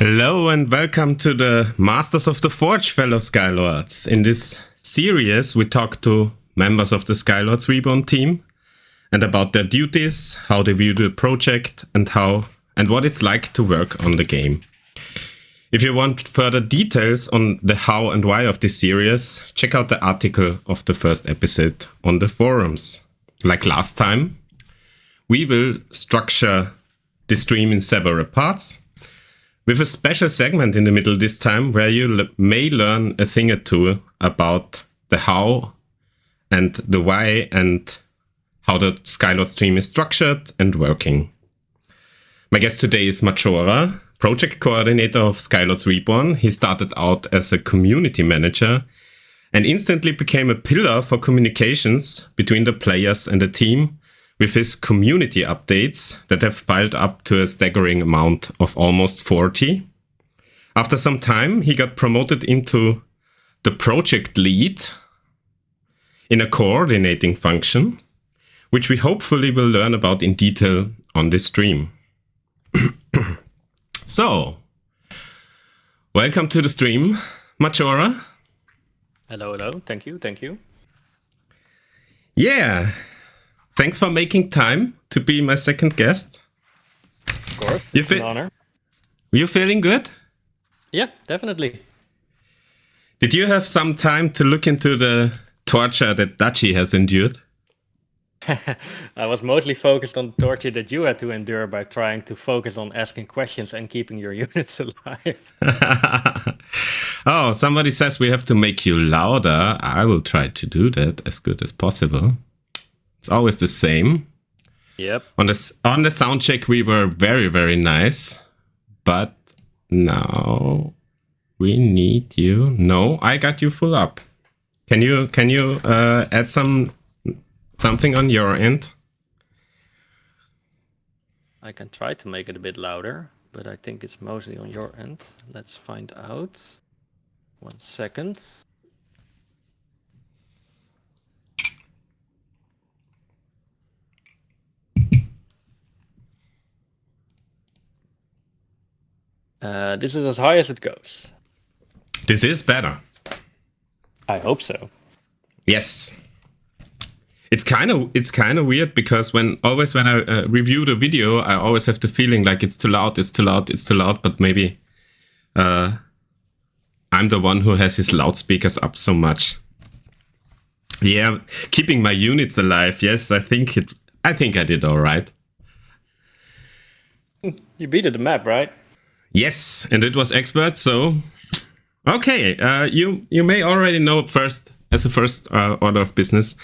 Hello and welcome to the Masters of the Forge, fellow Skylords. In this series, we talk to members of the Skylords Reborn team and about their duties, how they view the project, and what it's like to work on the game. If you want further details on the how and why of this series, check out the article of the first episode on the forums. Like last time, we will structure the stream in several parts, with a special segment in the middle this time where you may learn a thing or two about the how and the why and how the Skylord stream is structured and working. My guest today is Majora, project coordinator of Skylords Reborn. He started out as a community manager and instantly became a pillar for communications between the players and the team, with his community updates that have piled up to a staggering amount of almost 40. After some time, he got promoted into the project lead in a coordinating function, which we hopefully will learn about in detail on this stream. So, welcome to the stream, Majora. Hello, hello. Thank you. Yeah. Thanks for making time to be my second guest. Of course, it's an honor. You feeling good? Yeah, definitely. Did you have some time to look into the torture that Dachi has endured? I was mostly focused on the torture that you had to endure by trying to focus on asking questions and keeping your units alive. Oh, somebody says we have to make you louder. I will try to do that as good as possible. It's always the same. Yep. On the sound check, we were very, very nice. But now we need you. No, I got you full up. Can you add something on your end? I can try to make it a bit louder, but I think it's mostly on your end. Let's find out. 1 second. This is as high as it goes. This is better. I hope so. Yes. It's kind of weird because when I review the video, I always have the feeling like it's too loud. But maybe I'm the one who has his loudspeakers up so much. Yeah, keeping my units alive. Yes, I think I did all right. You beat the map, right? Yes, and it was expert, so okay. You may already know as a first order of business,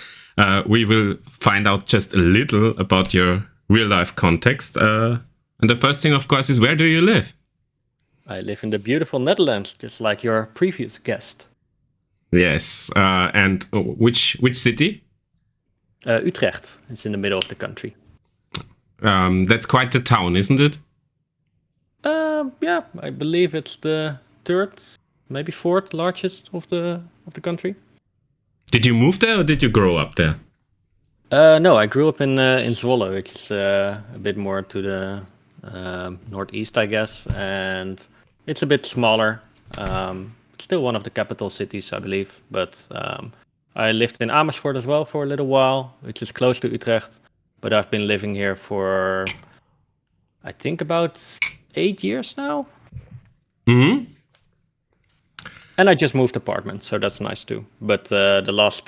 we will find out just a little about your real life context. And the first thing, of course, is where do you live? I live in the beautiful Netherlands, just like your previous guest. Yes, and which city? Utrecht. It's in the middle of the country. That's quite a town, isn't it? Yeah, I believe it's the third, maybe fourth largest of the country. Did you move there or did you grow up there? No, I grew up in Zwolle, which is a bit more to the northeast, I guess, and it's a bit smaller. Still one of the capital cities, I believe, but I lived in Amersfoort as well for a little while, which is close to Utrecht, but I've been living here for, I think, about 8 years now. Mm-hmm. And I just moved apartment, so that's nice too. But the last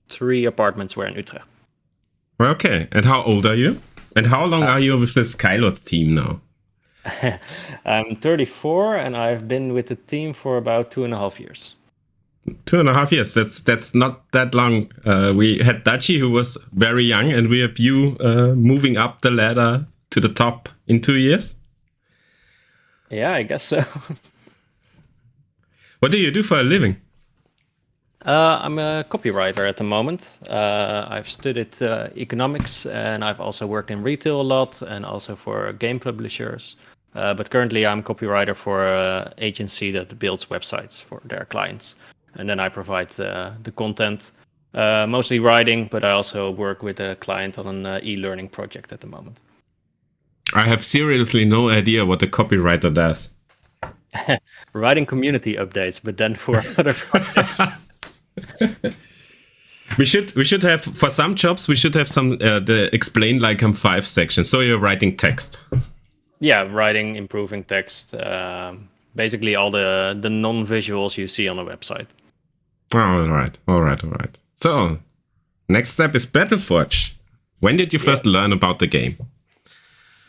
3 apartments were in Utrecht. Okay, and how old are you? And how long are you with the Skylords team now? I'm 34, and I've been with the team for about 2.5 years. 2.5 years. That's not that long. We had Dachi, who was very young, and we have you moving up the ladder to the top in 2 years. Yeah, I guess so. What do you do for a living? I'm a copywriter at the moment. I've studied economics, and I've also worked in retail a lot, and also for game publishers. But currently, I'm copywriter for an agency that builds websites for their clients. And then I provide the content, mostly writing, but I also work with a client on an e-learning project at the moment. I have seriously no idea what the copywriter does. Writing community updates, but then for other projects. We should have, for some jobs, we should have some the explain like 5 sections. So you're writing text. Yeah, writing, improving text, basically all the non-visuals you see on a website. All right. So next step is Battleforge. When did you first learn about the game?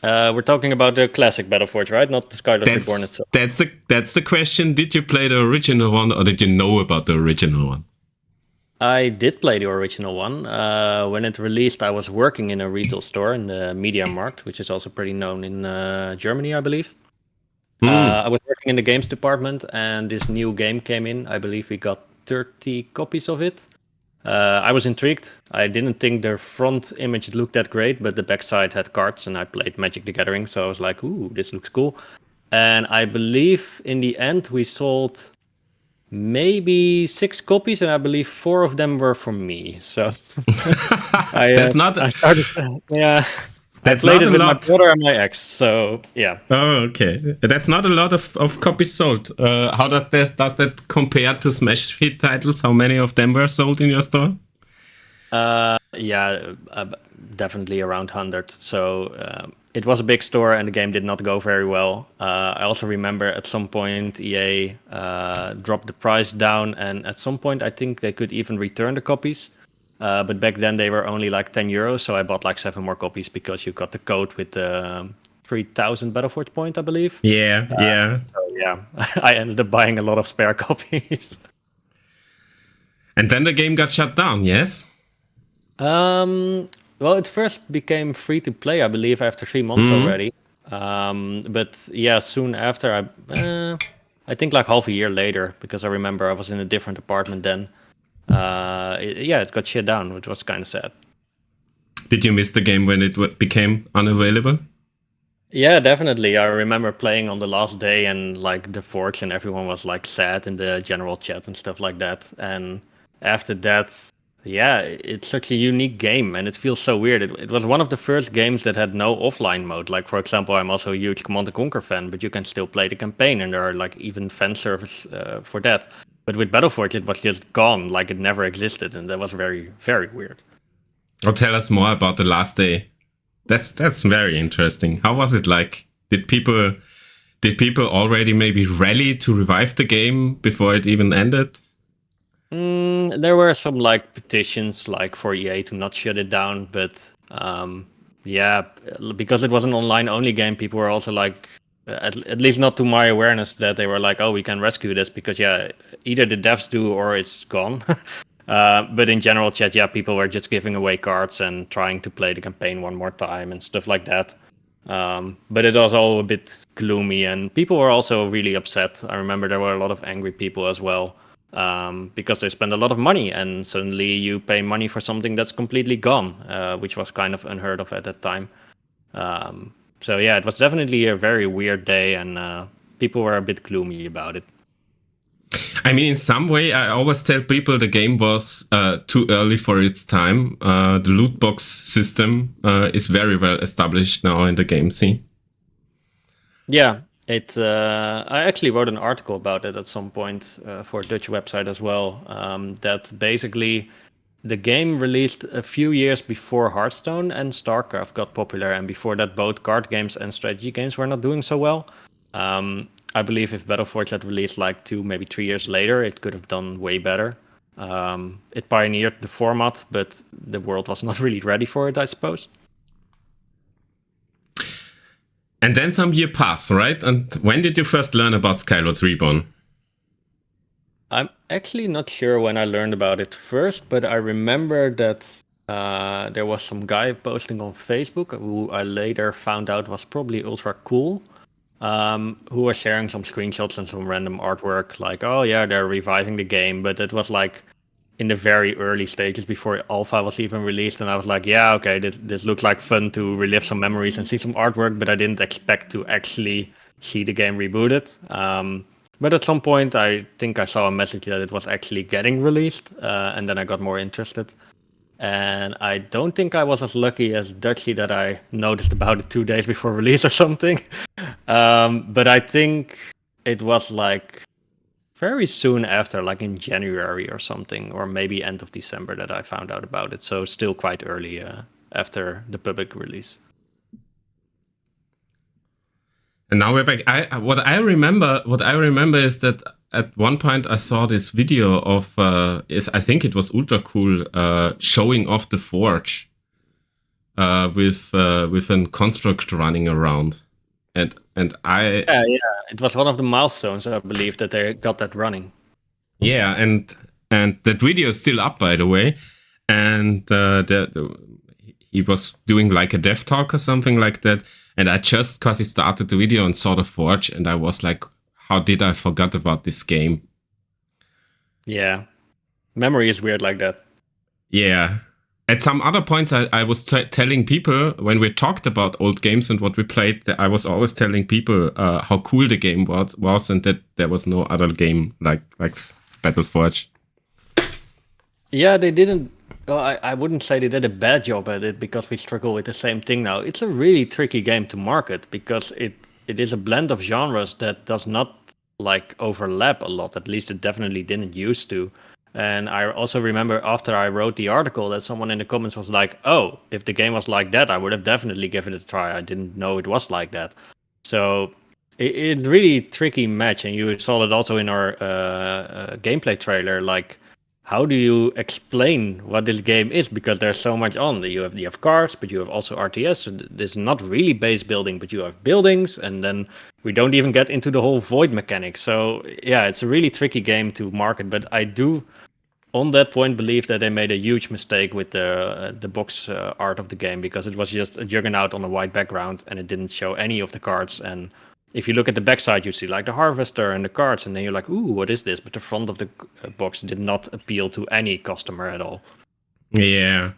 We're talking about the classic Battleforge, right? Not the Skylords Reborn itself. That's the question. Did you play the original one, or did you know about the original one? I did play the original one. When it released, I was working in a retail store in the Media Markt, which is also pretty known in Germany, I believe. I was working in the games department, and this new game came in. I believe we got 30 copies of it. I was intrigued. I didn't think the front image looked that great, but the backside had cards, and I played Magic the Gathering, so I was like, ooh, this looks cool. And I believe in the end we sold maybe 6 copies, and I believe 4 of them were for me. So That's not. I started, yeah. That's I played not it a with lot. my brother and my ex. So yeah. Oh, okay. That's not a lot of copies sold. How does that compare to smash hit titles? How many of them were sold in your store? Yeah, definitely around 100. So it was a big store, and the game did not go very well. I also remember at some point EA dropped the price down, and at some point I think they could even return the copies. But back then they were only like 10 euros, so I bought like 7 more copies because you got the code with the 3,000 Battleforge point, I believe. Yeah. So yeah, I ended up buying a lot of spare copies. And then the game got shut down. Yes. Well, it first became free to play, I believe, after 3 months already. But yeah, soon after, I think like half a year later, because I remember I was in a different apartment then. It got shut down, which was kind of sad. Did you miss the game when it became unavailable? Yeah, definitely. I remember playing on the last day, and like the Forge and everyone was like sad in the general chat and stuff like that. And after that, yeah, it's such a unique game, and it feels so weird. It was one of the first games that had no offline mode. Like, for example, I'm also a huge Command & Conquer fan, but you can still play the campaign, and there are like even fan service for that. But with Battleforge, it was just gone, like it never existed, and that was very, very weird. Or tell us more about the last day. That's very interesting. How was it like? Did people already maybe rally to revive the game before it even ended? There were some like petitions like for EA to not shut it down, but yeah, because it was an online only game, people were also like, at least not to my awareness, that they were like, oh, we can rescue this because yeah, either the devs do or it's gone. But in general chat, yeah, people were just giving away cards and trying to play the campaign one more time and stuff like that. But it was all a bit gloomy, and people were also really upset. I remember there were a lot of angry people as well, because they spend a lot of money, and suddenly you pay money for something that's completely gone, which was kind of unheard of at that time. So yeah, it was definitely a very weird day, and people were a bit gloomy about it. I mean, in some way, I always tell people the game was too early for its time. The loot box system is very well established now in the game scene. Yeah, I actually wrote an article about it at some point for a Dutch website as well. That basically the game released a few years before Hearthstone and StarCraft got popular, and before that, both card games and strategy games were not doing so well. I believe if Battleforge had released like 2, maybe 3 years later, it could have done way better. It pioneered the format, but the world was not really ready for it, I suppose. And then some year pass, right? And when did you first learn about Skylords Reborn? I'm actually not sure when I learned about it first, but I remember that there was some guy posting on Facebook who I later found out was probably Ultrakool, who was sharing some screenshots and some random artwork, like, oh yeah, they're reviving the game, but it was like in the very early stages before alpha was even released, and I was like, yeah, okay, this looked like fun to relive some memories and see some artwork, but I didn't expect to actually see the game rebooted. But at some point, I think I saw a message that it was actually getting released, and then I got more interested. And I don't think I was as lucky as Dutchy that I noticed about it 2 days before release or something. But I think it was like very soon after, like in January or something, or maybe end of December that I found out about it. So still quite early after the public release. And now we're back. What I remember is that at one point I saw this video of I think it was Ultrakool showing off the forge with a construct running around, and yeah, it was one of the milestones, I believe, that they got that running. Yeah, and that video is still up, by the way, and he was doing like a dev talk or something like that. And I just, cause he started the video and saw the forge, and I was like, how did I forget about this game? Yeah. Memory is weird like that. Yeah. At some other points, I was telling people, when we talked about old games and what we played, I was always telling people how cool the game was and that there was no other game like Battleforge. Yeah, they didn't. Well, I wouldn't say they did a bad job at it, because we struggle with the same thing now. It's a really tricky game to market because it is a blend of genres that does not like overlap a lot. At least it definitely didn't used to. And I also remember after I wrote the article that someone in the comments was like, "Oh, if the game was like that, I would have definitely given it a try. I didn't know it was like that." So it's really tricky match, and you saw it also in our gameplay trailer. Like, how do you explain what this game is? Because there's so much on. You have cards, but you have also RTS. So this is not really base building, but you have buildings, and then we don't even get into the whole void mechanic. So yeah, it's a really tricky game to market. But I do, on that point, believe that they made a huge mistake with the box art of the game, because it was just a juggernaut on a white background, and it didn't show any of the cards. And if you look at the backside, you see like the harvester and the cards, and then you're like, ooh, what is this? But the front of the box did not appeal to any customer at all. Yeah.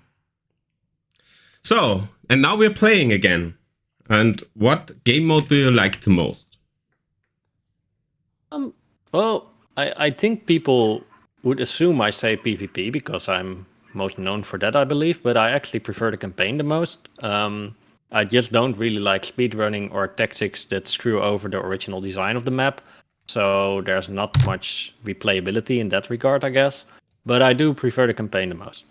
So, and now we're playing again. And what game mode do you like the most? Well, I think people would assume I say PvP because I'm most known for that, I believe, but I actually prefer the campaign the most. I just don't really like speedrunning or tactics that screw over the original design of the map. So there's not much replayability in that regard, I guess. But I do prefer the campaign the most.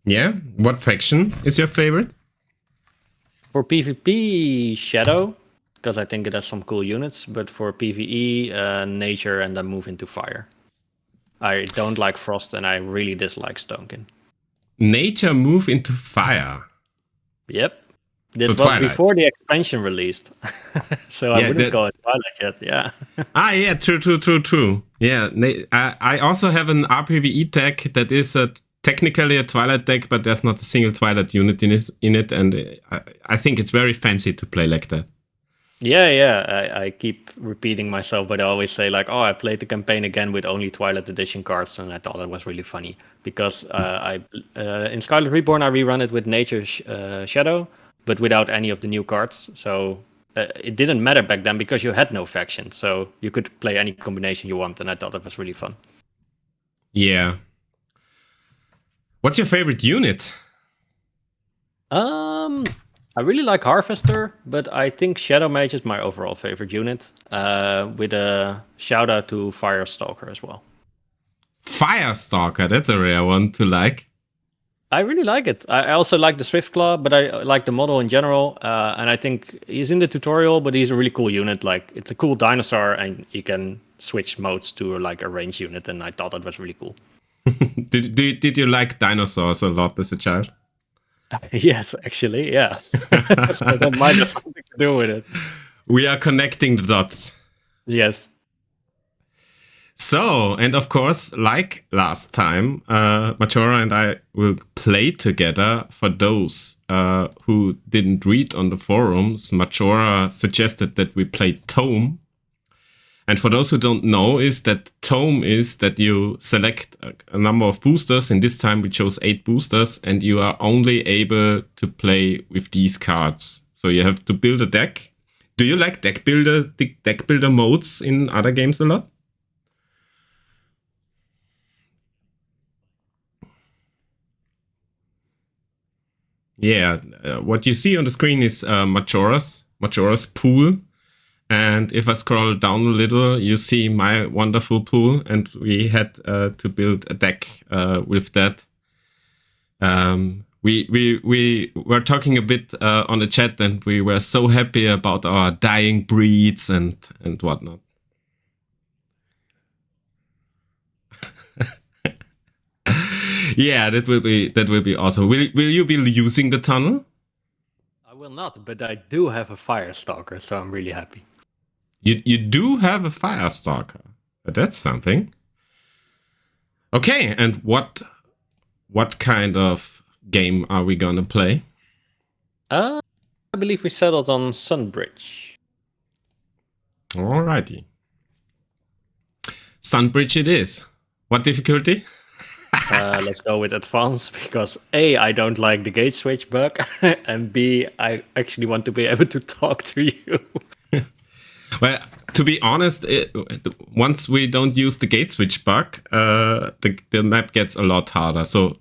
Yeah? What faction is your favorite? For PvP, Shadow, because I think it has some cool units. But for PvE, Nature, and then move into Fire. I don't like Frost, and I really dislike Stonekin. Nature, move into Fire. Yep. This So was Twilight. before the expansion released. So I wouldn't call it Twilight yet, yeah. Yeah, true. Yeah, I also have an RPVE deck that is technically a Twilight deck, but there's not a single Twilight unit in it, and I think it's very fancy to play like that. Yeah. I keep repeating myself, but I always say like, oh, I played the campaign again with only Twilight Edition cards, and I thought it was really funny because in Skylords Reborn I rerun it with Nature Shadow, but without any of the new cards. So it didn't matter back then because you had no faction, so you could play any combination you want, and I thought it was really fun. Yeah. What's your favorite unit? I really like Harvester, but I think Shadow Mage is my overall favorite unit, with a shout out to Firestalker as well. Firestalker, that's a rare one to like. I really like it. I also like the Swiftclaw, but I like the model in general. And I think he's in the tutorial, but he's a really cool unit. Like, it's a cool dinosaur, and you can switch modes to like a range unit, and I thought that was really cool. Did you like dinosaurs a lot as a child? Yes, actually, yeah. So that might have something to do with it. We are connecting the dots. Yes. So, and of course, like last time, Majora and I will play together. For those who didn't read on the forums, Majora suggested that we play Tome. And for those who don't know, is that Tome is that you select a number of boosters, and this time we chose 8 boosters, and you are only able to play with these cards. So you have to build a deck. Do you like deck builder modes in other games a lot? Yeah, what you see on the screen is Majora's pool. And if I scroll down a little, you see my wonderful pool. And we had to build a deck with that. We were talking a bit on the chat, and we were so happy about our dying breeds and whatnot. Yeah, that will be awesome. Will you be using the tunnel? I will not, but I do have a Firestalker, so I'm really happy. You do have a Firestalker. That's something. Okay, and what kind of game are we gonna play? I believe we settled on Sunbridge. Alrighty. Sunbridge it is. What difficulty? Let's go with advanced, because A, I don't like the gate switch bug, and B, I actually want to be able to talk to you. Well, to be honest, once we don't use the gate switch bug, the map gets a lot harder. So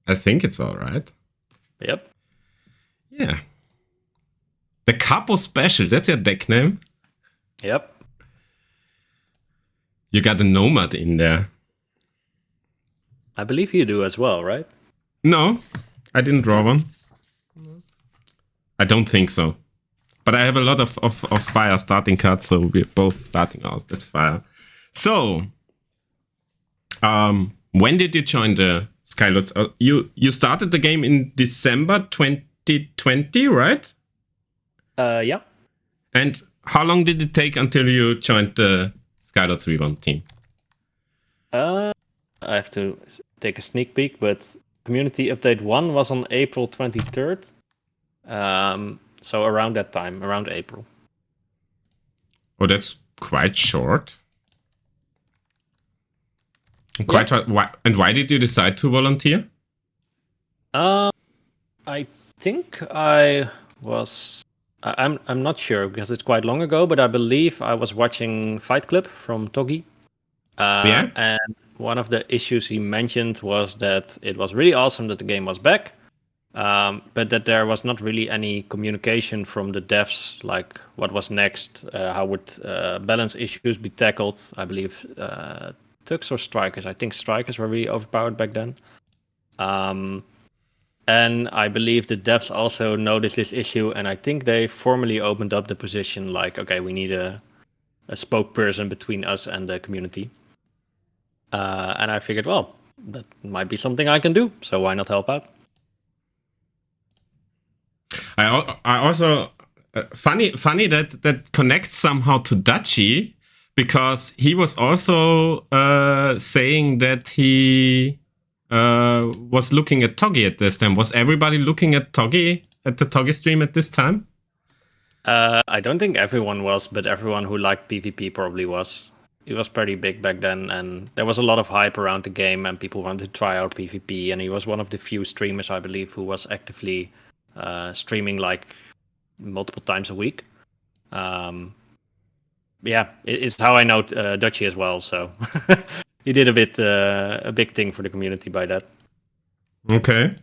I think it's all right. Yep. Yeah. The Capo Special, that's your deck name? Yep. You got a Nomad in there. I believe you do as well, right? No, I didn't draw one. I don't think so. But I have a lot of fire starting cards, so we're both starting out with fire. So, when did you join the Skylords? You started the game in December 2020, right? Yeah. And how long did it take until you joined the Skylords Reborn team? I have to take a sneak peek, but Community Update 1 was on April 23rd. So around that time, around April. Oh, that's quite short. Quite. Yeah. Why did you decide to volunteer? I think I was. I'm not sure because it's quite long ago, but I believe I was watching Fight Club from Togi. Yeah. And one of the issues he mentioned was that it was really awesome that the game was back, but that there was not really any communication from the devs, like what was next, how would balance issues be tackled. I believe Tux or Strikers. I think Strikers were really overpowered back then. And I believe the devs also noticed this issue, and I think they formally opened up the position like, okay, we need a spokesperson between us and the community. And I figured, well, that might be something I can do, so why not help out? I also funny that connects somehow to Dutchy, because he was also saying that he was looking at Togi at this time. Was everybody looking at Togi at the Togi stream at this time? I don't think everyone was, but everyone who liked PvP probably was. It was pretty big back then, and there was a lot of hype around the game, and people wanted to try out PvP. And he was one of the few streamers, I believe, who was actively streaming like multiple times a week. Yeah, it's how I know Dutchy as well. So he did a big thing for the community by that. Okay.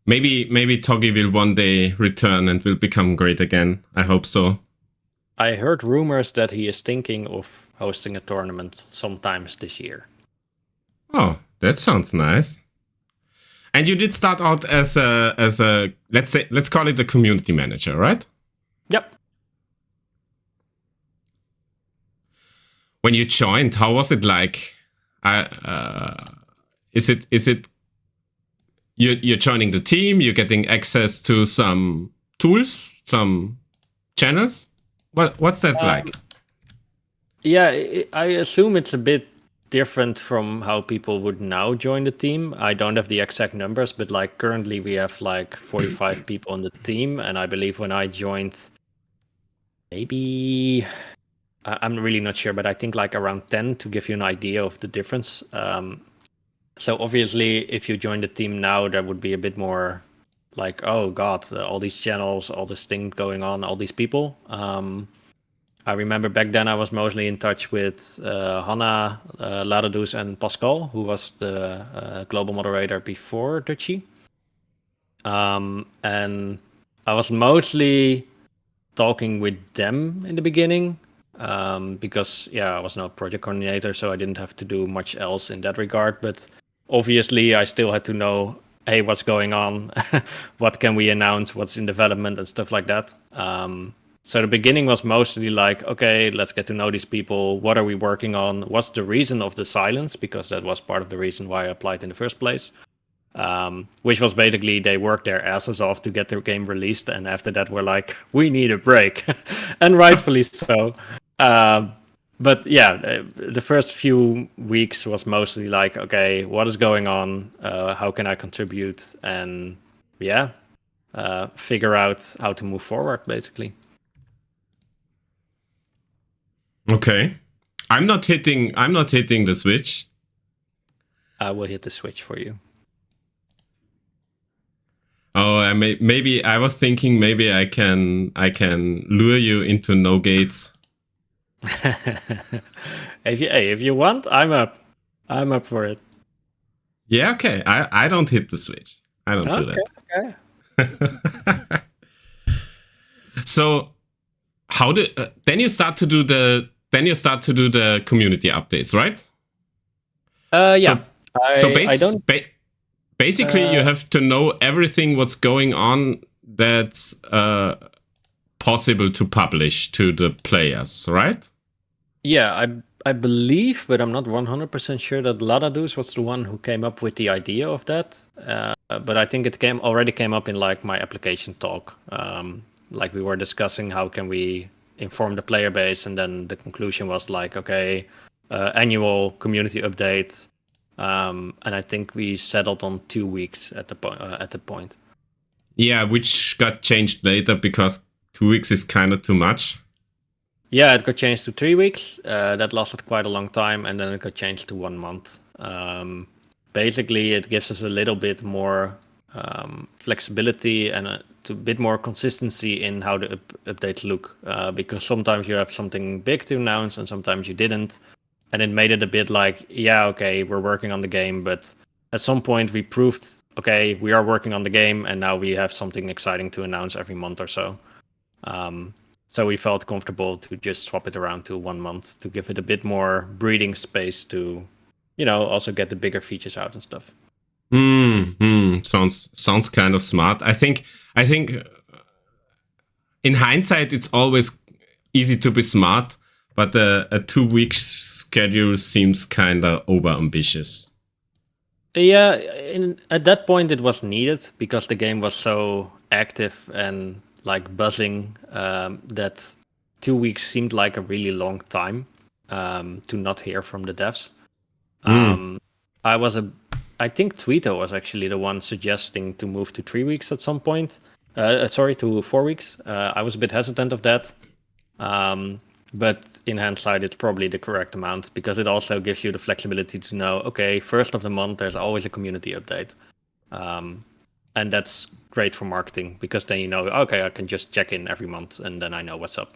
Maybe Togi will one day return and will become great again. I hope so. I heard rumors that he is thinking of hosting a tournament sometimes this year. Oh, that sounds nice. And you did start out as a let's call it a community manager, right? Yep. When you joined, how was it like? Is it you're joining the team? You're getting access to some tools, some channels. What's that like? Yeah, I assume it's a bit different from how people would now join the team. I don't have the exact numbers, but like currently we have like 45 people on the team, and I believe when I joined, maybe I'm really not sure, but I think like around 10 to give you an idea of the difference. So obviously, if you join the team now, there would be a bit more like, oh god, all these channels, all this thing going on, all these people. I remember back then I was mostly in touch with Hanna, Ladadus, and Pascal, who was the global moderator before Dutchy. And I was mostly talking with them in the beginning because, I was no project coordinator, so I didn't have to do much else in that regard. But obviously, I still had to know, hey, what's going on? What can we announce? What's in development and stuff like that. So the beginning was mostly like, okay, let's get to know these people. What are we working on? What's the reason of the silence? Because that was part of the reason why I applied in the first place. Which was basically they worked their asses off to get their game released, and after that we're like, we need a break, and rightfully so. But yeah, the first few weeks was mostly like, okay, what is going on? How can I contribute? And figure out how to move forward, basically. Okay, I'm not hitting the switch. I will hit the switch for you. Oh, maybe I was thinking maybe I can lure you into no gates. If you want, I'm up. I'm up for it. Yeah, okay. I don't hit the switch. I don't do that. Okay. So how do then you start to do the community updates, right? Yeah. So basically, you have to know everything what's going on that's possible to publish to the players, right? Yeah, I believe, but I'm not 100% sure that Ladadus was the one who came up with the idea of that. But I think it already came up in like my application talk. Like we were discussing how can we inform the player base, and then the conclusion was like, okay, annual community update. And I think we settled on 2 weeks at the point. Yeah, which got changed later because 2 weeks is kind of too much. Yeah, it got changed to 3 weeks. That lasted quite a long time, and then it got changed to 1 month. Basically, it gives us a little bit more flexibility and a bit more consistency in how the updates look. Because sometimes you have something big to announce, and sometimes you didn't. And it made it a bit like, yeah, okay, we're working on the game, but at some point we proved, okay, we are working on the game, and now we have something exciting to announce every month or so. So we felt comfortable to just swap it around to 1 month to give it a bit more breathing space to, also get the bigger features out and stuff. Sounds kind of smart. I think in hindsight, it's always easy to be smart, but a 2 week schedule seems kind of overambitious. Yeah, at that point it was needed because the game was so active and like buzzing that 2 weeks seemed like a really long time to not hear from the devs. I think Tweeto was actually the one suggesting to move to 3 weeks at some point. To 4 weeks. I was a bit hesitant of that. But in hindsight, it's probably the correct amount because it also gives you the flexibility to know, okay, first of the month, there's always a community update. And that's great for marketing because then you know, okay, I can just check in every month and then I know what's up.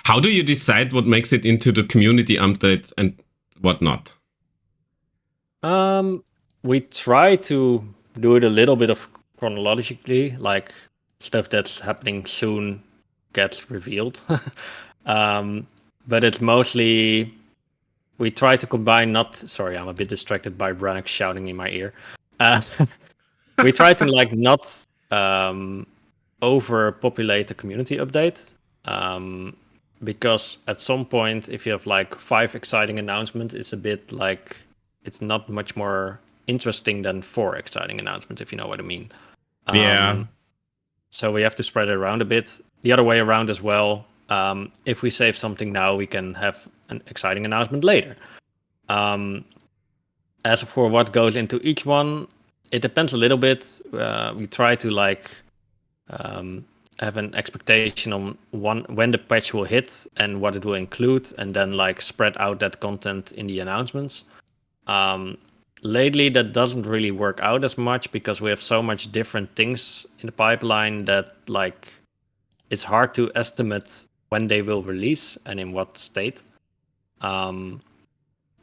How do you decide what makes it into the community update and what not? We try to do it a little bit of chronologically, like stuff that's happening soon gets revealed. But it's mostly we try to combine sorry, I'm a bit distracted by Brannock shouting in my ear. We try to like not overpopulate the community update. Because at some point, if you have like 5 exciting announcements, it's a bit like it's not much more interesting than 4 exciting announcements, if you know what I mean. Yeah. So we have to spread it around a bit. The other way around as well. If we save something now, we can have an exciting announcement later. As for what goes into each one, it depends a little bit. We try to like have an expectation on when the patch will hit and what it will include, and then like spread out that content in the announcements. Lately, that doesn't really work out as much because we have so much different things in the pipeline that like it's hard to estimate when they will release and in what state.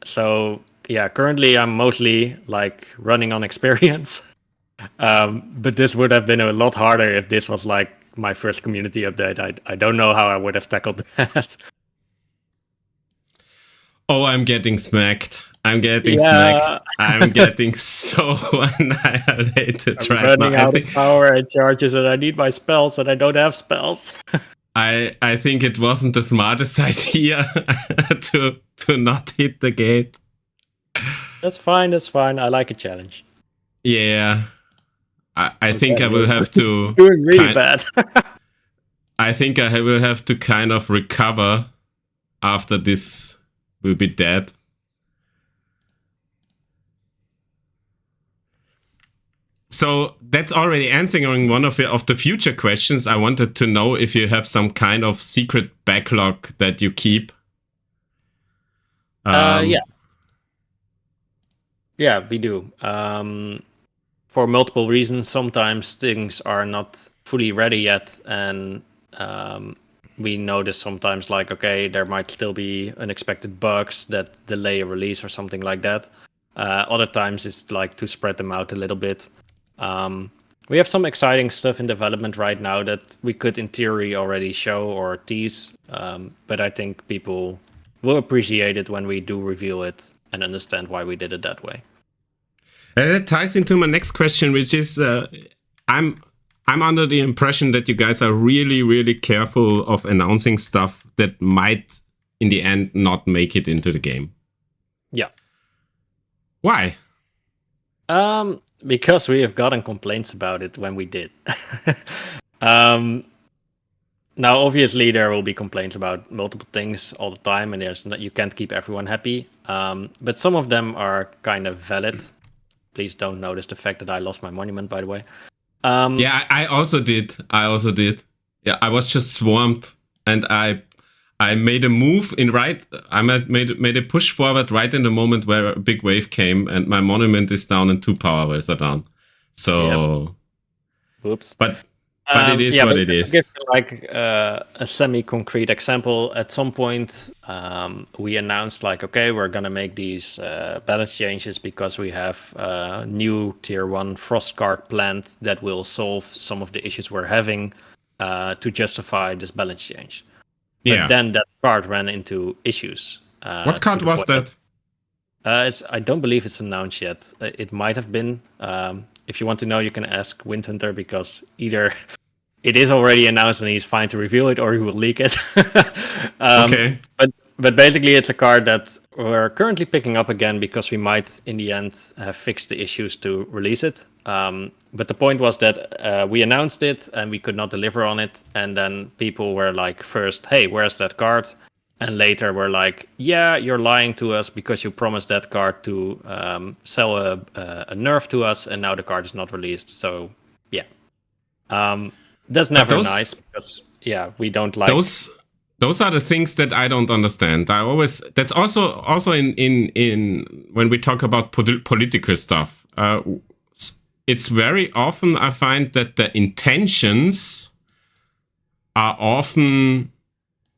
So yeah, currently I'm mostly like running on experience. But this would have been a lot harder if this was like my first community update. I don't know how I would have tackled that. Oh, I'm getting smacked. I'm getting smacked. I'm getting so annihilated I'm right running now. out of power and charges, and I need my spells, and I don't have spells. I think it wasn't the smartest idea to not hit the gate. That's fine. That's fine. I like a challenge. Yeah, I think I will have to doing really bad. I think I will have to kind of recover after this will be dead. So that's already answering one of the future questions. I wanted to know if you have some kind of secret backlog that you keep. Yeah, we do. For multiple reasons, sometimes things are not fully ready yet, and we notice sometimes like, okay, there might still be unexpected bugs that delay a release or something like that. Other times it's like to spread them out a little bit. We have some exciting stuff in development right now that we could in theory already show or tease, but I think people will appreciate it when we do reveal it and understand why we did it that way. And that ties into my next question, which is I'm under the impression that you guys are really, really careful of announcing stuff that might, in the end, not make it into the game. Yeah. Why? Because we have gotten complaints about it when we did. Now, obviously, there will be complaints about multiple things all the time, and you can't keep everyone happy. But some of them are kind of valid. Please don't notice the fact that I lost my monument, by the way. Yeah, I also did. Yeah, I was just swarmed, and I made a move I made a push forward right in the moment where a big wave came, and my monument is down and 2 power wells are down. So, yep. Oops. But it is what it is. To give you like a semi-concrete example, at some point we announced like, okay, we're gonna make these balance changes because we have a new tier 1 frost card planned that will solve some of the issues we're having to justify this balance change. Yeah. But then that card ran into issues. What card was that? I don't believe it's announced yet. It might have been. If you want to know, you can ask Windhunter, because either it is already announced and he's fine to reveal it, or he will leak it. Okay. But basically, it's a card that we're currently picking up again because we might, in the end, have fixed the issues to release it. But the point was that we announced it and we could not deliver on it. And then people were like, first, hey, where's that card? And later we're like, yeah, you're lying to us because you promised that card to sell a nerf to us, and now the card is not released. So, yeah. That's never nice because, yeah, we don't like... Those are the things that I don't understand. That's also in when we talk about political stuff. It's very often I find that the intentions are often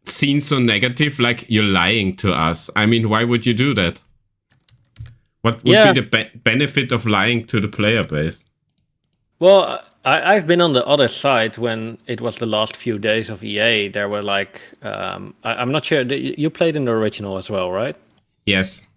seen so negative, like you're lying to us. I mean, why would you do that? What would be the benefit of lying to the player base? Well, I've been on the other side when it was the last few days of EA. There were like, I'm not sure, you played in the original as well, right? Yes.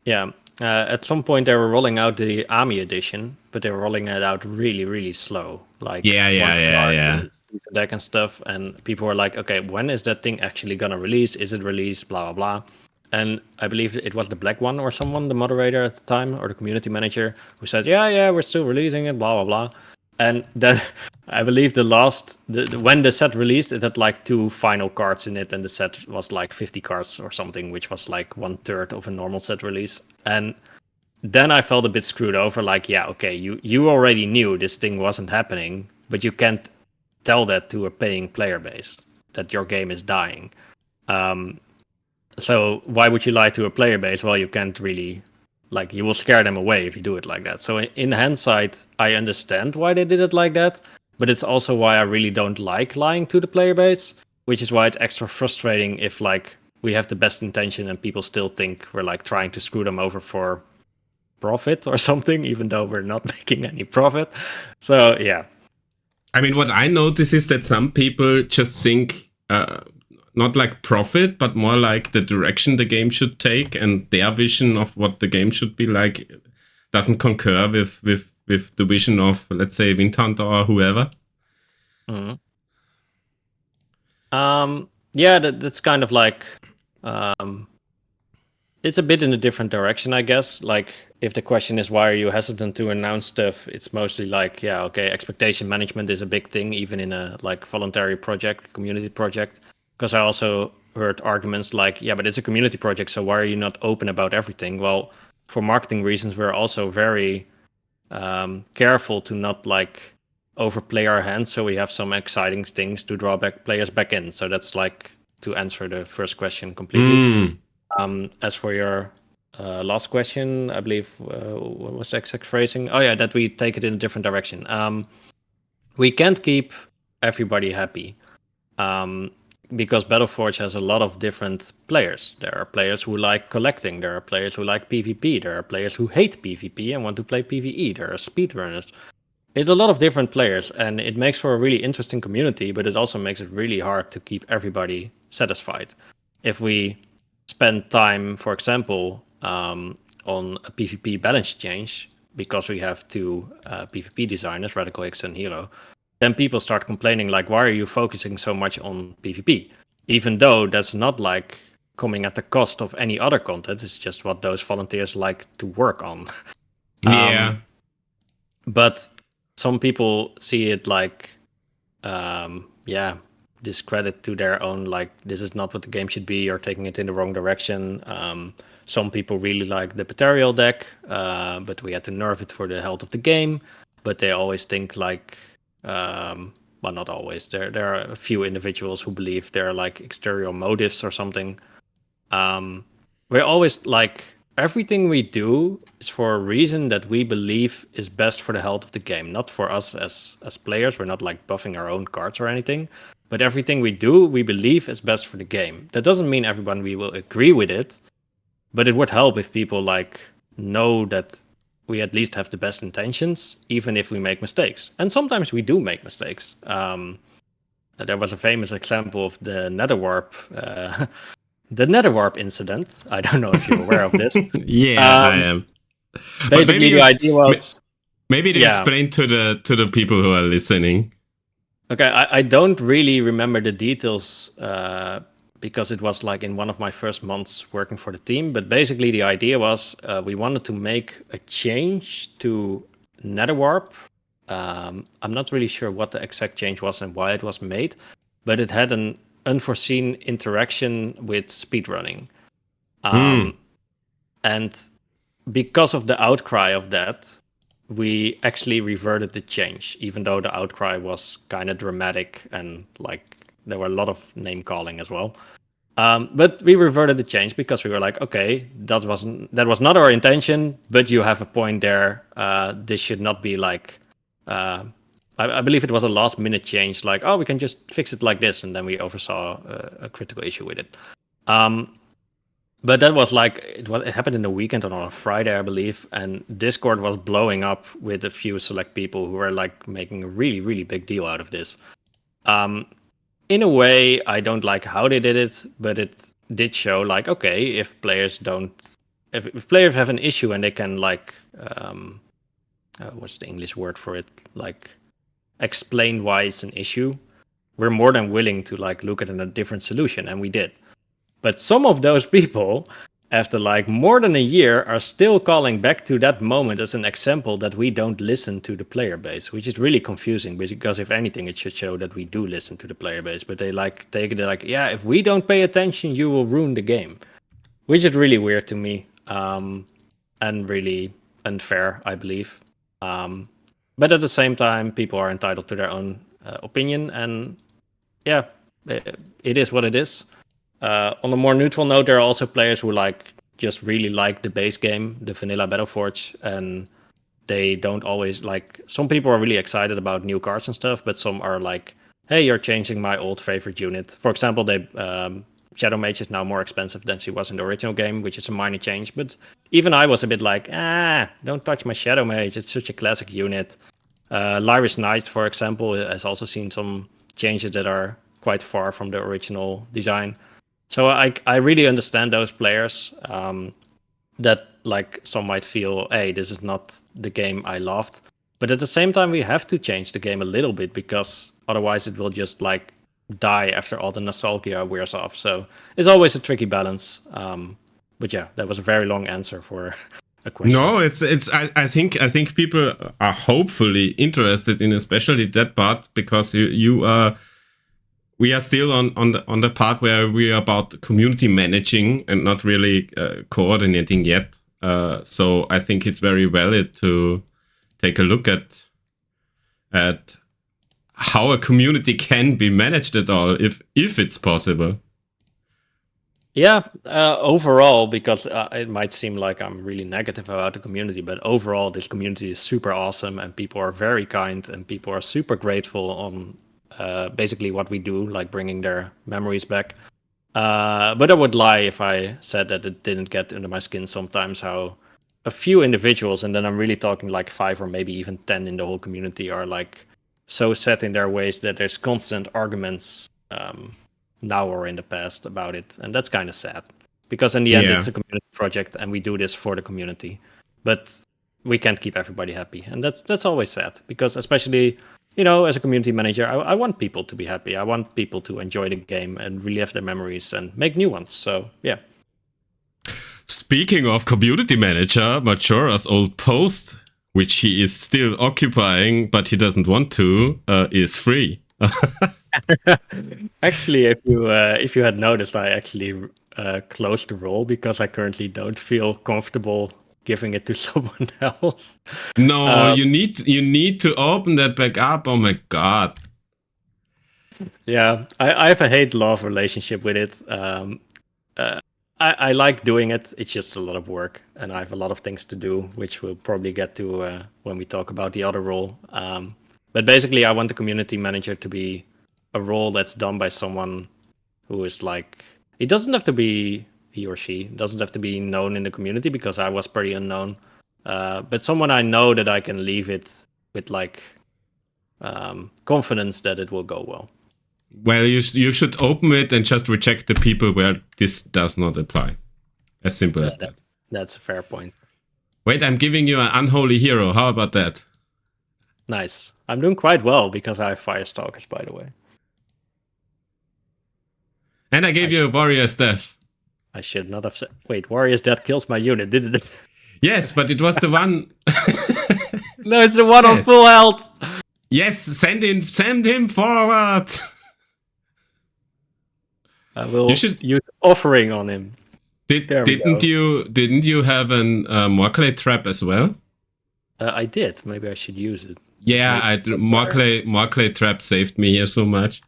Yeah. At some point they were rolling out the Army edition, but they were rolling it out really, really slow. Like yeah. Deck and stuff, and people were like, okay, when is that thing actually gonna release? Is it released? Blah blah blah. And I believe it was the Black One or someone, the moderator at the time, or the community manager, who said, yeah, we're still releasing it, blah blah blah. And then I believe when the set released, it had like 2 final cards in it, and the set was like 50 cards or something, which was like 1/3 of a normal set release. And then I felt a bit screwed over. Like, yeah, okay, you already knew this thing wasn't happening, but you can't tell that to a paying player base that your game is dying. So why would you lie to a player base? Well, you can't really, like, you will scare them away if you do it like that. So in hindsight, I understand why they did it like that, but it's also why I really don't like lying to the player base, which is why it's extra frustrating if like we have the best intention and people still think we're like trying to screw them over for profit or something, even though we're not making any profit. So yeah. I mean, what I notice is that some people just think not like profit, but more like the direction the game should take, and their vision of what the game should be like doesn't concur with the vision of, let's say, Wind Hunter or whoever. Mm-hmm. Yeah, that's kind of like it's a bit in a different direction, I guess. Like, if the question is why are you hesitant to announce stuff, it's mostly like, yeah, okay, expectation management is a big thing, even in a like voluntary project, community project. Because I also heard arguments like, yeah, but it's a community project, so why are you not open about everything? Well, for marketing reasons, we're also very careful to not like overplay our hands, so we have some exciting things to draw back players back in. So that's like to answer the first question completely. As for your last question, I believe what was the exact phrasing? Oh yeah, that we take it in a different direction. We can't keep everybody happy because Battleforge has a lot of different players. There are players who like collecting. There are players who like PvP. There are players who hate PvP and want to play PvE. There are speedrunners. It's a lot of different players, and it makes for a really interesting community, but it also makes it really hard to keep everybody satisfied. If we spend time, for example, on a PvP balance change, because we have two PvP designers, Radical X and Hero, then people start complaining like, why are you focusing so much on PvP? Even though that's not like coming at the cost of any other content, it's just what those volunteers like to work on. Yeah. But some people see it like, discredit to their own, like, this is not what the game should be, or taking it in the wrong direction. Some people really like the Material deck, but we had to nerf it for the health of the game. But they always think like, well, not always. There are a few individuals who believe there are like exterior motives or something. We're always like, everything we do is for a reason that we believe is best for the health of the game, not for us as players. We're not like buffing our own cards or anything, but everything we do, we believe is best for the game. That doesn't mean everyone we will agree with it, but it would help if people like know that we at least have the best intentions, even if we make mistakes. And sometimes we do make mistakes. There was a famous example of the Nether Warp. The Nether Warp incident. I don't know if you're aware of this. Yeah, I am. Basically, the idea was maybe to explain to the people who are listening. Okay, I don't really remember the details because it was like in one of my first months working for the team. But basically, the idea was we wanted to make a change to Nether Warp. I'm not really sure what the exact change was and why it was made, but it had an unforeseen interaction with speedrunning. And because of the outcry of that, we actually reverted the change, even though the outcry was kind of dramatic and like there were a lot of name calling as well. But we reverted the change because we were like, okay, that was not our intention, but you have a point there. This should not be like I believe it was a last minute change, like, oh, we can just fix it like this, and then we oversaw a critical issue with it. But that was like, it happened in the weekend on a Friday, I believe, and Discord was blowing up with a few select people who were like making a really, really big deal out of this. In a way, I don't like how they did it, but it did show like, okay, if players have an issue and they can like, what's the English word for it? Like, explain why it's an issue, we're more than willing to like look at a different solution, and we did. But some of those people, after like more than a year, are still calling back to that moment as an example that we don't listen to the player base, which is really confusing, because if anything, it should show that we do listen to the player base. But they like take it like, yeah, if we don't pay attention, you will ruin the game, which is really weird to me, and really unfair, I believe. But at the same time, people are entitled to their own opinion, and yeah, it is what it is. On a more neutral note, there are also players who like just really like the base game, the vanilla Battleforge, and they don't always like. Some people are really excited about new cards and stuff, but some are like, "Hey, you're changing my old favorite unit." For example, they Shadow Mage is now more expensive than she was in the original game, which is a minor change. But even I was a bit like, don't touch my Shadow Mage. It's such a classic unit. Lyris Knight, for example, has also seen some changes that are quite far from the original design. So I really understand those players that like some might feel, hey, this is not the game I loved. But at the same time, we have to change the game a little bit because otherwise it will just like die after all the nostalgia wears off. So it's always a tricky balance. But yeah, that was a very long answer for a question. No, it's I think people are hopefully interested in especially that part, because you are we are still on the part where we are about community managing and not really coordinating yet. So I think it's very valid to take a look at how a community can be managed at all, if it's possible. Yeah, overall, because it might seem like I'm really negative about the community, but overall, this community is super awesome, and people are very kind, and people are super grateful on basically what we do, like bringing their memories back. But I would lie if I said that it didn't get under my skin sometimes how a few individuals, and then I'm really talking like 5 or maybe even 10 in the whole community, are like so set in their ways that there's constant arguments now or in the past about it. And that's kind of sad, because in the end, it's a community project and we do this for the community. But we can't keep everybody happy. And that's always sad, because especially, as a community manager, I want people to be happy. I want people to enjoy the game and relive their memories and make new ones. So, yeah. Speaking of community manager, Majora's old post, which he is still occupying, but he doesn't want to, is free. Actually, if you had noticed, I actually closed the role because I currently don't feel comfortable giving it to someone else. No, you need to open that back up. Oh my god. Yeah, I have a hate-love relationship with it. I like doing it. It's just a lot of work, and I have a lot of things to do, which we'll probably get to when we talk about the other role. But basically, I want the community manager to be a role that's done by someone who is like, it doesn't have to be he or she, doesn't have to be known in the community, because I was pretty unknown. But someone I know that I can leave it with like confidence that it will go well. Well, you should open it and just reject the people where this does not apply. As simple as that. That's a fair point. Wait, I'm giving you an unholy hero. How about that? Nice. I'm doing quite well because I have Firestalkers, by the way. And I gave you a Warrior's Death. I should not have said... Wait, Warrior's Death kills my unit, didn't it? Yes, but it was the one... No, it's the one on full health! Yes, send him forward! I will use offering on him. Didn't you have an Morclay trap as well? I did. Maybe I should use it. Yeah, Morclay trap saved me here so much.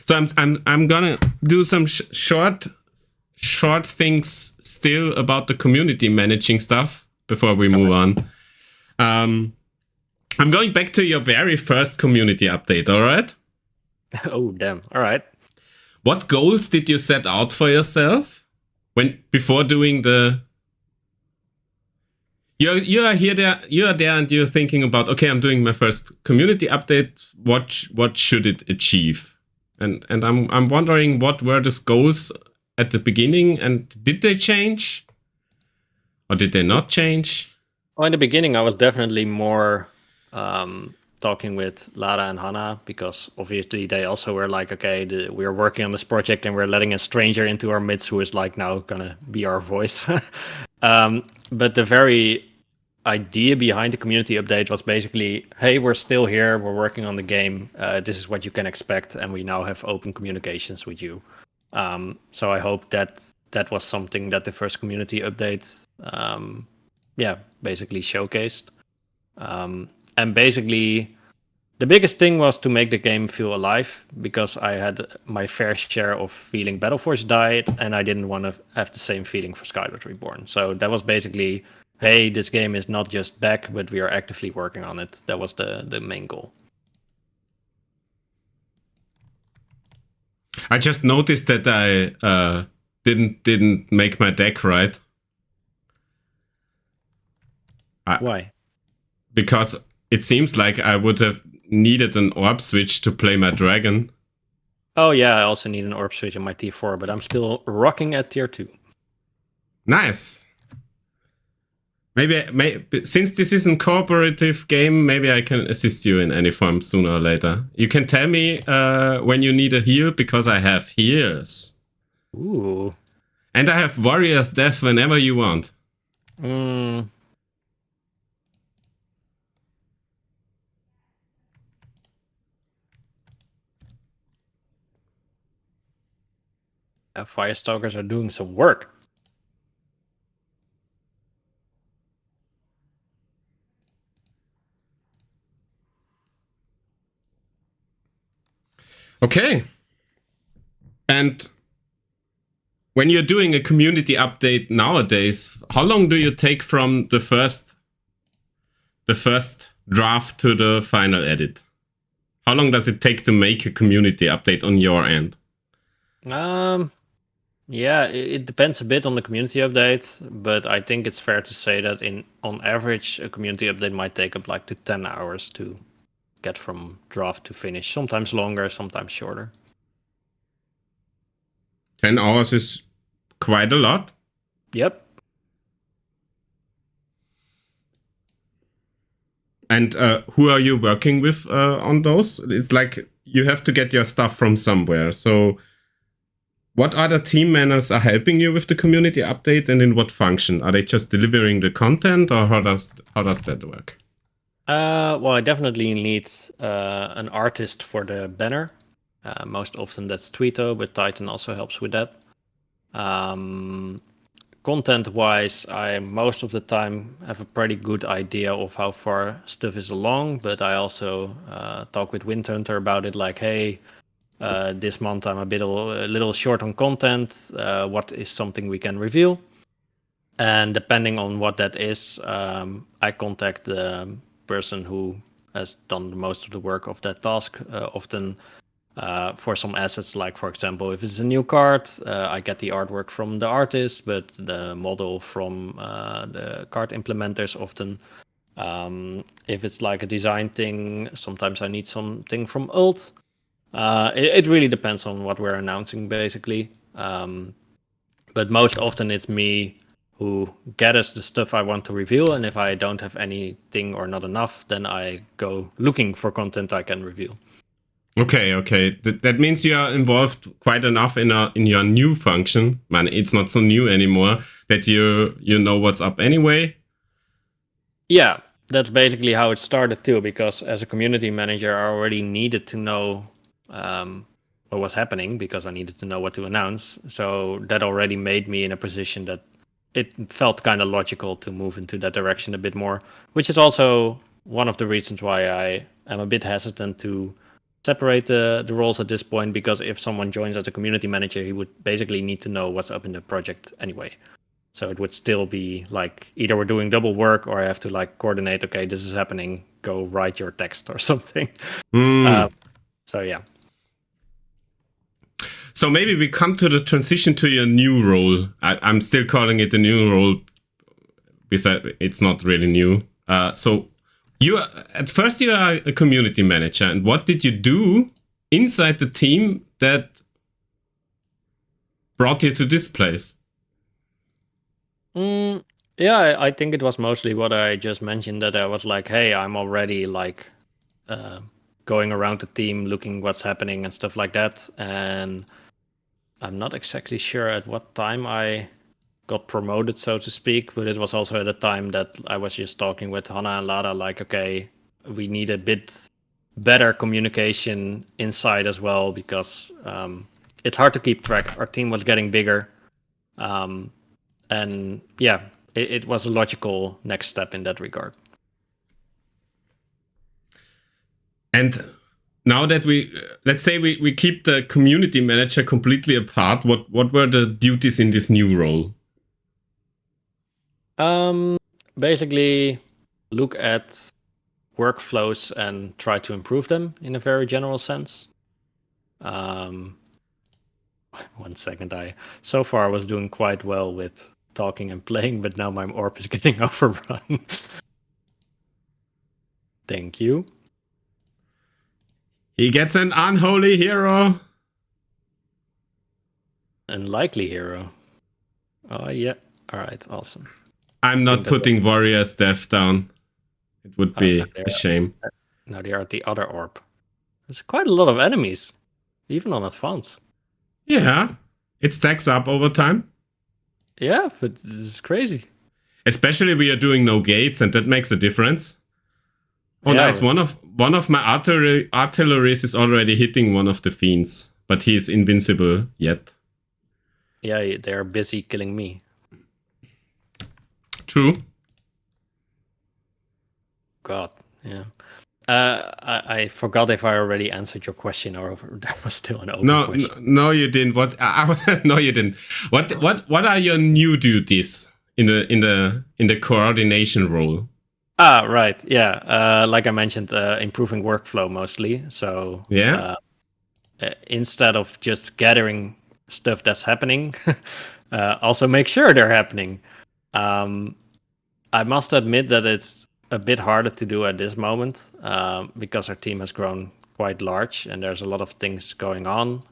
So I'm gonna do some short things still about the community managing stuff before we move on. I'm going back to your very first community update. All right? Oh damn! All right. What goals did you set out for yourself before doing the? You are there, and you're thinking about, okay, I'm doing my first community update. What should it achieve? And I'm wondering, what were the goals at the beginning, and did they change, or did they not change? Well, in the beginning, I was definitely more talking with Lara and Hannah, because obviously they also were like, okay, we're working on this project and we're letting a stranger into our midst who is like now gonna be our voice. But the very idea behind the community update was basically, hey, we're still here, we're working on the game, this is what you can expect, and we now have open communications with you. So I hope that was something that the first community update basically showcased. And basically, the biggest thing was to make the game feel alive, because I had my fair share of feeling Battleforge died, and I didn't want to have the same feeling for Skylords Reborn. So that was basically hey, this game is not just back, but we are actively working on it. That was the main goal. I just noticed that I didn't make my deck right. Why? Because it seems like I would have needed an orb switch to play my dragon. Oh yeah, I also need an orb switch in my tier 4, but I'm still rocking at tier 2. Nice. Maybe since this is a cooperative game, maybe I can assist you in any form sooner or later. You can tell me when you need a heal, because I have heals. Ooh. And I have Warrior's Death whenever you want. Firestalkers are doing some work. Okay. And when you're doing a community update nowadays, how long do you take from the first draft to the final edit? How long does it take to make a community update on your end? Yeah, it depends a bit on the community update, but I think it's fair to say that on average, a community update might take up like to 10 hours to get from draft to finish. Sometimes longer, sometimes shorter. 10 hours is quite a lot. Yep. And who are you working with on those? It's like you have to get your stuff from somewhere. So what other team members are helping you with the community update, and in what function? Are they just delivering the content, or how does that work? Well, I definitely need an artist for the banner. Most often that's Tweeto, but Titan also helps with that. Content-wise, I most of the time have a pretty good idea of how far stuff is along, but I also talk with Windhunter about it, like, hey, this month I'm a little short on content. What is something we can reveal? And depending on what that is, I contact the person who has done the most of the work of that task, often for some assets. Like, for example, if it's a new card, I get the artwork from the artist, but the model from the card implementers often. If it's like a design thing, sometimes I need something from Ult. It really depends on what we're announcing, basically. But most often it's me who gathers the stuff I want to reveal, and if I don't have anything or not enough, then I go looking for content I can reveal. Okay. That means you are involved quite enough in your new function. Man, it's not so new anymore, that you know what's up anyway. Yeah, that's basically how it started too, because as a community manager, I already needed to know what was happening, because I needed to know what to announce. So that already made me in a position that it felt kind of logical to move into that direction a bit more, which is also one of the reasons why I am a bit hesitant to separate the roles at this point, because if someone joins as a community manager, he would basically need to know what's up in the project anyway. So it would still be like either we're doing double work, or I have to like coordinate, okay, this is happening, go write your text or something. So yeah. So maybe we come to the transition to your new role. I'm still calling it a new role, because it's not really new. So at first you are a community manager, and what did you do inside the team that brought you to this place? Yeah, I think it was mostly what I just mentioned, that I was like, hey, I'm already like going around the team looking what's happening and stuff like that. And I'm not exactly sure at what time I got promoted, so to speak, but it was also at a time that I was just talking with Hannah and Lara, like, okay, we need a bit better communication inside as well, because it's hard to keep track. Our team was getting bigger. And yeah, it was a logical next step in that regard. And now that let's say we keep the community manager completely apart, what were the duties in this new role? basically look at workflows and try to improve them in a very general sense. 1 second, so far I was doing quite well with talking and playing, but now my orb is getting overrun. Thank you. He gets an unholy hero. Unlikely hero. Oh yeah. All right. Awesome. I'm not putting warrior's death down. It would be a shame. Now they are at the other orb. There's quite a lot of enemies, even on advance. Yeah, it stacks up over time. Yeah, but this is crazy. Especially we are doing no gates, and that makes a difference. Oh, yeah, nice! One of my artilleries is already hitting one of the fiends, but he is invincible yet. Yeah, they are busy killing me. True. God, yeah. I forgot if I already answered your question or if that was still an open question. No, you didn't. No, you didn't. What are your new duties in the coordination role? Right. Yeah. Like I mentioned, improving workflow mostly. So yeah. Instead of just gathering stuff that's happening, also make sure they're happening. I must admit that it's a bit harder to do at this moment because our team has grown quite large and there's a lot of things going on.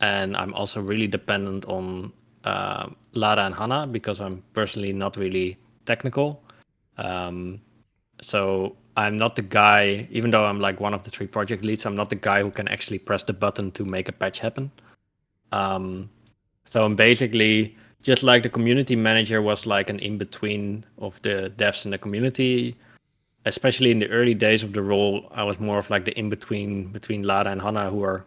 And I'm also really dependent on Lara and Hannah because I'm personally not really technical. So I'm not the guy, even though I'm like one of the 3 project leads, I'm not the guy who can actually press the button to make a patch happen. So I'm basically just like the community manager was like an in-between of the devs and the community. Especially in the early days of the role, I was more of like the in-between between Lara and Hannah, who are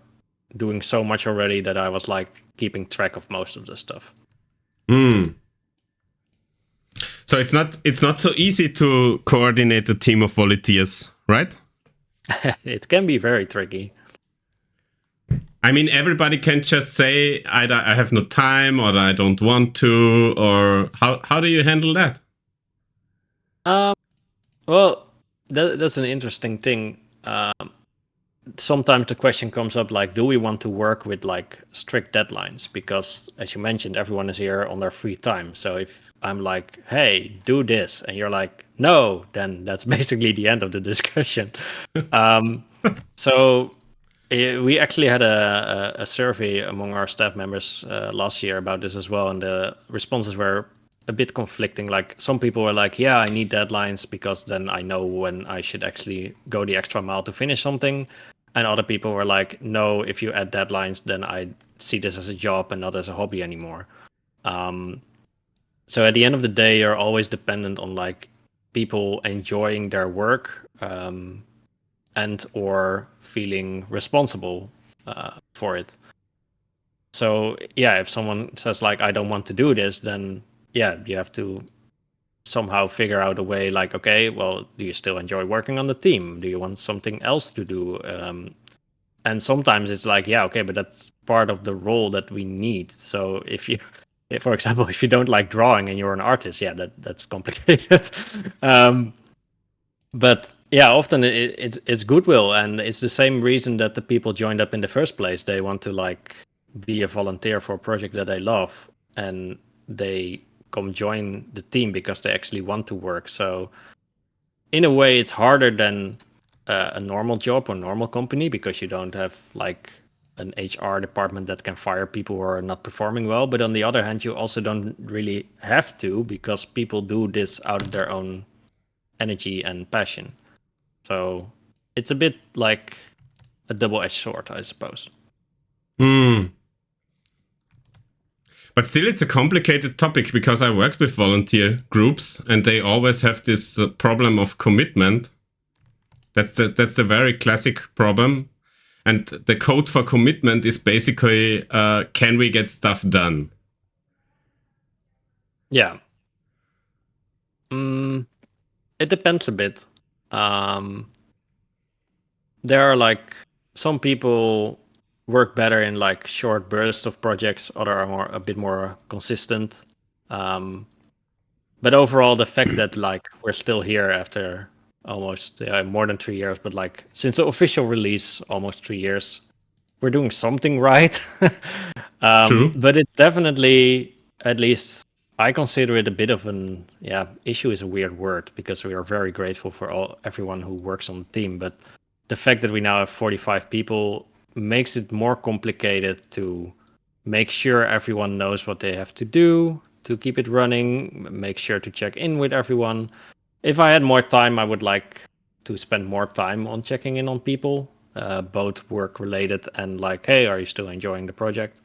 doing so much already that I was like keeping track of most of the stuff. So it's not so easy to coordinate a team of volunteers, right? It can be very tricky. I mean, everybody can just say, I have no time, or I don't want to, or how do you handle that? Well, that's an interesting thing. Sometimes the question comes up like, do we want to work with like strict deadlines? Because as you mentioned, everyone is here on their free time. So if I'm like, hey, do this, and you're like, no, then that's basically the end of the discussion. So we actually had a survey among our staff members last year about this as well, and the responses were a bit conflicting. Like some people were like, yeah, I need deadlines because then I know when I should actually go the extra mile to finish something. And other people were like, no, if you add deadlines, then I see this as a job and not as a hobby anymore. So at the end of the day, you're always dependent on like people enjoying their work and or feeling responsible for it. So yeah, if someone says like, I don't want to do this, then yeah, you have to somehow figure out a way like, okay, well, do you still enjoy working on the team? Do you want something else to do? And sometimes it's like, yeah, okay, but that's part of the role that we need. So if you, for example, if you don't like drawing and you're an artist, yeah, that's complicated. But yeah, often it's goodwill, and it's the same reason that the people joined up in the first place. They want to like be a volunteer for a project that they love, and they come join the team because they actually want to work. So in a way, it's harder than a normal job or normal company because you don't have like an HR department that can fire people who are not performing well. But on the other hand, you also don't really have to because people do this out of their own energy and passion. So it's a bit like a double-edged sword, I suppose. But still, it's a complicated topic because I worked with volunteer groups and they always have this problem of commitment. That's the very classic problem. And the code for commitment is basically, can we get stuff done? Yeah. It depends a bit. There are like some people work better in like short bursts of projects, other are a bit more consistent. But overall, the fact that like we're still here after almost more than 3 years, but like since the official release, almost 3 years, we're doing something right. True. But it's definitely, at least I consider it a bit of an issue is a weird word because we are very grateful for everyone who works on the team. But the fact that we now have 45 people makes it more complicated to make sure everyone knows what they have to do to keep it running, make sure to check in with everyone. If I had more time, I would like to spend more time on checking in on people, both work related and like, hey, are you still enjoying the project?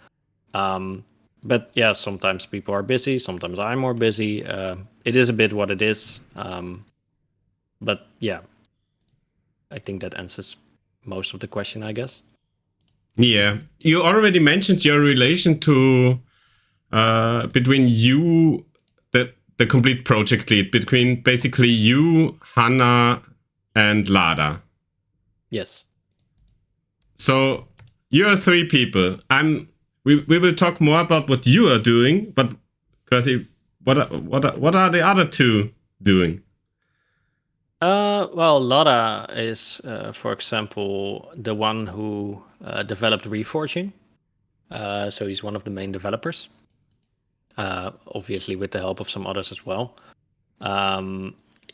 But yeah, sometimes people are busy, sometimes I'm more busy. It is a bit what it is. But yeah, I think that answers most of the question, I guess. Yeah. You already mentioned your relation to between you, the complete project lead, between basically you, Hannah, and Lada. Yes. So you're 3 people. We will talk more about what you are doing, but because what are the other 2 doing? Well, Lada is, for example, the one who developed Reforging. So he's one of the main developers, obviously with the help of some others as well.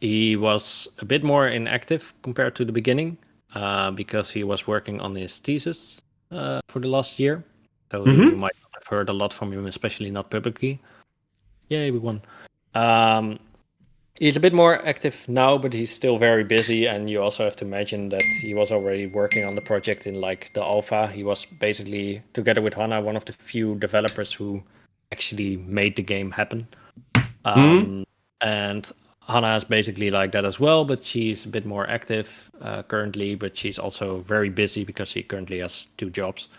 He was a bit more inactive compared to the beginning because he was working on his thesis for the last year. So you might not have heard a lot from him, especially not publicly. Yay, we won. He's a bit more active now, but he's still very busy. And you also have to imagine that he was already working on the project in like the alpha. He was basically, together with Hannah, one of the few developers who actually made the game happen. And Hannah is basically like that as well, but she's a bit more active currently. But she's also very busy because she currently has 2 jobs.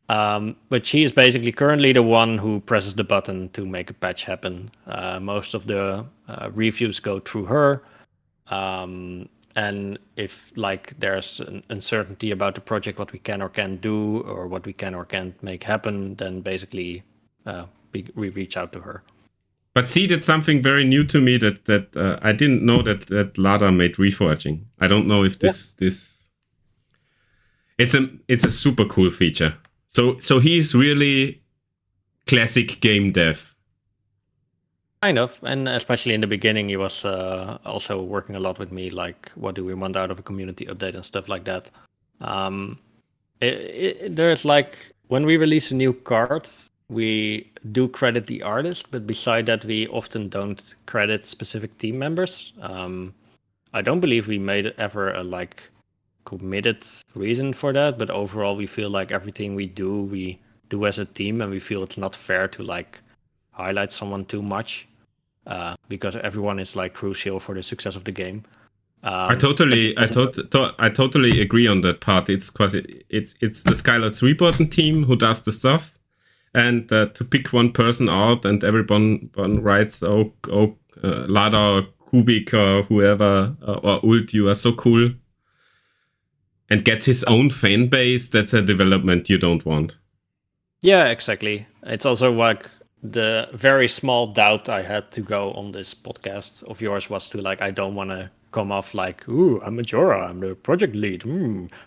But she is basically currently the one who presses the button to make a patch happen. Most of the reviews go through her. And if like there's an uncertainty about the project, what we can or can't do, or what we can or can't make happen, then basically we reach out to her. But see, that's something very new to me that I didn't know that Lada made Reforging. I don't know if this it's a super cool feature. So he's really classic game dev. Kind of, and especially in the beginning, he was also working a lot with me, like what do we want out of a community update and stuff like that. There's like when we release a new card, we do credit the artist, but beside that, we often don't credit specific team members. I don't believe we made ever a like committed reason for that, but overall, we feel like everything we do as a team, and we feel it's not fair to like highlight someone too much because everyone is like crucial for the success of the game. I totally agree on that part. It's because it's the Skylords Reborn team who does the stuff, and to pick one person out and everyone writes, Lada or Kubik or whoever or Ult, you are so cool, and gets his own fan base. That's a development you don't want. Yeah, exactly. It's also like the very small doubt I had to go on this podcast of yours was to like, I don't want to come off like, ooh, I'm Majora, I'm the project lead.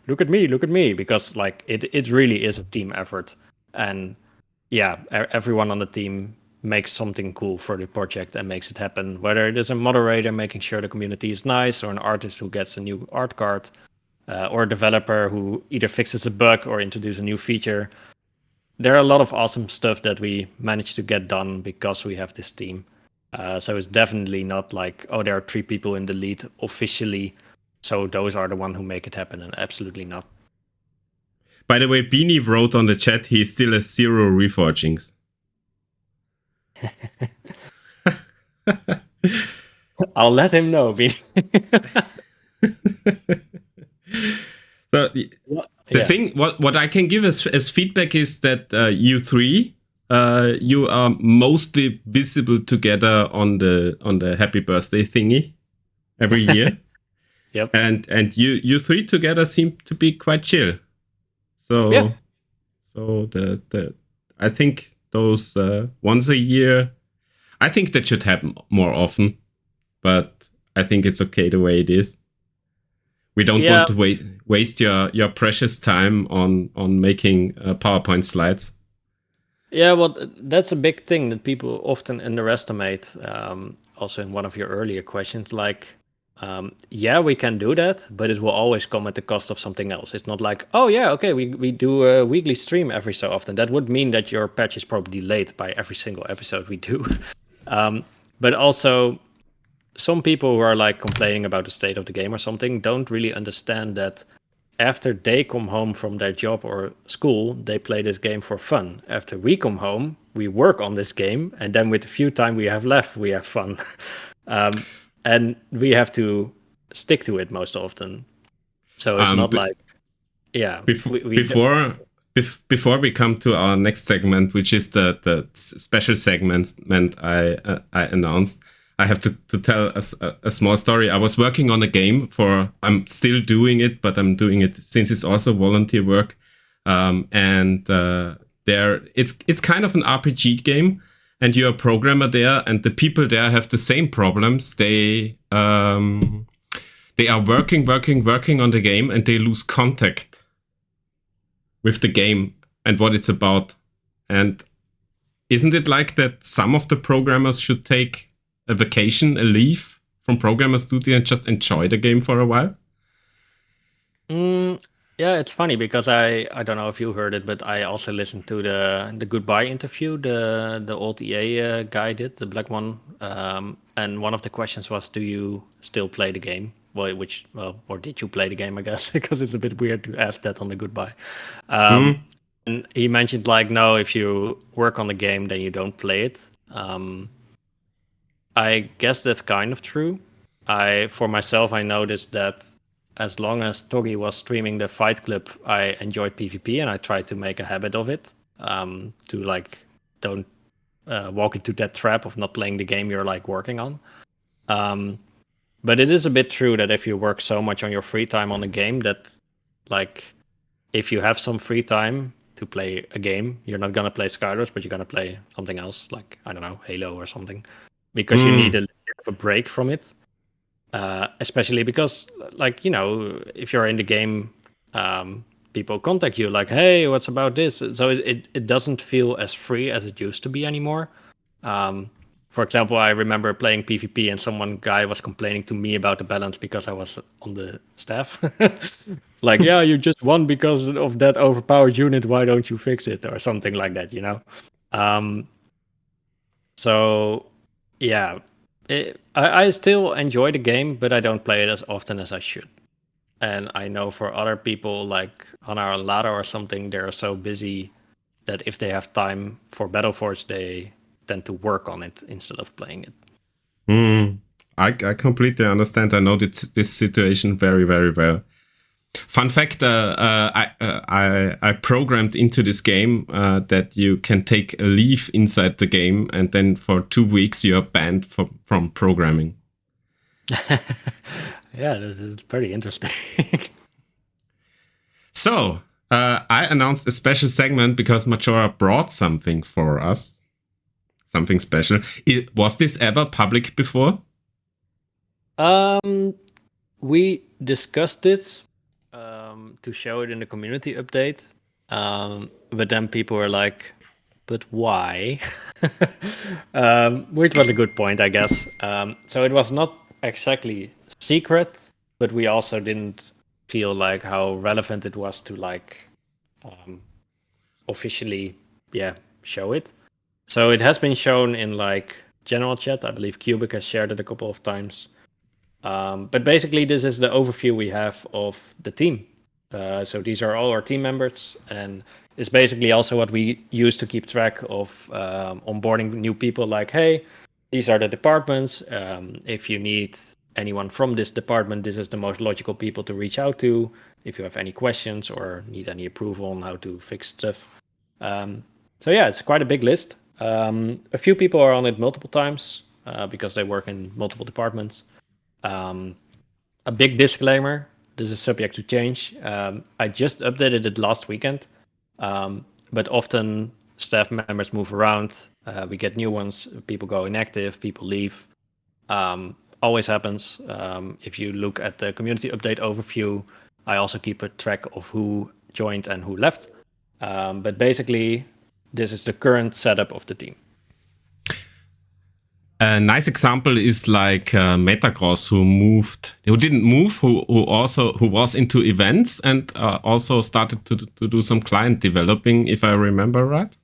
Look at me, because like it really is a team effort, and yeah, everyone on the team makes something cool for the project and makes it happen. Whether it is a moderator making sure the community is nice, or an artist who gets a new art card, or a developer who either fixes a bug or introduces a new feature. There are a lot of awesome stuff that we managed to get done because we have this team. So it's definitely not like, oh, there are 3 people in the lead officially, so those are the one who make it happen, and absolutely not. By the way, Beanie wrote on the chat he still has 0 reforgings. I'll let him know, Beanie. So the thing, what I can give as feedback is that you 3, you are mostly visible together on the happy birthday thingy every year. Yep. And you 3 together seem to be quite chill. So yeah. So I think those once a year. I think that should happen more often, but I think it's okay the way it is. We don't want to waste your precious time on making PowerPoint slides. Yeah, well, that's a big thing that people often underestimate. Also, in one of your earlier questions, like, yeah, we can do that, but it will always come at the cost of something else. It's not like, oh yeah, okay, we do a weekly stream every so often. That would mean that your patch is probably delayed by every single episode we do. But also, some people who are like complaining about the state of the game or something don't really understand that after they come home from their job or school, they play this game for fun. After we come home, we work on this game, and then with the few time we have left, we have fun. And we have to stick to it most often. So it's not like, yeah. Before we come to our next segment, which is the special segment I announced, I have to tell a small story. I was working on a game I'm still doing it, but I'm doing it since it's also volunteer work. It's kind of an RPG game, and you're a programmer there, and the people there have the same problems. They are working on the game, and they lose contact with the game and what it's about. And isn't it like that some of the programmers should take a vacation, a leave from programmers duty and just enjoy the game for a while? Yeah, it's funny because I don't know if you heard it, but I also listened to the goodbye interview the old EA guy did, the black one. And one of the questions was, do you still play the game? Well, or did you play the game, I guess, because it's a bit weird to ask that on the goodbye. And he mentioned like, no, if you work on the game, then you don't play it. I guess that's kind of true. For myself, I noticed that as long as Togi was streaming the Fight Club, I enjoyed PvP and I tried to make a habit of it. To like, don't walk into that trap of not playing the game you're like working on. But it is a bit true that if you work so much on your free time on a game that, like, if you have some free time to play a game, you're not gonna play Skylords, but you're gonna play something else, like, I don't know, Halo or something, because you need a break from it. Especially because, like, you know, if you're in the game, people contact you like, hey, what's about this? So it doesn't feel as free as it used to be anymore. For example, I remember playing PvP and guy was complaining to me about the balance because I was on the staff. Like, yeah, you just won because of that overpowered unit. Why don't you fix it? Or something like that, you know? So, yeah. I still enjoy the game, but I don't play it as often as I should. And I know for other people, like on our ladder or something, they're so busy that if they have time for Battleforge, they tend to work on it instead of playing it. I completely understand. I know this situation very, very well. Fun fact, I programmed into this game that you can take a leave inside the game, and then for 2 weeks you're banned from programming. Yeah, that's pretty interesting. So, I announced a special segment because Majora brought something for us. Something special. Was this ever public before? We discussed it to show it in the community update. But then people were like, but why? Which was a good point, I guess. So it was not exactly secret, but we also didn't feel like how relevant it was to like officially, show it. So it has been shown in like general chat. I believe Cubic has shared it a couple of times. But basically, this is the overview we have of the team. So these are all our team members, and it's basically also what we use to keep track of onboarding new people. Like, hey, these are the departments. If you need anyone from this department, this is the most logical people to reach out to. If you have any questions or need any approval on how to fix stuff. So yeah, it's quite a big list. A few people are on it multiple times because they work in multiple departments. A big disclaimer, this is subject to change. I just updated it last weekend, but often staff members move around, we get new ones, people go inactive, people leave. Always happens. If you look at the community update overview, I also keep a track of who joined and who left. But basically, this is the current setup of the team. A nice example is like Metacross, who didn't move, who was into events and also started to do some client developing, if I remember right.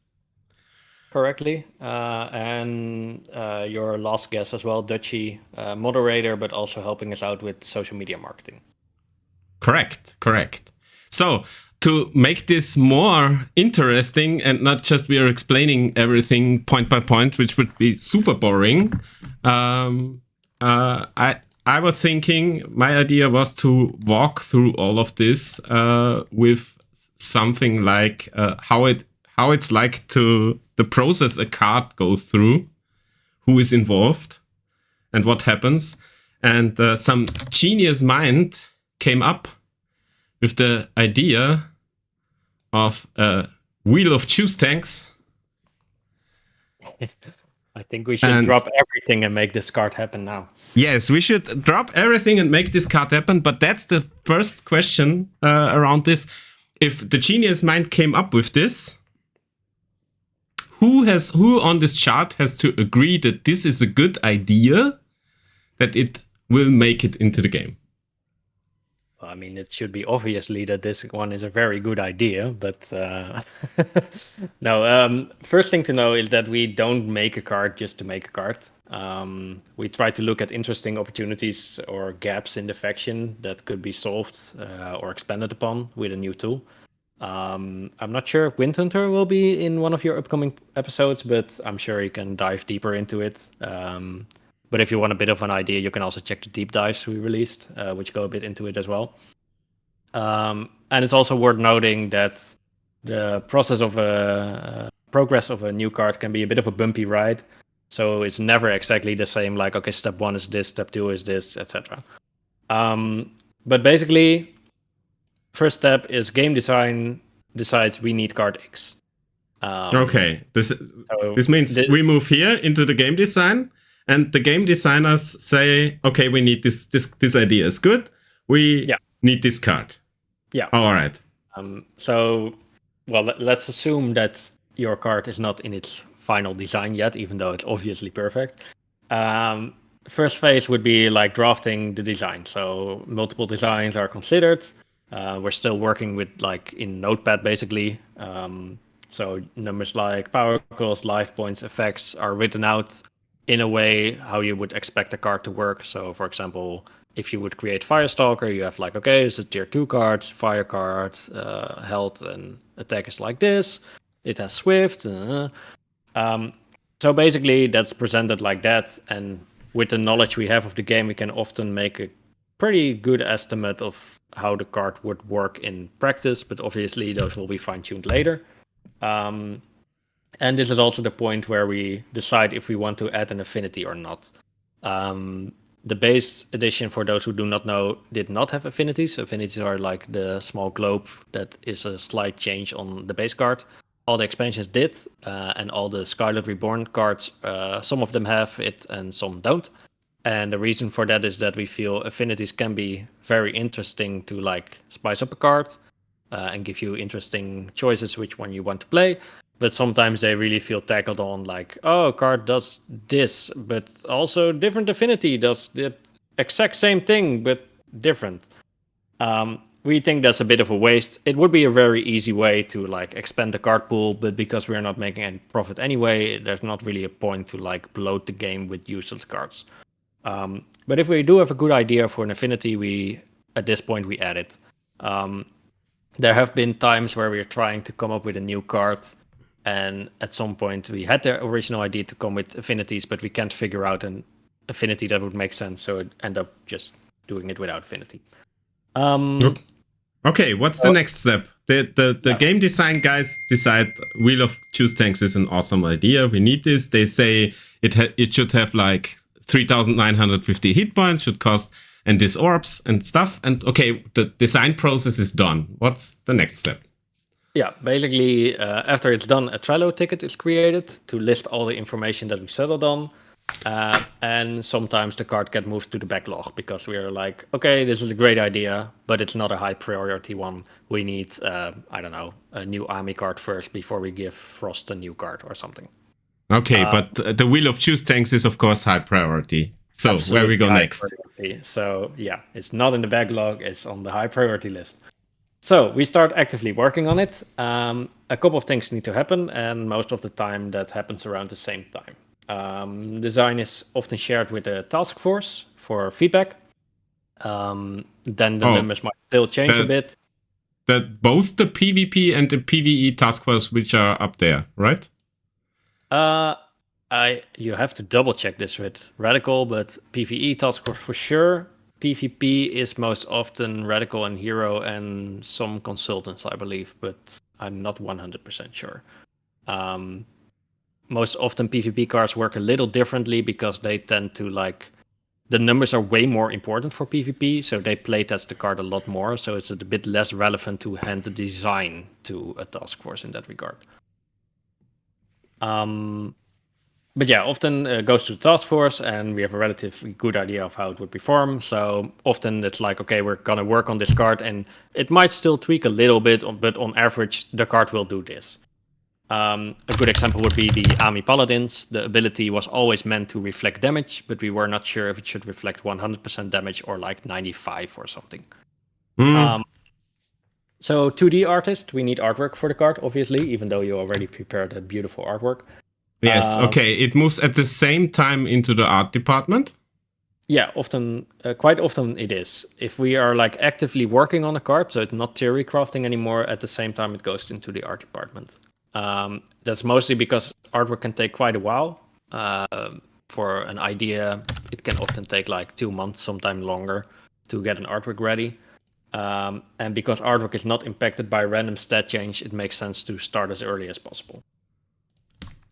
Correctly, and your last guest as well, Dutchy, moderator, but also helping us out with social media marketing. Correct. So to make this more interesting and not just we are explaining everything point by point, which would be super boring, I was thinking my idea was to walk through all of this with something like how it's like to the process a card goes through, who is involved, and what happens. And some genius mind came up with the idea of a wheel of juice tanks. I think we should drop everything and make this card happen now. Yes, we should drop everything and make this card happen. But that's the first question around this. If the genius mind came up with this, who on this chart has to agree that this is a good idea, that it will make it into the game? I mean, it should be obviously that this one is a very good idea, but no. First thing to know is that we don't make a card just to make a card. We try to look at interesting opportunities or gaps in the faction that could be solved or expanded upon with a new tool. I'm not sure if Wind Hunter will be in one of your upcoming episodes, but I'm sure you can dive deeper into it. But if you want a bit of an idea, you can also check the deep dives we released, which go a bit into it as well. And it's also worth noting that the process of progress of a new card can be a bit of a bumpy ride. So it's never exactly the same, like, okay, step 1 is this, step 2 is this, etc. But basically, first step is game design decides we need card X. Okay, this means we move here into the game design. And the game designers say, okay, we need this idea is good. We need this card. Yeah. All right. Let's assume that your card is not in its final design yet, even though it's obviously perfect. First phase would be like drafting the design. So multiple designs are considered. We're still working with like in Notepad, basically. So numbers like power cost, life points, effects are written out in a way how you would expect a card to work. So, for example, if you would create Firestalker, you have like, okay, it's a tier 2 card, fire card, health and attack is like this. It has Swift. So basically, that's presented like that. And with the knowledge we have of the game, we can often make a pretty good estimate of how the card would work in practice. But obviously, those will be fine-tuned later. And this is also the point where we decide if we want to add an affinity or not. The base edition, for those who do not know, did not have affinities. Affinities are like the small globe that is a slight change on the base card. All the expansions did, and all the Skylords Reborn cards, some of them have it and some don't. And the reason for that is that we feel affinities can be very interesting to like spice up a card and give you interesting choices which one you want to play. But sometimes they really feel tackled on like, oh, card does this, but also different affinity does the exact same thing, but different. We think that's a bit of a waste. It would be a very easy way to like expand the card pool, but because we're not making any profit anyway, there's not really a point to like bloat the game with useless cards. But if we do have a good idea for an affinity, at this point we add it. There have been times where we're trying to come up with a new card, and at some point we had the original idea to come with affinities, but we can't figure out an affinity that would make sense, so it end up just doing it without affinity. Okay, what's the next step? The game design guys decide Wheel of Juice Tanks is an awesome idea. We need this. They say it should have like 3,950 hit points, should cost and this orbs and stuff. And okay, the design process is done. What's the next step? Yeah, basically, after it's done, a Trello ticket is created to list all the information that we settled on. And sometimes the card gets moved to the backlog because we are like, okay, this is a great idea, but it's not a high priority one. We need, I don't know, a new army card first before we give Frost a new card or something. Okay, but the Wheel of Choose tanks is of course high priority. So where we go next? Priority. So yeah, it's not in the backlog, it's on the high priority list. So we start actively working on it. A couple of things need to happen, and most of the time that happens around the same time. Design is often shared with the task force for feedback. Then the numbers might still change a bit. That both the PvP and the PvE task force which are up there, right? You have to double check this with Radical, but PvE task force for sure. PvP is most often Radical and Hero and some consultants, I believe, but I'm not 100% sure. Most often PvP cards work a little differently because they tend to the numbers are way more important for PvP, so they playtest the card a lot more, so it's a bit less relevant to hand the design to a task force in that regard. But yeah, often it goes to the task force and we have a relatively good idea of how it would perform. So often it's like, okay, we're going to work on this card and it might still tweak a little bit, but on average, the card will do this. A good example would be the Ami Paladins. The ability was always meant to reflect damage, but we were not sure if it should reflect 100% damage or like 95 or something. So 2D artist, we need artwork for the card, obviously, even though you already prepared a beautiful artwork. Yes, okay. It moves at the same time into the art department? Yeah, quite often it is. If we are actively working on a card, so it's not theory crafting anymore, at the same time it goes into the art department. That's mostly because artwork can take quite a while. For an idea, it can often take 2 months, sometimes longer, to get an artwork ready. And because artwork is not impacted by random stat change, it makes sense to start as early as possible.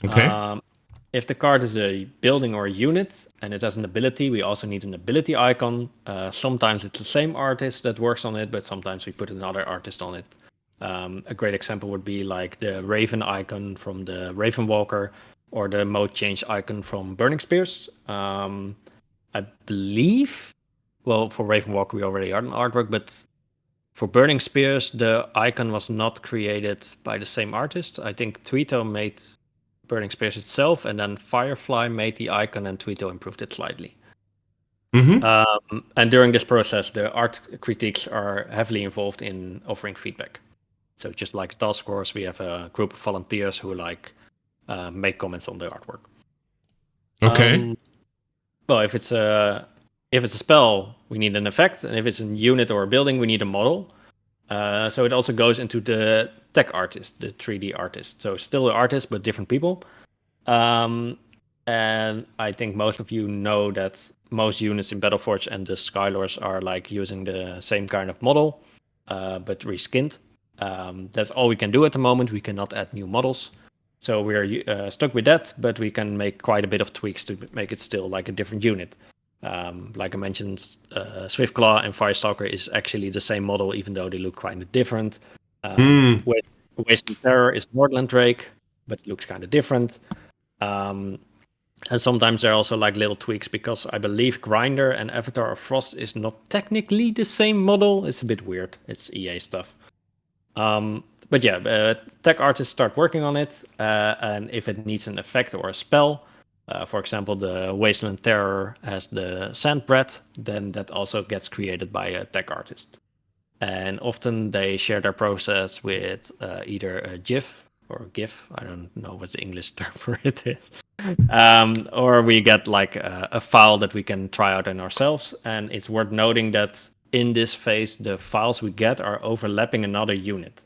Okay. If the card is a building or a unit and it has an ability, we also need an ability icon. Sometimes it's the same artist that works on it, but sometimes we put another artist on it. A great example would be the Raven icon from the Raven Walker or the mode change icon from Burning Spears. I believe, well, for Raven Walker we already had an artwork, but for Burning Spears the icon was not created by the same artist. I think Tweeto made Burning Spears itself, and then Firefly made the icon and Tweeto improved it slightly. And during this process, the art critiques are heavily involved in offering feedback. So just like task force, we have a group of volunteers who make comments on the artwork. Okay. Well, if it's a spell, we need an effect, and if it's a unit or a building, we need a model. So it also goes into the tech artist, the 3D artist. So still an artist, but different people. And I think most of you know that most units in Battleforge and the Skylords are using the same kind of model, but reskinned. That's all we can do at the moment. We cannot add new models. So we're stuck with that, but we can make quite a bit of tweaks to make it still a different unit. Like I mentioned, Swiftclaw and Firestalker is actually the same model, even though they look kind of different. Waste and Terror is Nordland Drake, but it looks kind of different. And sometimes there are also little tweaks because I believe Grinder and Avatar of Frost is not technically the same model. It's a bit weird. It's EA stuff. But yeah, tech artists start working on it, and if it needs an effect or a spell, for example, the Wasteland Terror has the Sand Breath, then that also gets created by a tech artist. And often they share their process with either a GIF or GIF, I don't know what the English term for it is, or we get a file that we can try out in ourselves. And it's worth noting that in this phase, the files we get are overlapping another unit.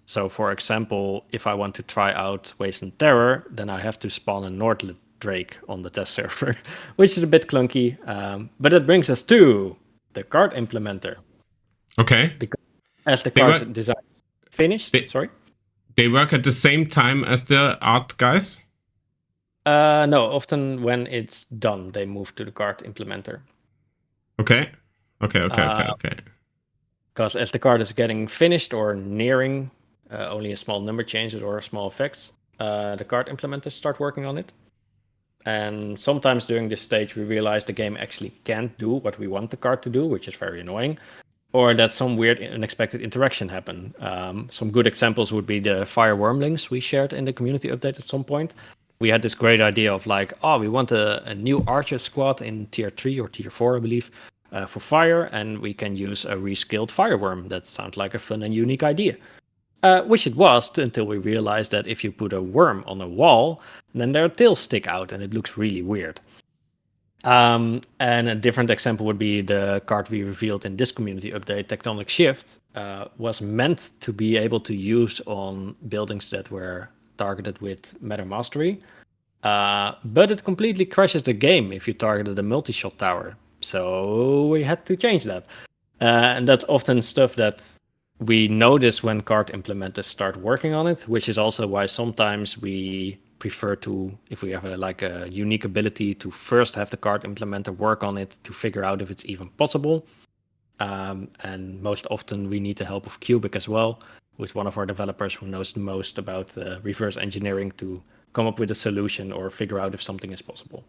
So for example, if I want to try out Wasteland Terror, then I have to spawn a Nordland Drake on the test server, which is a bit clunky. But it brings us to the card implementer. Okay. Because as the card design finished, They work at the same time as the art guys? No, often when it's done, they move to the card implementer. Okay. Because as the card is getting finished or nearing only a small number changes or small effects, the card implementers start working on it. And sometimes during this stage, we realize the game actually can't do what we want the card to do, which is very annoying, or that some weird, unexpected interaction happened. Some good examples would be the fire wormlings we shared in the community update at some point. We had this great idea of like, oh, we want a new archer squad in tier 3 or tier 4, I believe, for fire, and we can use a reskilled fireworm. That sounds like a fun and unique idea. Which it was until we realized that if you put a worm on a wall, then their tails stick out and it looks really weird. And a different example would be the card we revealed in this community update, Tectonic Shift, was meant to be able to use on buildings that were targeted with Meta Mastery. But it completely crashes the game if you targeted a multi-shot tower. So we had to change that. And that's often stuff that we notice when card implementers start working on it, which is also why sometimes we prefer to, if we have a unique ability, to first have the card implementer work on it to figure out if it's even possible. And most often we need the help of Cubic as well, who is one of our developers who knows the most about reverse engineering to come up with a solution or figure out if something is possible.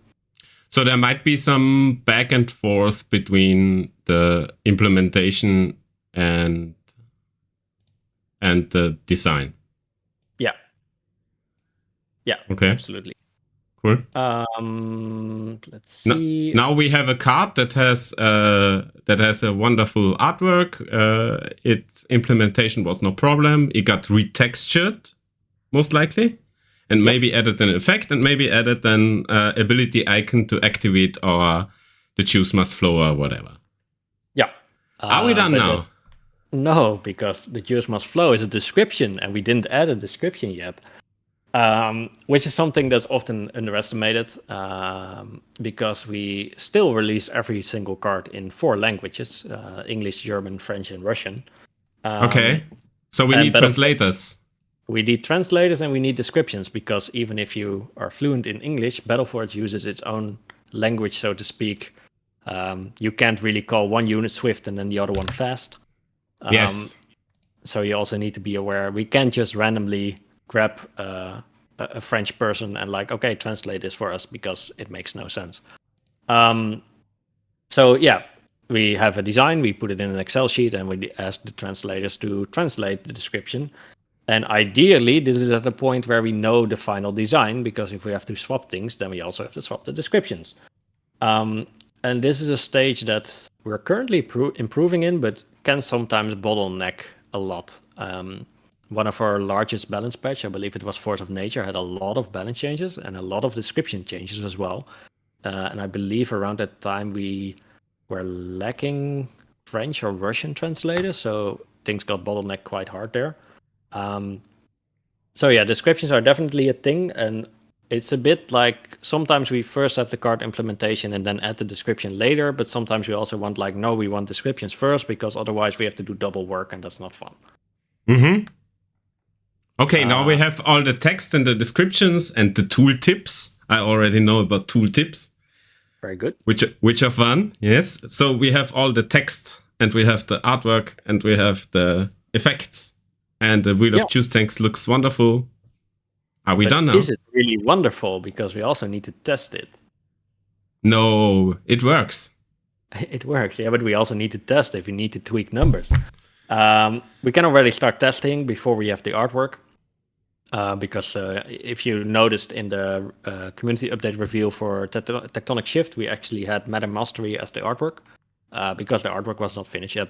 So there might be some back and forth between the implementation and the design. Yeah. Okay. Absolutely. Cool. Let's see. Now we have a card that has a wonderful artwork. Its implementation was no problem. It got retextured, most likely, and maybe added an effect, and maybe added an ability icon to activate the juice must flow or whatever. Yeah. Are we done now? No, because the juice must flow is a description, and we didn't add a description yet. Which is something that's often underestimated, because we still release every single card in 4 languages, English, German, French, and Russian. Okay, so we need translators. We need translators and we need descriptions, because even if you are fluent in English, Battleforge uses its own language, so to speak. You can't really call one unit swift and then the other one fast. Yes. So you also need to be aware. We can't just randomly grab a French person and like, okay, translate this for us, because it makes no sense. So yeah, we have a design, we put it in an Excel sheet, and we ask the translators to translate the description. And ideally, this is at the point where we know the final design, because if we have to swap things, then we also have to swap the descriptions. And this is a stage that we're currently improving in, but can sometimes bottleneck a lot. One of our largest balance patch, I believe it was Force of Nature, had a lot of balance changes and a lot of description changes as well. And I believe around that time we were lacking French or Russian translators, so things got bottlenecked quite hard there. So yeah, descriptions are definitely a thing, and it's a bit like sometimes we first have the card implementation and then add the description later, but sometimes we also want like, no, we want descriptions first, because otherwise we have to do double work, and that's not fun. Mm-hmm. Okay, now we have all the text and the descriptions and the tool tips. I already know about tool tips. Very good. Which are fun, yes. So we have all the text, and we have the artwork, and we have the effects. And the Wheel of Juice tanks looks wonderful. Are we done now? Is it really wonderful? Because we also need to test it. No, it works. It works, yeah, but we also need to test if we need to tweak numbers. We can already start testing before we have the artwork. Because if you noticed in the community update reveal for Tectonic Shift, we actually had Meta Mastery as the artwork, because the artwork was not finished yet.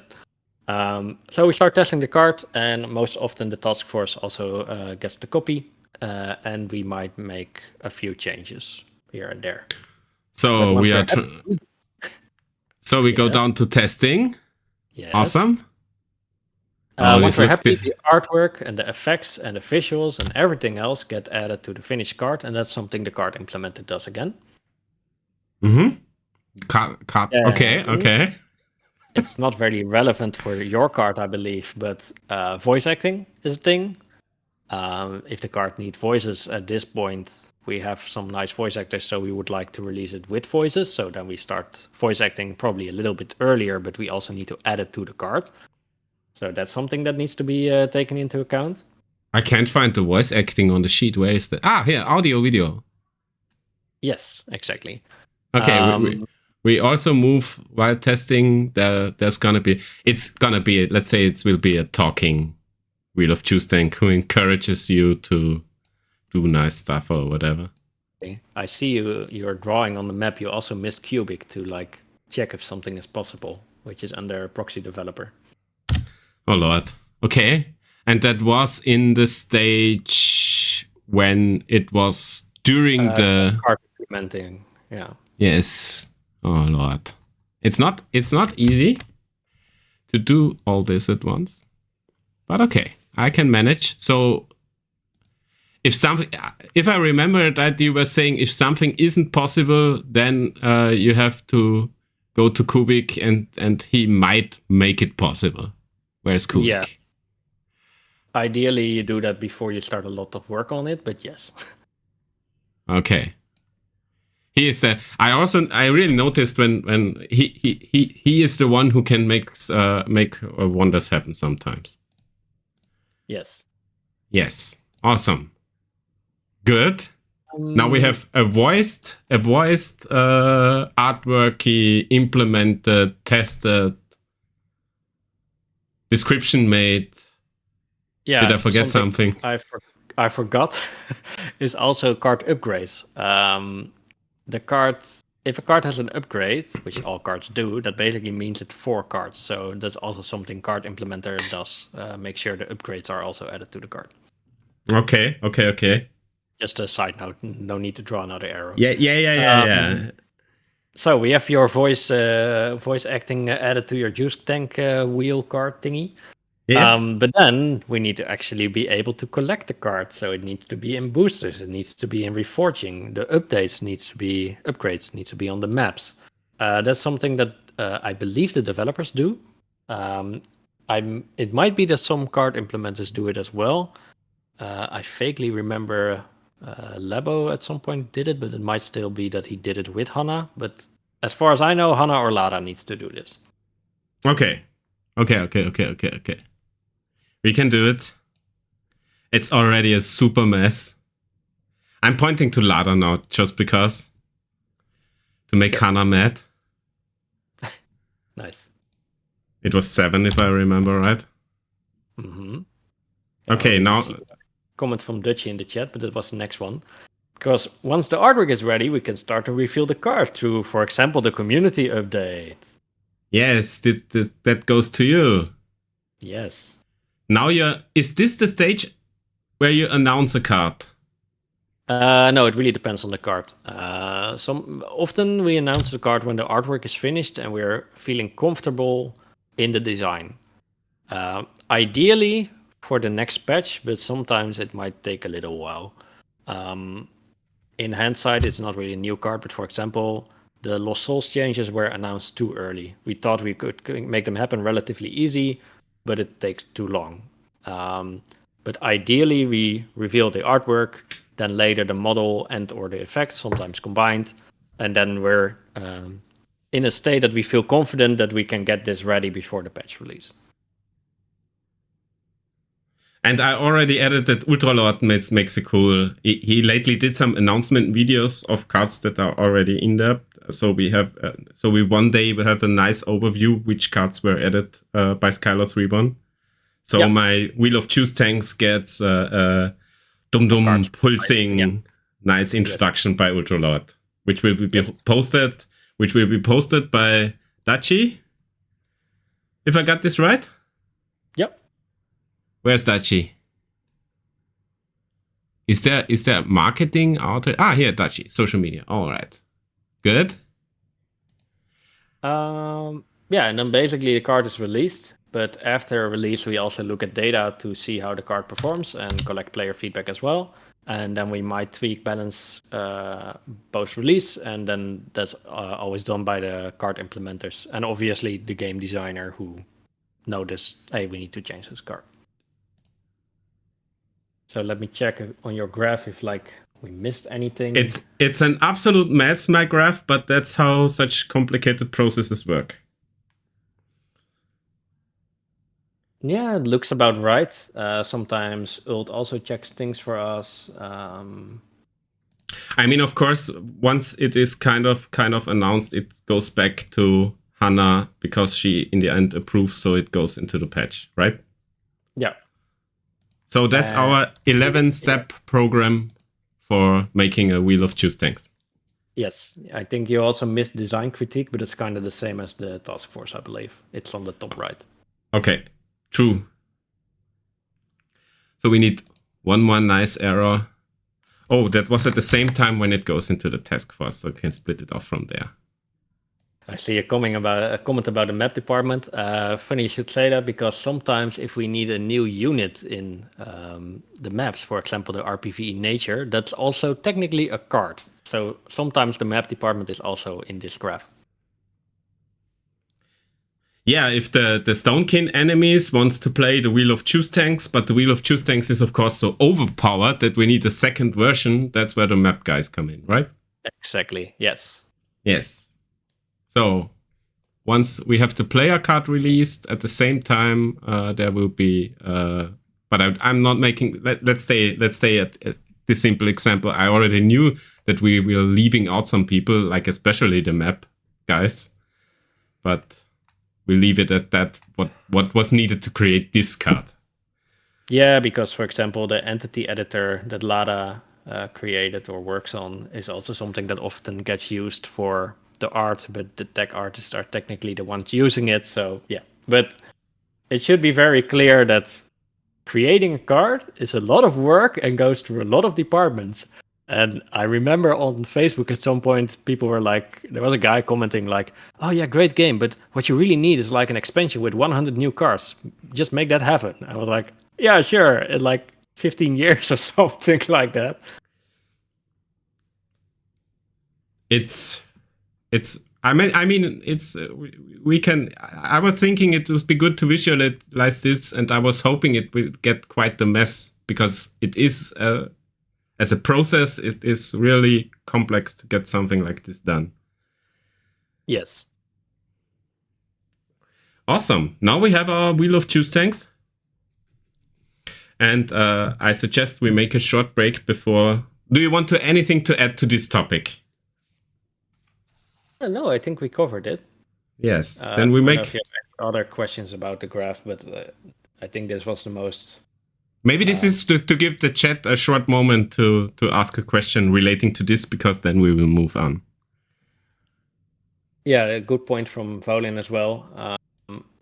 So we start testing the card, and most often the task force also gets the copy, and we might make a few changes here and there. So we are. So we go down to testing. Yes. Awesome. Once we're happy, the artwork and the effects and the visuals and everything else get added to the finished card, and that's something the card implementer does again. Mm-hmm. Card. Okay. It's not very relevant for your card, I believe, but voice acting is a thing. If the card needs voices at this point, we have some nice voice actors, so we would like to release it with voices. So then we start voice acting probably a little bit earlier, but we also need to add it to the card. So that's something that needs to be taken into account. I can't find the voice acting on the sheet. Where is that? Ah, here, audio, video. Yes, exactly. Okay, we also move while testing. There's gonna be, let's say it will be a talking Wheel of Choose Tank who encourages you to do nice stuff or whatever. Okay. I see you're drawing on the map. You also missed cubic to like check if something is possible, which is under proxy developer. Oh lord. Okay. And that was in the stage when it was during the card implementing. Yeah. Yes. Oh lord. It's not easy to do all this at once. But okay, I can manage. So if I remember that you were saying if something isn't possible, then you have to go to Kubik and he might make it possible. Where's Kubik? Yeah. Ideally, you do that before you start a lot of work on it, but yes. Okay. He is. I really noticed when he is the one who can make wonders happen sometimes. Yes. Yes. Awesome. Good. Now we have a voiced artworky, implemented, tested, description made. Yeah. Did I forget something? I forgot is also card upgrades. The card, if a card has an upgrade, which all cards do, that basically means it's 4 cards. So that's also something card implementer does. Make sure the upgrades are also added to the card. Okay. Just a side note, no need to draw another arrow. Yeah. So we have your voice acting added to your juice tank wheel card thingy. Yes. But then we need to actually be able to collect the card. So it needs to be in boosters. It needs to be in reforging. The upgrades needs to be on the maps. That's something that I believe the developers do. It might be that some card implementers do it as well. I vaguely remember Labo at some point did it, but it might still be that he did it with Hana. But as far as I know, Hana or Lara needs to do this. Okay. We can do it. It's already a super mess. I'm pointing to Lada now just because. To make Hana mad. Nice. It was 7 if I remember right. Mm-hmm. Okay, now... Comment from Dutchie in the chat, but it was the next one. Because once the artwork is ready, we can start to reveal the card through, for example, the community update. Yes, that goes to you. Yes. Now is this the stage where you announce a card? No, it really depends on the card. Often we announce the card when the artwork is finished and we're feeling comfortable in the design. Ideally for the next patch, but sometimes it might take a little while. In hindsight, it's not really a new card, but for example, the Lost Souls changes were announced too early. We thought we could make them happen relatively easy, but it takes too long. But ideally, we reveal the artwork, then later the model and or the effect, sometimes combined, and then we're in a state that we feel confident that we can get this ready before the patch release. And I already added that Ultralord makes it cool. He lately did some announcement videos of cards that are already in there. So we one day will have a nice overview which cards were added by Skylords Reborn. So my Wheel of Choose Tanks gets dum pulsing nice introduction by Ultralord, which will be posted by Dachi. If I got this right? Yep. Where's Dachi? Is there marketing out there? Ah, here, Dachi, social media. All right. Good. And then basically the card is released, but after release we also look at data to see how the card performs and collect player feedback as well. And then we might tweak balance post-release, and then that's always done by the card implementers and obviously the game designer who noticed, hey, we need to change this card. So let me check on your graph if we missed anything. It's an absolute mess, my graph, but that's how such complicated processes work. Yeah, it looks about right. Sometimes Ult also checks things for us. I mean, of course, once it is kind of announced, it goes back to Hannah because she in the end approves, so it goes into the patch, right? Yeah. So that's our 11-step program for making a Wheel of Choose Tanks. Yes, I think you also missed design critique, but it's kind of the same as the task force, I believe. It's on the top right. Okay, true. So we need one more nice error. Oh, that was at the same time when it goes into the task force, so you can split it off from there. I see a comment about the map department. Funny you should say that, because sometimes if we need a new unit in the maps, for example, the RPVE nature, that's also technically a card. So sometimes the map department is also in this graph. Yeah, if the Stonekin enemies wants to play the Wheel of Choose Tanks, but the Wheel of Choose Tanks is of course so overpowered that we need a second version, that's where the map guys come in, right? Exactly, yes. Yes. So once we have the player card released at the same time, there will be. But I'm not making. Let's stay at this simple example. I already knew that we were leaving out some people, like especially the map guys. But we leave it at that. What was needed to create this card? Yeah, because for example, the entity editor that Lada created or works on is also something that often gets used for the art, but the tech artists are technically the ones using it. So yeah, but it should be very clear that creating a card is a lot of work and goes through a lot of departments. And I remember on Facebook at some point, people were like, there was a guy commenting like, "Oh yeah, great game, but what you really need is like an expansion with 100 new cards. Just make that happen." I was like, "Yeah, sure," in like 15 years or something like that. It's. I mean, it's. We can. I was thinking it would be good to visualize this, and I was hoping it would get quite the mess because it is. As a process, it is really complex to get something like this done. Yes. Awesome. Now we have our Wheel of Choose Tanks. And I suggest we make a short break before. Do you want anything to add to this topic? No, I think we covered it. Yes. Then we I don't know make. if you have other questions about the graph, but I think this was the most. Maybe this is to give the chat a short moment to ask a question relating to this, because then we will move on. Yeah, a good point from Volin as well.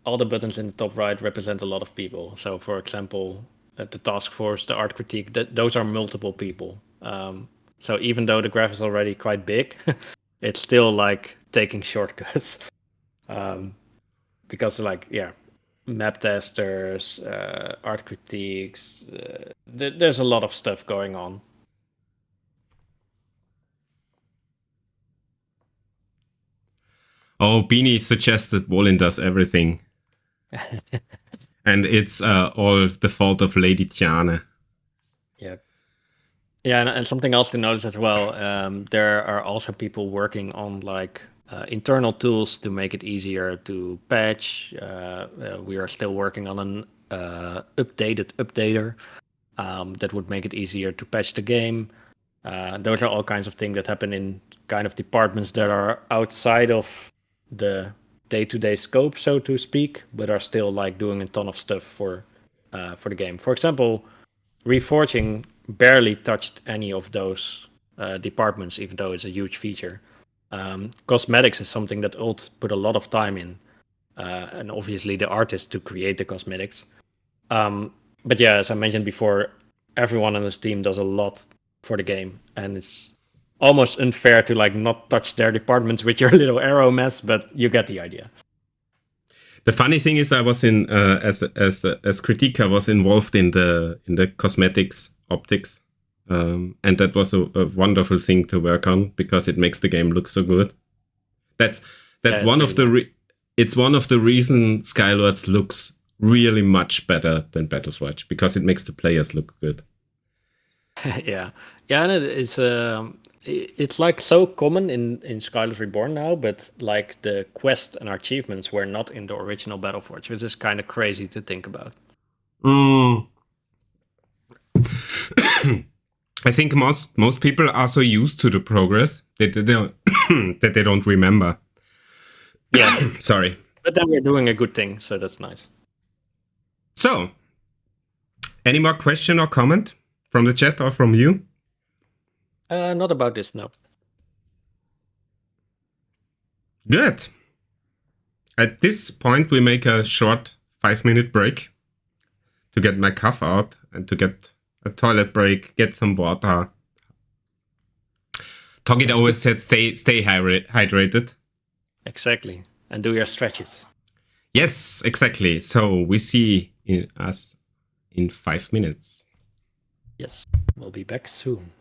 All the buttons in the top right represent a lot of people. So, for example, the task force, the art critique, those are multiple people. So even though the graph is already quite big, it's still like taking shortcuts. Because like, yeah, map testers, art critiques, there's a lot of stuff going on. Oh, Beanie suggested Volin does everything. And it's all the fault of Lady Tiana. Yeah. Yeah, and something else to notice as well, there are also people working on like internal tools to make it easier to patch. We are still working on an updated updater that would make it easier to patch the game. Those are all kinds of things that happen in kind of departments that are outside of the day-to-day scope, so to speak, but are still like doing a ton of stuff for the game. For example, Reforging barely touched any of those departments, even though it's a huge feature. Cosmetics is something that Ult put a lot of time in, and obviously the artist to create the cosmetics. But yeah, as I mentioned before, everyone on this team does a lot for the game, and it's almost unfair to like not touch their departments with your little arrow mess, but you get the idea. The funny thing is, I was in as critique, I was involved in the cosmetics optics, and that was a wonderful thing to work on because it makes the game look so good. That's one of the it's one of the reasons Skylords looks really much better than Battleforge, because it makes the players look good. Yeah, and it is it's like so common in Skylords Reborn now, but like the quest and achievements were not in the original Battleforge, which is kind of crazy to think about. I think most people are so used to the progress that they don't that they don't remember. Yeah. Sorry. But then we're doing a good thing, so that's nice. So, any more question or comment from the chat or from you? Not about this, no. Good. At this point, we make a short 5-minute break to get my cough out and to get a toilet break, get some water. Togit always said stay hydrated. Exactly. And do your stretches. Yes, exactly. So we see us in 5 minutes. Yes, we'll be back soon.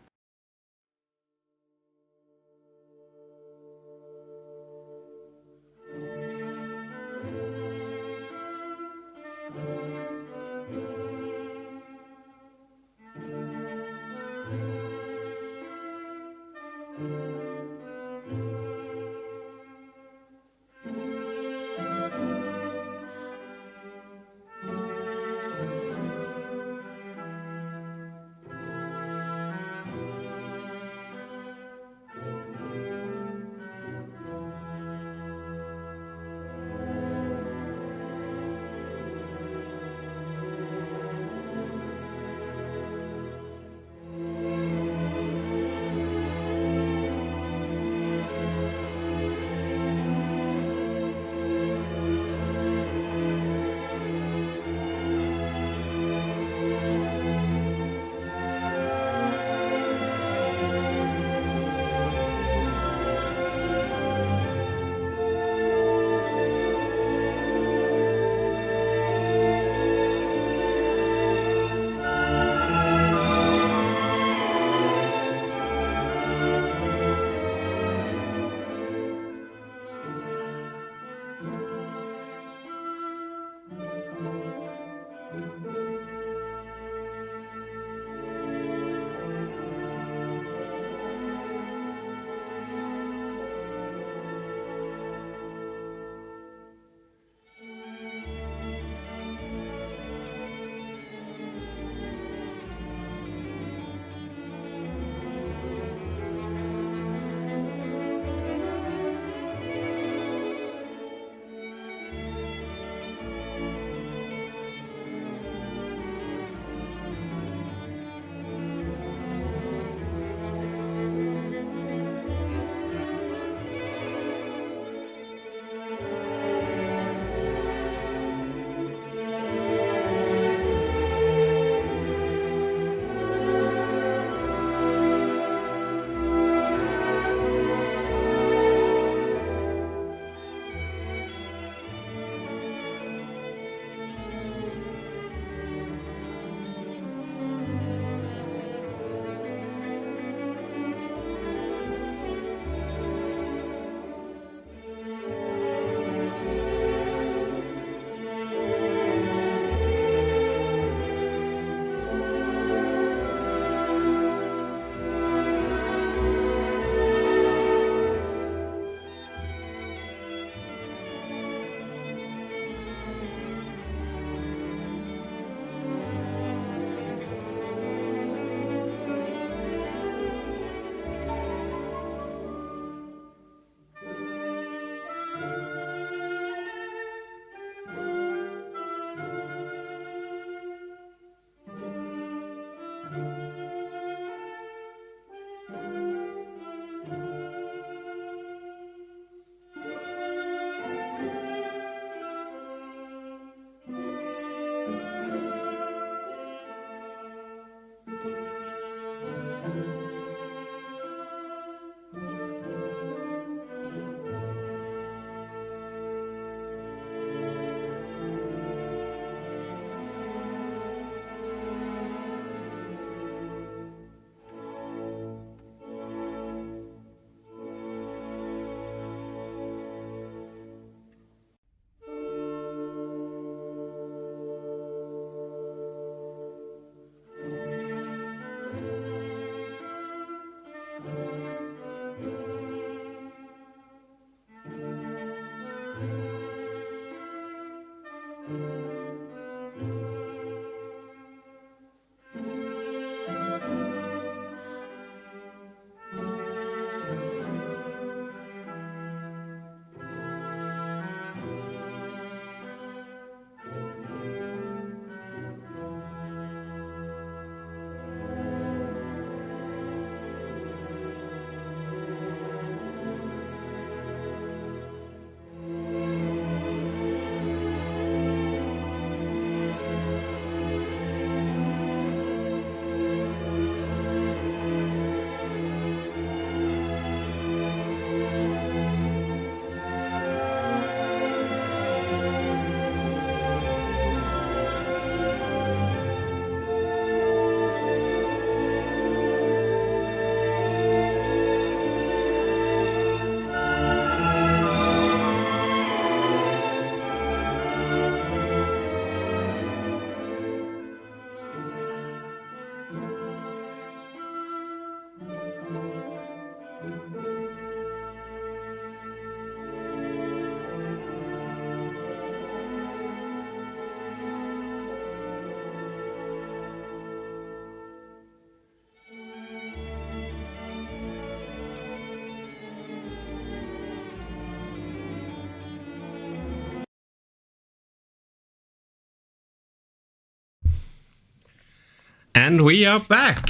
And we are back.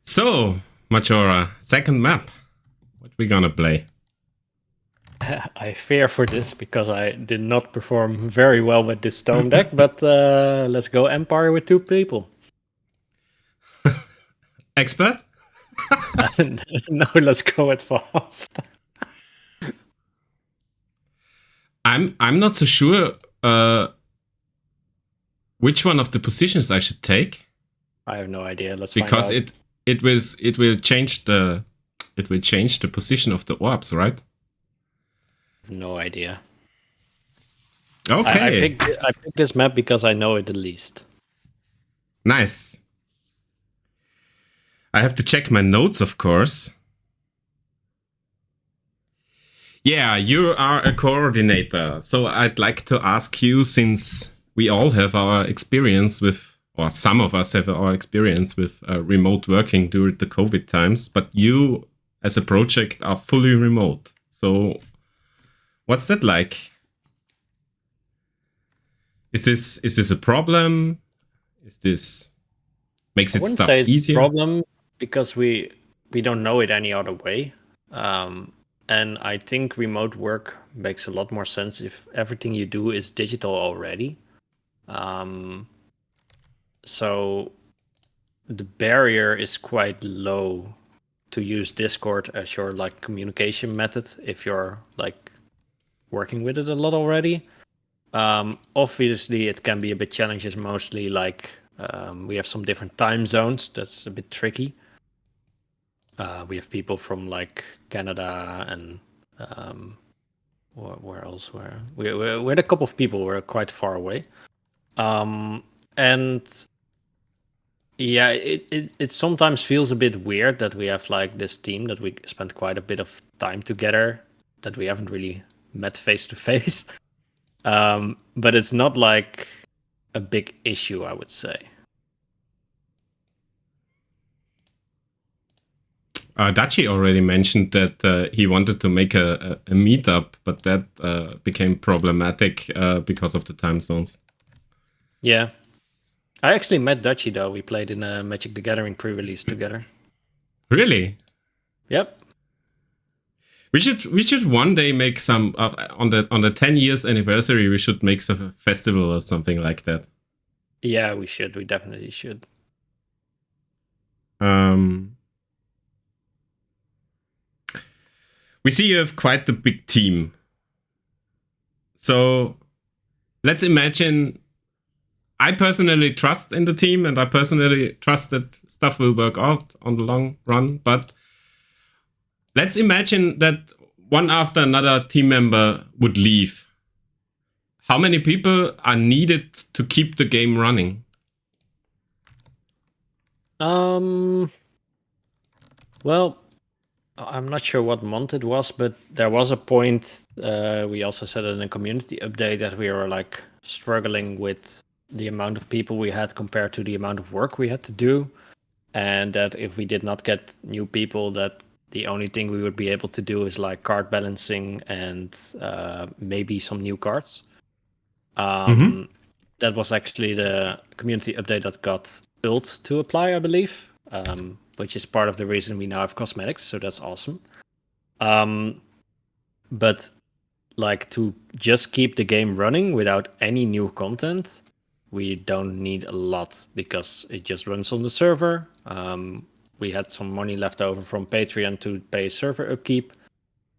So, Majora, second map. What we gonna play? I fear for this because I did not perform very well with this tome deck, but let's go Empire with 2 people. Expert? No, let's go at fast. I'm not so sure which one of the positions I should take. I have no idea. Let's because find out. it will change the position of the orbs, right? No idea. Okay. I picked this map because I know it the least. Nice. I have to check my notes, of course. Yeah, you are a coordinator. So I'd like to ask you, since we all have our experience with, or some of us have our experience with remote working during the COVID times, but you as a project are fully remote. So what's that like? Is this a problem? Is this makes it stuff it's easier? a problem because we don't know it any other way. And I think remote work makes a lot more sense if everything you do is digital already. So the barrier is quite low to use Discord as your like communication method if you're like working with it a lot already. Obviously, it can be a bit challenging. Mostly like we have some different time zones. That's a bit tricky. We have people from like Canada and where else? We had a couple of people. We're quite far away, and yeah, it sometimes feels a bit weird that we have like this team that we spent quite a bit of time together that we haven't really met face to face. But it's not like a big issue, I would say. Dachi already mentioned that he wanted to make a meetup, but that became problematic because of the time zones. Yeah. I actually met Dachi, though. We played in a Magic the Gathering pre-release together. Really? Yep. We should one day make some on the 10 years anniversary. We should make a festival or something like that. Yeah, we should. We definitely should. We see you have quite the big team. So let's imagine I personally trust in the team and I personally trust that stuff will work out on the long run. But let's imagine that one after another team member would leave. How many people are needed to keep the game running? Well, I'm not sure what month it was, but there was a point, we also said it in a community update, that we were like struggling with the amount of people we had compared to the amount of work we had to do. And that if we did not get new people, that the only thing we would be able to do is like card balancing and maybe some new cards. That was actually the community update that got built to apply, I believe. Which is part of the reason we now have cosmetics, so that's awesome. But like to just keep the game running without any new content, we don't need a lot because it just runs on the server. We had some money left over from Patreon to pay server upkeep,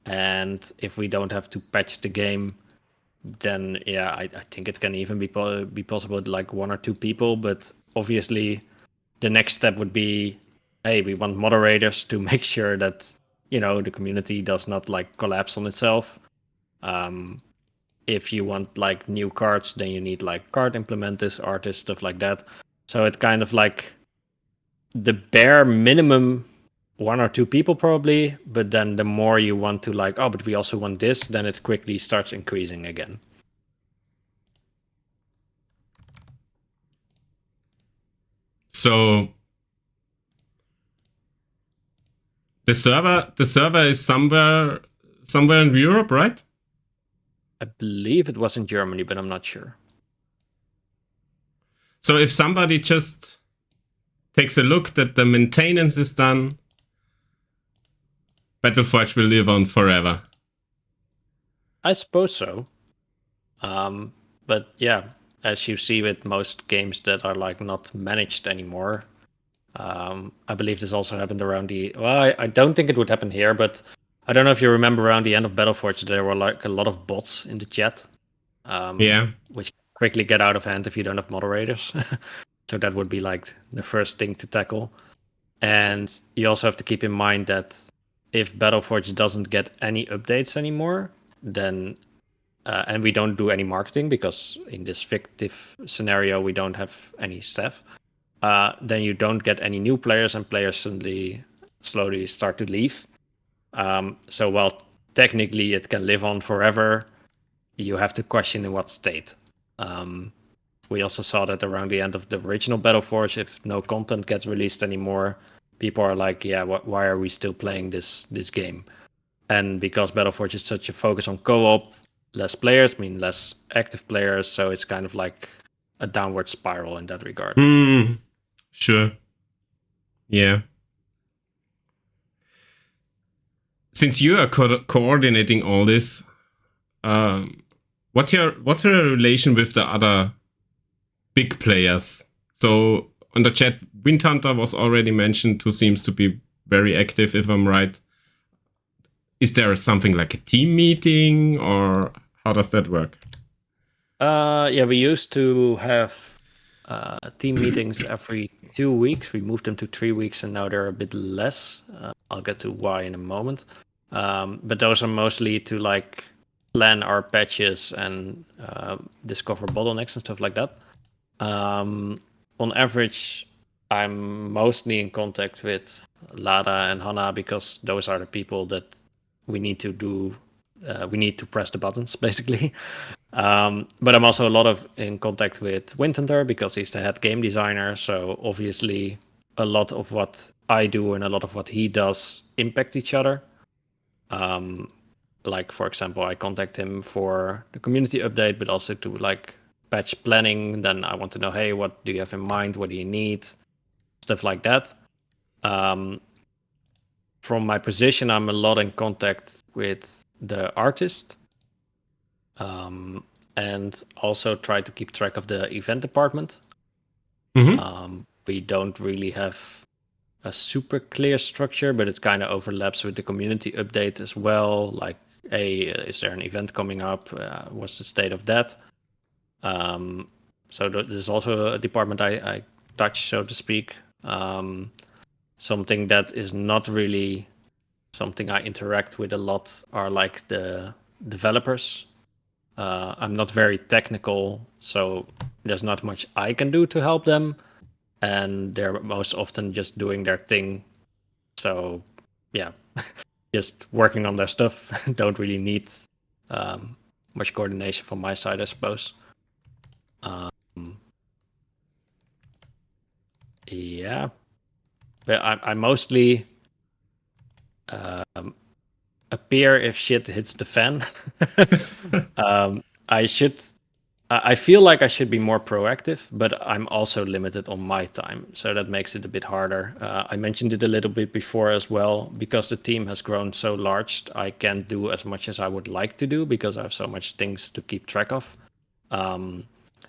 and if we don't have to patch the game, then yeah, I think it can even be possible with like 1 or 2 people. But obviously, the next step would be, hey, we want moderators to make sure that, you know, the community does not like collapse on itself. If you want like new cards, then you need like card implementers, artists, stuff like that. So it kind of like the bare minimum 1 or 2 people probably, but then the more you want to like, oh, but we also want this, then it quickly starts increasing again. So the server is somewhere in Europe, right? I believe it was in Germany, but I'm not sure. So if somebody just takes a look that the maintenance is done, Battleforge will live on forever. I suppose so. But yeah, as you see with most games that are like not managed anymore, I believe this also happened around the. Well, I don't think it would happen here, but I don't know if you remember around the end of Battleforge, there were like a lot of bots in the chat. Yeah. Which quickly get out of hand if you don't have moderators. So that would be like the first thing to tackle. And you also have to keep in mind that if Battleforge doesn't get any updates anymore, then and we don't do any marketing because in this fictive scenario we don't have any staff, then you don't get any new players, and players slowly start to leave. So while technically it can live on forever, you have to question in what state. We also saw that around the end of the original Battleforge, if no content gets released anymore, people are like, yeah, why are we still playing this game? And because Battleforge is such a focus on co-op, less players mean less active players, so it's kind of like a downward spiral in that regard. Sure. Yeah. Since you are coordinating all this, what's your relation with the other big players? So on the chat, Wind Hunter was already mentioned, who seems to be very active, if I'm right. Is there something like a team meeting, or how does that work? Yeah, we used to have team meetings every 2 weeks. We moved them to 3 weeks, and now they're a bit less. I'll get to why in a moment. But those are mostly to like plan our patches and discover bottlenecks and stuff like that. On average, I'm mostly in contact with Lada and Hannah because those are the people that we need to do. We need to press the buttons, basically. But I'm also a lot in contact with Windhunter because he's the head game designer. So obviously, a lot of what I do and a lot of what he does impact each other. Like for example, I contact him for the community update, but also to like patch planning. Then I want to know, hey, what do you have in mind? What do you need? Stuff like that. From my position, I'm a lot in contact with the artist. And also try to keep track of the event department. We don't really have a super clear structure, but it kind of overlaps with the community update as well. Like, hey, is there an event coming up? What's the state of that? So there's also a department I touch, so to speak. Something that is not really something I interact with a lot are like the developers. I'm not very technical, so there's not much I can do to help them, and they're most often just doing their thing. So yeah, just working on their stuff. Don't really need much coordination from my side, I suppose. Yeah, but I mostly appear if shit hits the fan. I feel like I should be more proactive, but I'm also limited on my time, so that makes it a bit harder. I mentioned it a little bit before as well, because the team has grown so large, I can't do as much as I would like to do because I have so much things to keep track of.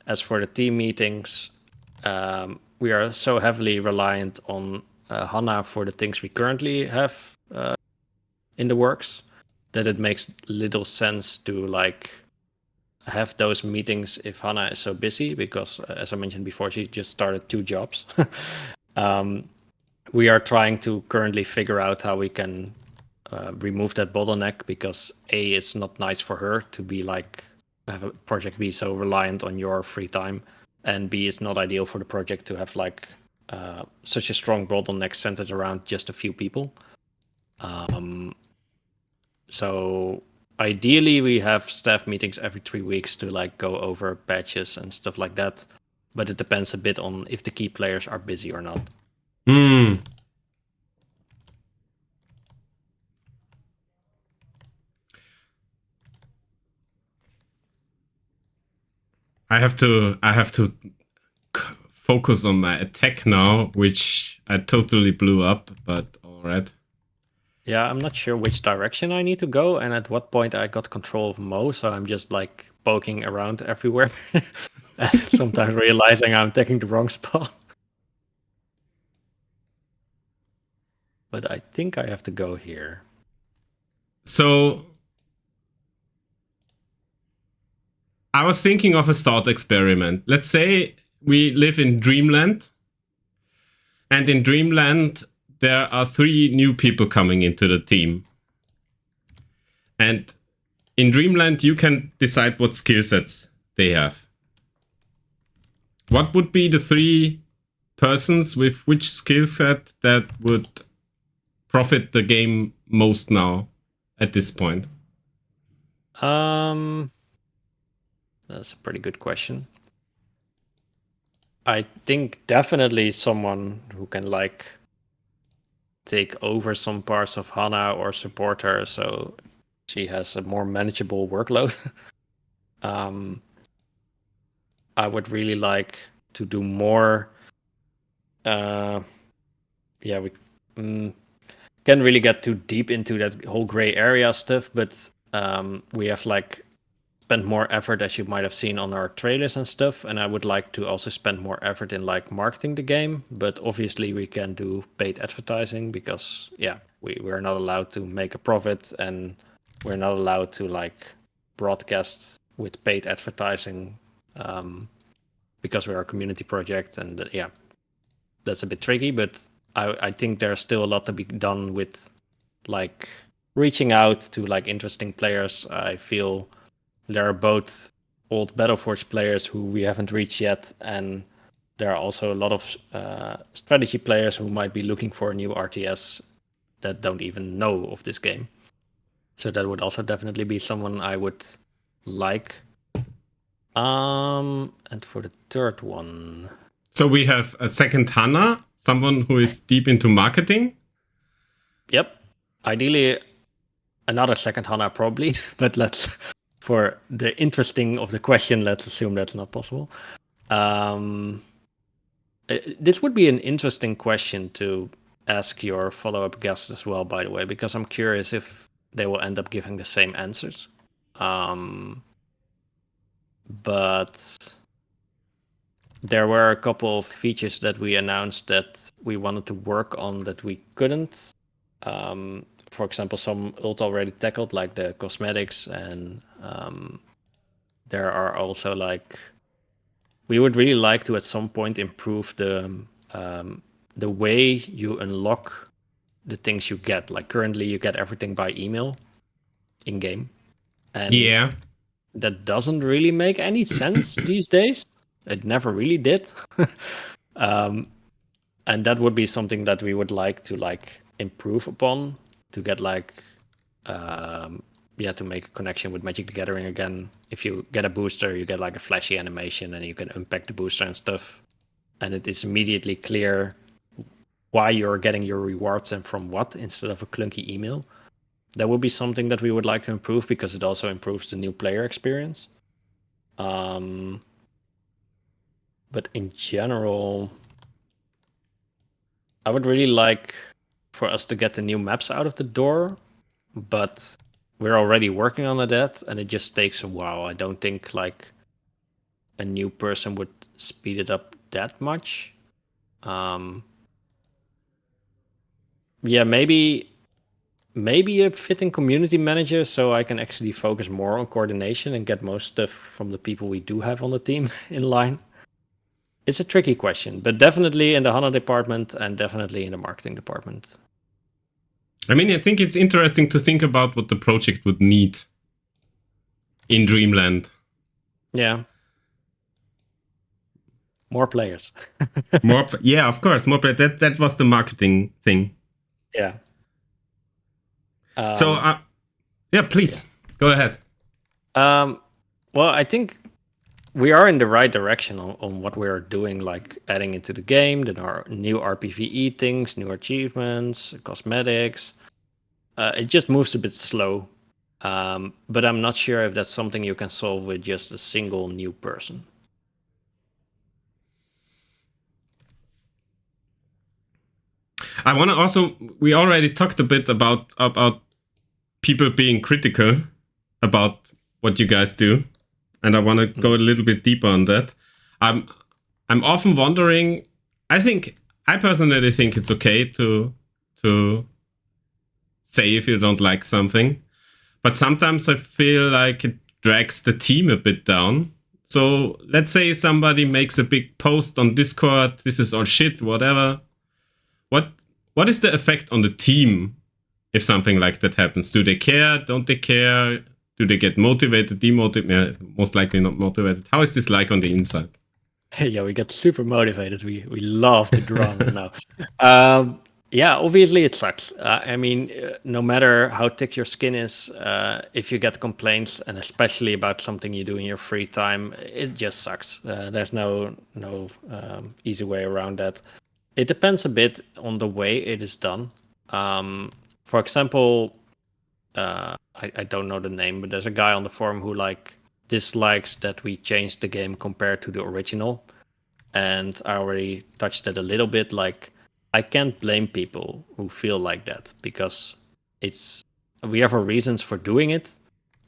As for the team meetings, we are so heavily reliant on Hannah for the things we currently have in the works that it makes little sense to like have those meetings if Hannah is so busy, because as I mentioned before, she just started 2 jobs. We are trying to currently figure out how we can remove that bottleneck, because A, it's not nice for her to be like have a project be so reliant on your free time, and B, it's not ideal for the project to have like such a strong bottleneck centered around just a few people. So ideally we have staff meetings every 3 weeks to like go over patches and stuff like that, but it depends a bit on if the key players are busy or not. I have to focus on my attack now, which I totally blew up, but alright. Yeah, I'm not sure which direction I need to go and at what point I got control of Mo, so I'm just like poking around everywhere. And sometimes realizing I'm taking the wrong spot. But I think I have to go here. So I was thinking of a thought experiment. Let's say we live in Dreamland, and in Dreamland there are 3 new people coming into the team. And in Dreamland you can decide what skill sets they have. What would be the 3 persons with which skill set that would profit the game most now at this point? That's a pretty good question. I think definitely someone who can like take over some parts of Hana or support her so she has a more manageable workload. I would really like to do more. We can't really get too deep into that whole gray area stuff, but we have like spent more effort, as you might have seen on our trailers and stuff, and I would like to also spend more effort in like marketing the game, but obviously we can do paid advertising because we're not allowed to make a profit and we're not allowed to like broadcast with paid advertising because we're a community project, and that's a bit tricky, but I think there's still a lot to be done with like reaching out to like interesting players. I feel there are both old Battleforge players who we haven't reached yet, and there are also a lot of strategy players who might be looking for a new RTS that don't even know of this game. So that would also definitely be someone I would like. And for the third one... So we have a second Hana, someone who is deep into marketing. Yep. Ideally, another second Hana probably, but for the interesting of the question, let's assume that's not possible. This would be an interesting question to ask your follow-up guests as well, by the way, because I'm curious if they will end up giving the same answers. But there were a couple of features that we announced that we wanted to work on that we couldn't. For example, some ult already tackled, like the cosmetics, and there are also like we would really like to at some point improve the way you unlock the things you get. Like currently, you get everything by email in game, and that doesn't really make any sense these days. It never really did. And that would be something that we would like to like improve upon to get like to make a connection with Magic the Gathering again. If you get a booster, you get like a flashy animation and you can unpack the booster and stuff, and it is immediately clear why you're getting your rewards and from what, instead of a clunky email. That would be something that we would like to improve because it also improves the new player experience. But in general, I would really like for us to get the new maps out of the door, but we're already working on that, and it just takes a while. I don't think like a new person would speed it up that much. Maybe a fitting community manager so I can actually focus more on coordination and get most stuff from the people we do have on the team in line. It's a tricky question, but definitely in the HANA department and definitely in the marketing department. I mean, I think it's interesting to think about what the project would need in Dreamland. Yeah. More players. Yeah, of course, more players. That was the marketing thing. Yeah. Please go ahead. Well, I think we are in the right direction on what we're doing, like adding into the game, then our new RPVE things, new achievements, cosmetics. It just moves a bit slow, but I'm not sure if that's something you can solve with just a single new person. I want to also. We already talked a bit about people being critical about what you guys do, and I want to go a little bit deeper on that. I'm often wondering. I personally think it's okay to say if you don't like something, but sometimes I feel like it drags the team a bit down. So let's say somebody makes a big post on Discord. This is all shit. Whatever. What is the effect on the team if something like that happens? Do they care? Don't they care? Do they get motivated, demotivated? Most likely not motivated. How is this like on the inside? Yeah, we get super motivated. We love the drama now. Yeah, obviously it sucks. I mean, no matter how thick your skin is, if you get complaints, and especially about something you do in your free time, it just sucks. There's no easy way around that. It depends a bit on the way it is done. For example, I don't know the name, but there's a guy on the forum who like dislikes that we changed the game compared to the original. And I already touched that a little bit. Like, I can't blame people who feel like that because we have our reasons for doing it,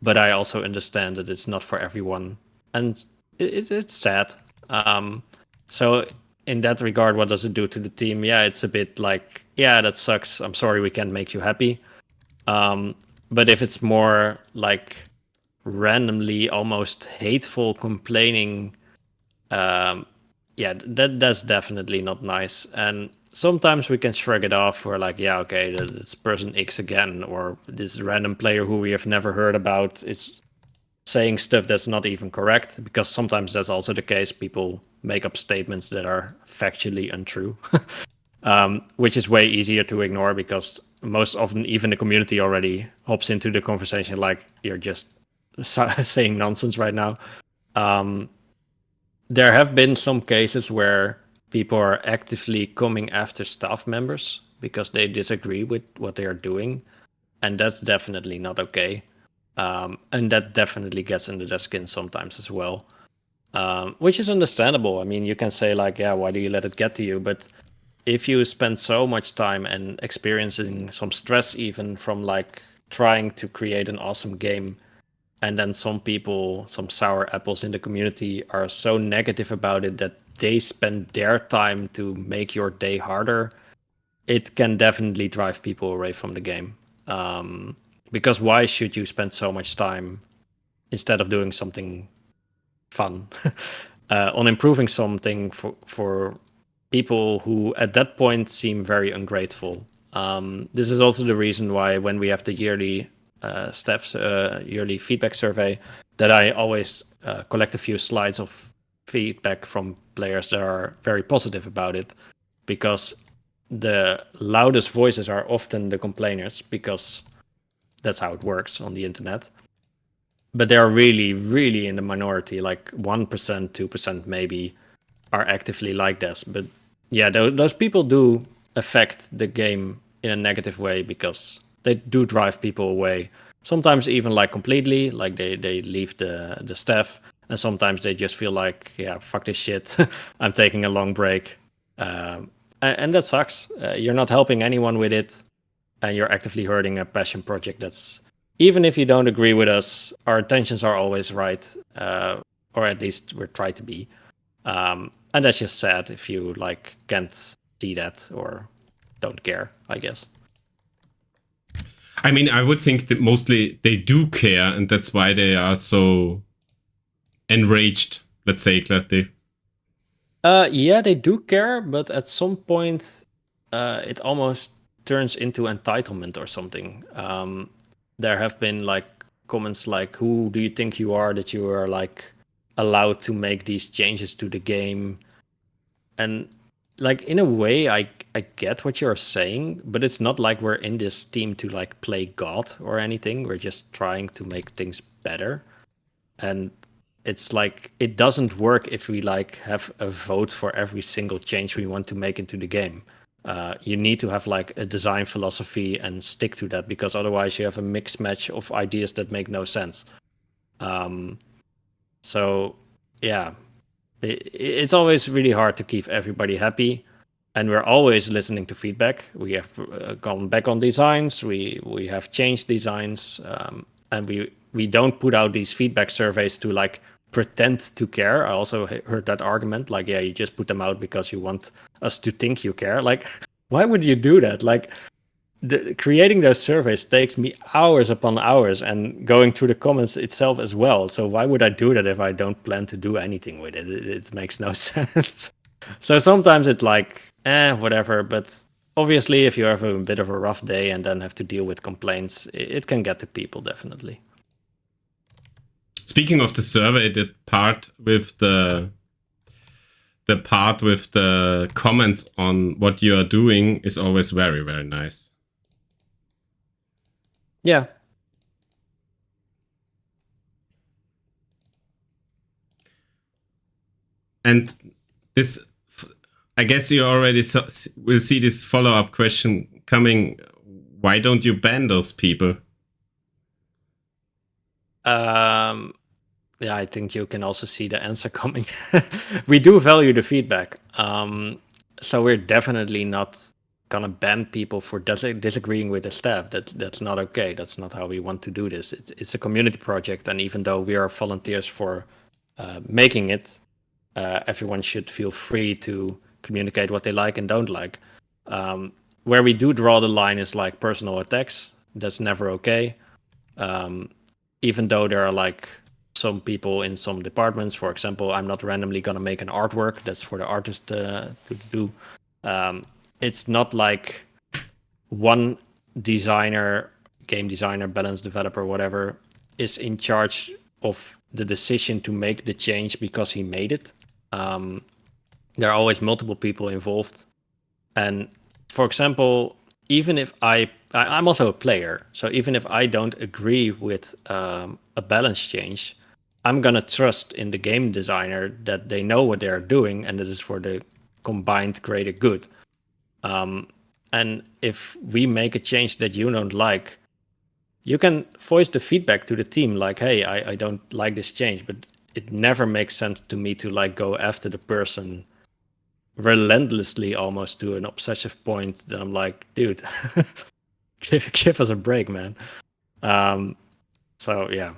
but I also understand that it's not for everyone, and it's sad. So in that regard, what does it do to the team? Yeah, it's a bit like, yeah, that sucks. I'm sorry we can't make you happy. But if it's more like randomly almost hateful complaining, yeah, that's definitely not nice. And sometimes we can shrug it off. We're like, yeah, okay, it's person X again, or this random player who we have never heard about is saying stuff that's not even correct, because sometimes that's also the case. People make up statements that are factually untrue, which is way easier to ignore because most often even the community already hops into the conversation like you're just saying nonsense right now. There have been some cases where people are actively coming after staff members because they disagree with what they are doing, and that's definitely not okay. And that definitely gets under their skin sometimes as well, which is understandable. I mean, you can say like, yeah, why do you let it get to you? But if you spend so much time and experiencing some stress even from like trying to create an awesome game, and then some people, some sour apples in the community are so negative about it that they spend their time to make your day harder, it can definitely drive people away from the game. Because why should you spend so much time instead of doing something fun on improving something for people who at that point seem very ungrateful? This is also the reason why when we have the yearly staff's yearly feedback survey, that I always collect a few slides of feedback from players that are very positive about it, because the loudest voices are often the complainers, because that's how it works on the internet. But they're really, really in the minority, like 1%, 2% maybe are actively like this. But yeah, those people do affect the game in a negative way because they do drive people away. Sometimes even like completely, like they leave the staff, and sometimes they just feel like, yeah, fuck this shit, I'm taking a long break, and that sucks. You're not helping anyone with it, and you're actively hurting a passion project. That's, even if you don't agree with us, our intentions are always right, or at least we're trying to be. And that's just sad if you like can't see that or don't care, I guess. I mean, I would think that mostly they do care, and that's why they are so enraged, let's say, gladly. Yeah, they do care, but at some point, it almost turns into entitlement or something. There have been like comments like, "Who do you think you are that you are like allowed to make these changes to the game?" And like in a way, I get what you're saying, but it's not like we're in this team to like play God or anything. We're just trying to make things better. And it's like it doesn't work if we like have a vote for every single change we want to make into the game. You need to have like a design philosophy and stick to that, because otherwise you have a mixed match of ideas that make no sense. So yeah, it's always really hard to keep everybody happy. and we're always listening to feedback. We have gone back on designs. We have changed designs, and we don't put out these feedback surveys to like pretend to care. I also heard that argument, like, yeah, you just put them out because you want us to think you care. Like, why would you do that? Like, creating those surveys takes me hours upon hours, and going through the comments itself as well. So why would I do that if I don't plan to do anything with it? It makes no sense. So sometimes it's like, whatever. But obviously, if you have a bit of a rough day and then have to deal with complaints, it can get to people, definitely. Speaking of the survey, the part with the comments on what you are doing is always very, very nice. Yeah. And this, I guess you already will see this follow-up question coming. Why don't you ban those people? Yeah, I think you can also see the answer coming. We do value the feedback. So we're definitely not gonna ban people for disagreeing with the staff. That's not okay. That's not how we want to do this. It's a community project, and even though we are volunteers for making it, everyone should feel free to communicate what they like and don't like. Where we do draw the line is like personal attacks. That's never okay. Even though there are like some people in some departments, for example, I'm not randomly gonna make an artwork. That's for the artist to do. It's not like one designer, game designer, balance developer, whatever, is in charge of the decision to make the change because he made it. There are always multiple people involved. And for example, even if I'm also a player, so even if I don't agree with a balance change, I'm gonna trust in the game designer that they know what they're doing and that is for the combined greater good. And if we make a change that you don't like, you can voice the feedback to the team, like, hey, I don't like this change, but it never makes sense to me to like go after the person relentlessly, almost to an obsessive point that I'm like, dude, give us a break, man. So yeah,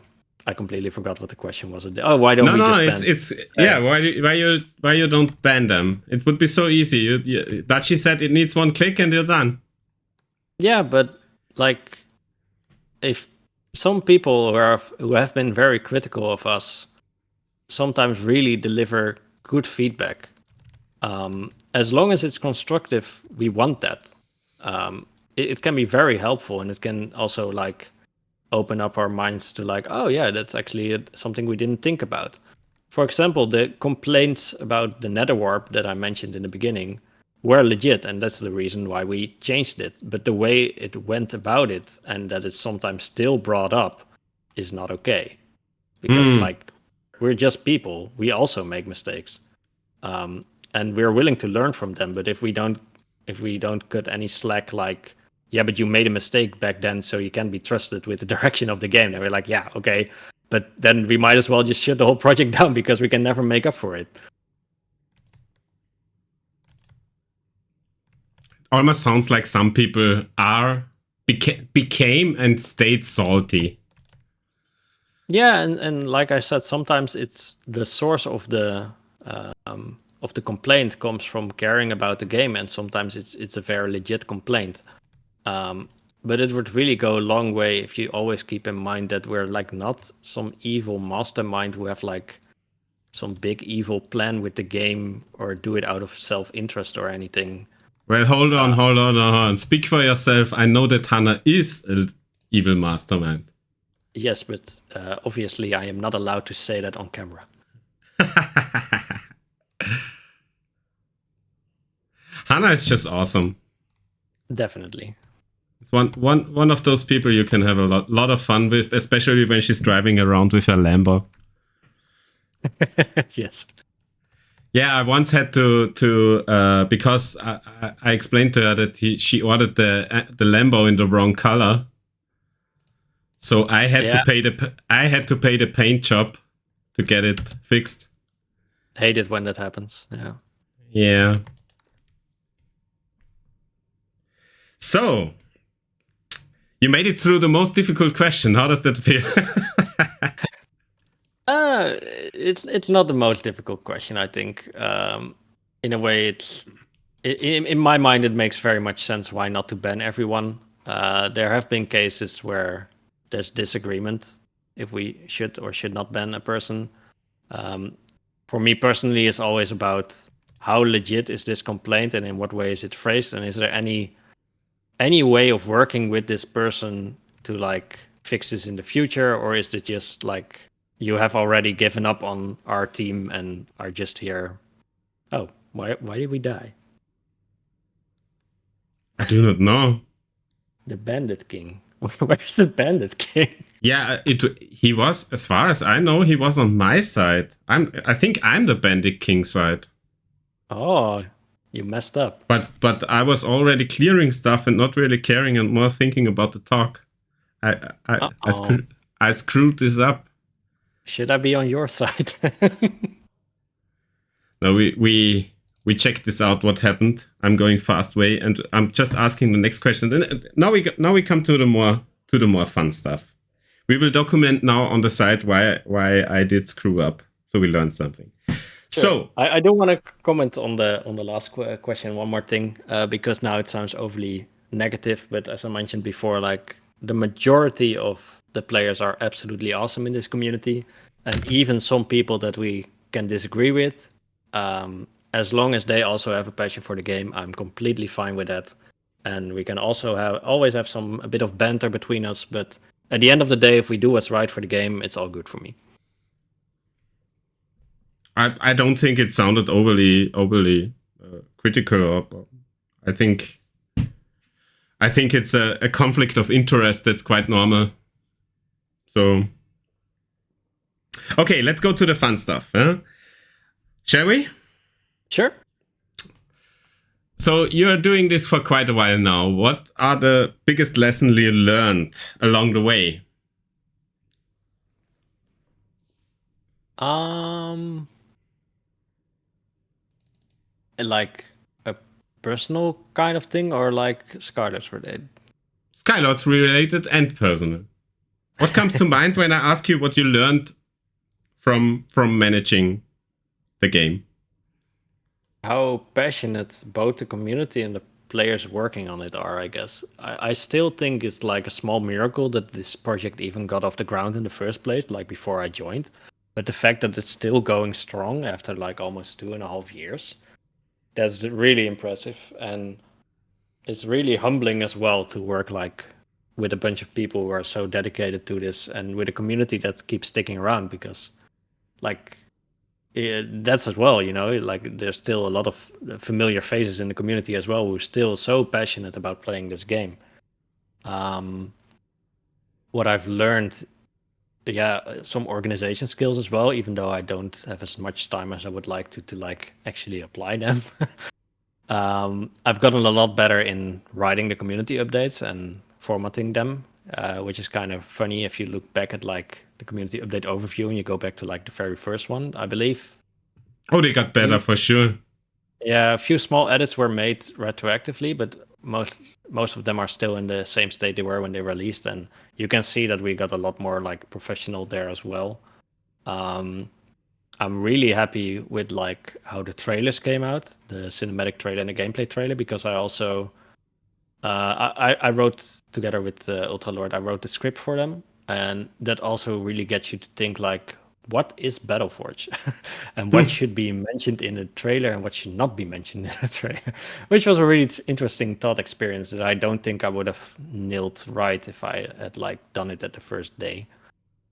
I completely forgot what the question was. Oh, why don't we just ban? It's yeah. Why you don't ban them? It would be so easy. Dachi said it needs one click and you're done. Yeah, but like, if some people who have been very critical of us sometimes really deliver good feedback, as long as it's constructive, we want that. It can be very helpful, and it can also like open up our minds to like, oh yeah, that's actually something we didn't think about. For example, the complaints about the Nether Warp that I mentioned in the beginning were legit, and that's the reason why we changed it. But the way it went about it, and that it's sometimes still brought up, is not okay. Because like, we're just people. We also make mistakes. And we're willing to learn from them. But if we don't cut any slack, like, yeah, but you made a mistake back then, so you can be trusted with the direction of the game. And we're like, yeah, okay, but then we might as well just shut the whole project down because we can never make up for it. Almost sounds like some people became and stayed salty. Yeah, and like I said, sometimes it's the source of the complaint comes from caring about the game, and sometimes it's a very legit complaint. But it would really go a long way if you always keep in mind that we're like not some evil mastermind who have like some big evil plan with the game or do it out of self-interest or anything. Well, hold on. Speak for yourself. I know that Hannah is an evil mastermind. Yes, but obviously I am not allowed to say that on camera. Hannah is just awesome. Definitely. It's one of those people you can have a lot of fun with, especially when she's driving around with her Lambo. Yes. Yeah, I once had to because I explained to her that she ordered the Lambo in the wrong color, so I had to pay the paint job to get it fixed. Hate it when that happens. Yeah. Yeah. So, you made it through the most difficult question. How does that feel? It's not the most difficult question, I think. In a way, in my mind, it makes very much sense why not to ban everyone. There have been cases where there's disagreement if we should or should not ban a person. For me personally, it's always about how legit is this complaint and in what way is it phrased, and is there any way of working with this person to like fix this in the future, or is it just like you have already given up on our team and are just here? Oh, why did we die? I do not know. The Bandit King. Where's the Bandit King? Yeah, he was, as far as I know, he was on my side. I think I'm the Bandit King side. Oh, you messed up. But I was already clearing stuff and not really caring and more thinking about the talk. I screwed this up. Should I be on your side? No, we checked this out. What happened? I'm going fast way, and I'm just asking the next question. Then now we come to the more fun stuff. We will document now on the side why I did screw up, so we learned something. Sure. So I don't want to comment on the last question. One more thing, because now it sounds overly negative. But as I mentioned before, like the majority of the players are absolutely awesome in this community, and even some people that we can disagree with, as long as they also have a passion for the game, I'm completely fine with that. And we can also always have a bit of banter between us, but at the end of the day, if we do what's right for the game, it's all good for me. I don't think it sounded overly critical. I think it's a conflict of interest that's quite normal. So, okay, let's go to the fun stuff. Huh? Shall we? Sure. So you're doing this for quite a while now. What are the biggest lessons you learned along the way? Like a personal kind of thing, or like Skylords related? Skylords related and personal. What comes to mind when I ask you what you learned from managing the game? How passionate both the community and the players working on it are, I guess. I still think it's like a small miracle that this project even got off the ground in the first place, like before I joined. But the fact that it's still going strong after like almost 2.5 years, that's really impressive. And it's really humbling as well to work like with a bunch of people who are so dedicated to this and with a community that keeps sticking around, because like that's as well, you know, like there's still a lot of familiar faces in the community as well who are still so passionate about playing this game. What I've learned, some organization skills as well, even though I don't have as much time as I would like to like actually apply them. I've gotten a lot better in writing the community updates and formatting them, which is kind of funny if you look back at like the community update overview and you go back to like the very first one, I believe. Oh, they got better for sure. Yeah, a few small edits were made retroactively, but most of them are still in the same state they were when they released, and you can see that we got a lot more like professional there as well. I'm really happy with like how the trailers came out, the cinematic trailer and the gameplay trailer, because I also I wrote together with Ultralord, I wrote the script for them, and that also really gets you to think like, what is Battleforge and what should be mentioned in the trailer and what should not be mentioned in the trailer, which was a really interesting thought experience that I don't think I would have nailed right if I had like done it at the first day.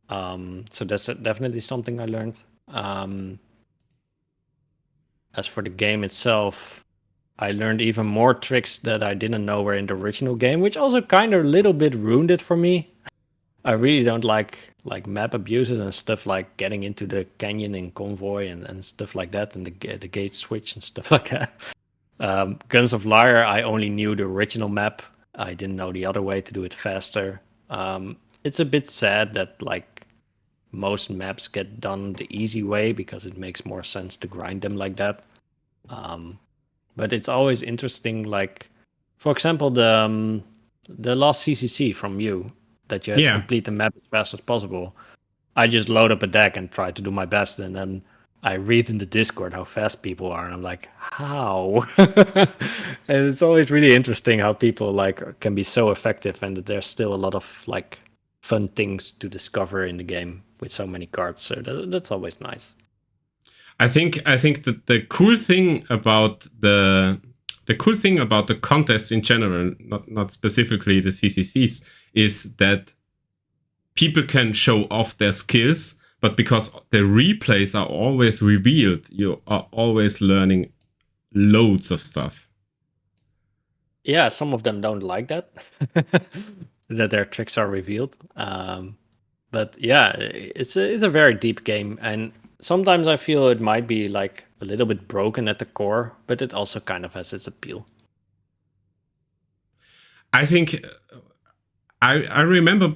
So that's definitely something I learned. As for the game itself, I learned even more tricks that I didn't know were in the original game, which also kind of a little bit ruined it for me. I really don't like map abuses and stuff like getting into the canyon in convoy and stuff like that, and the gate switch and stuff like that. Guns of Lyre, I only knew the original map. I didn't know the other way to do it faster. It's a bit sad that like most maps get done the easy way because it makes more sense to grind them like that. But it's always interesting, like For example, the last CCC from you that you had to complete the map as fast as possible. I just load up a deck and try to do my best, and then I read in the Discord how fast people are, and I'm like, how? And it's always really interesting how people like can be so effective, and that there's still a lot of like fun things to discover in the game with so many cards. So that's always nice. I think that the cool thing about the contests in general, not specifically the CCCs, is that people can show off their skills, but because the replays are always revealed, you are always learning loads of stuff. Yeah, some of them don't like that, that their tricks are revealed. But yeah, it's a very deep game, and sometimes I feel it might be like a little bit broken at the core, but it also kind of has its appeal. I think I remember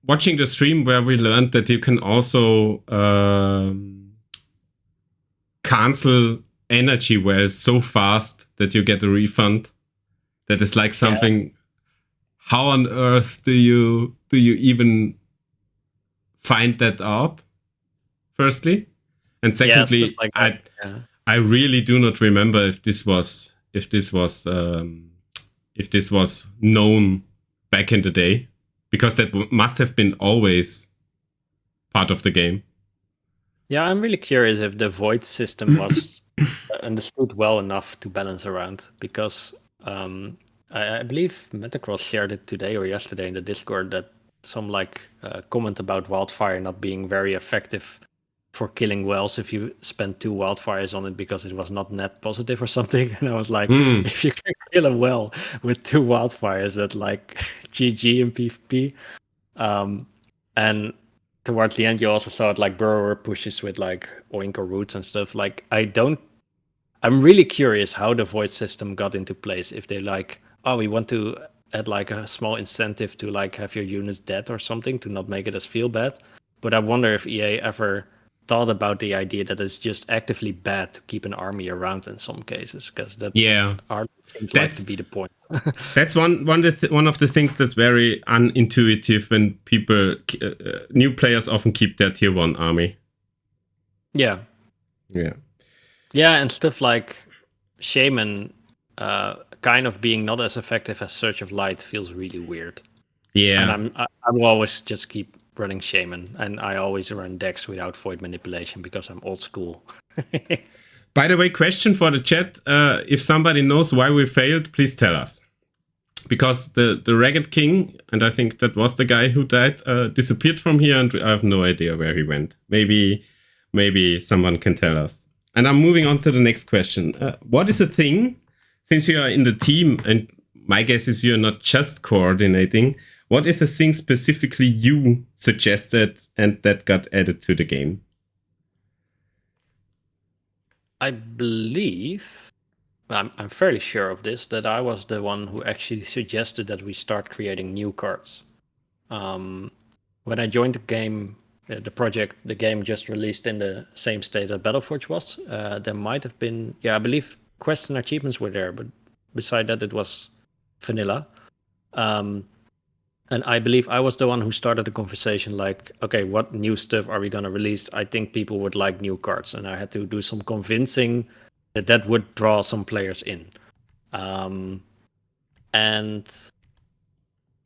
watching the stream where we learned that you can also cancel energy wells so fast that you get a refund. That is like something. Yeah. How on earth do you even find that out? Firstly, and secondly, like I really do not remember if this was known back in the day, because that must have been always part of the game. Yeah, I'm really curious if the void system was understood well enough to balance around, because I believe Metacross shared it today or yesterday in the Discord that some comment about wildfire not being very effective for killing wells if you spend 2 wildfires on it because it was not net positive or something. And I was like, if you can kill a well with 2 wildfires, that's like GG in PvP. And towards the end, you also saw it like burrower pushes with like oink or roots and stuff. Like I'm really curious how the void system got into place. If they like, oh, we want to add like a small incentive to like have your units dead or something to not make it as feel bad. But I wonder if EA ever thought about the idea that it's just actively bad to keep an army around in some cases, because that seems like to be the point. That's one of the things that's very unintuitive when people new players often keep their tier 1 army. Yeah, and stuff like Shaman kind of being not as effective as Search of Light feels really weird. Yeah, and I will always just keep running Shaman, and I always run decks without void manipulation because I'm old school. By the way, question for the chat: if somebody knows why we failed, please tell us. Because the Ragged King, and I think that was the guy who died, disappeared from here, and I have no idea where he went. Maybe someone can tell us. And I'm moving on to the next question. What is the thing, since you are in the team, and my guess is you're not just coordinating, what is the thing specifically you suggested and that got added to the game? I believe, I'm fairly sure of this, that I was the one who actually suggested that we start creating new cards. When I joined the game, the project, the game just released in the same state that Battleforge was. There might have been, I believe quests and achievements were there, but beside that it was vanilla. And I believe I was the one who started the conversation like, okay, what new stuff are we going to release? I think people would like new cards. And I had to do some convincing that would draw some players in. And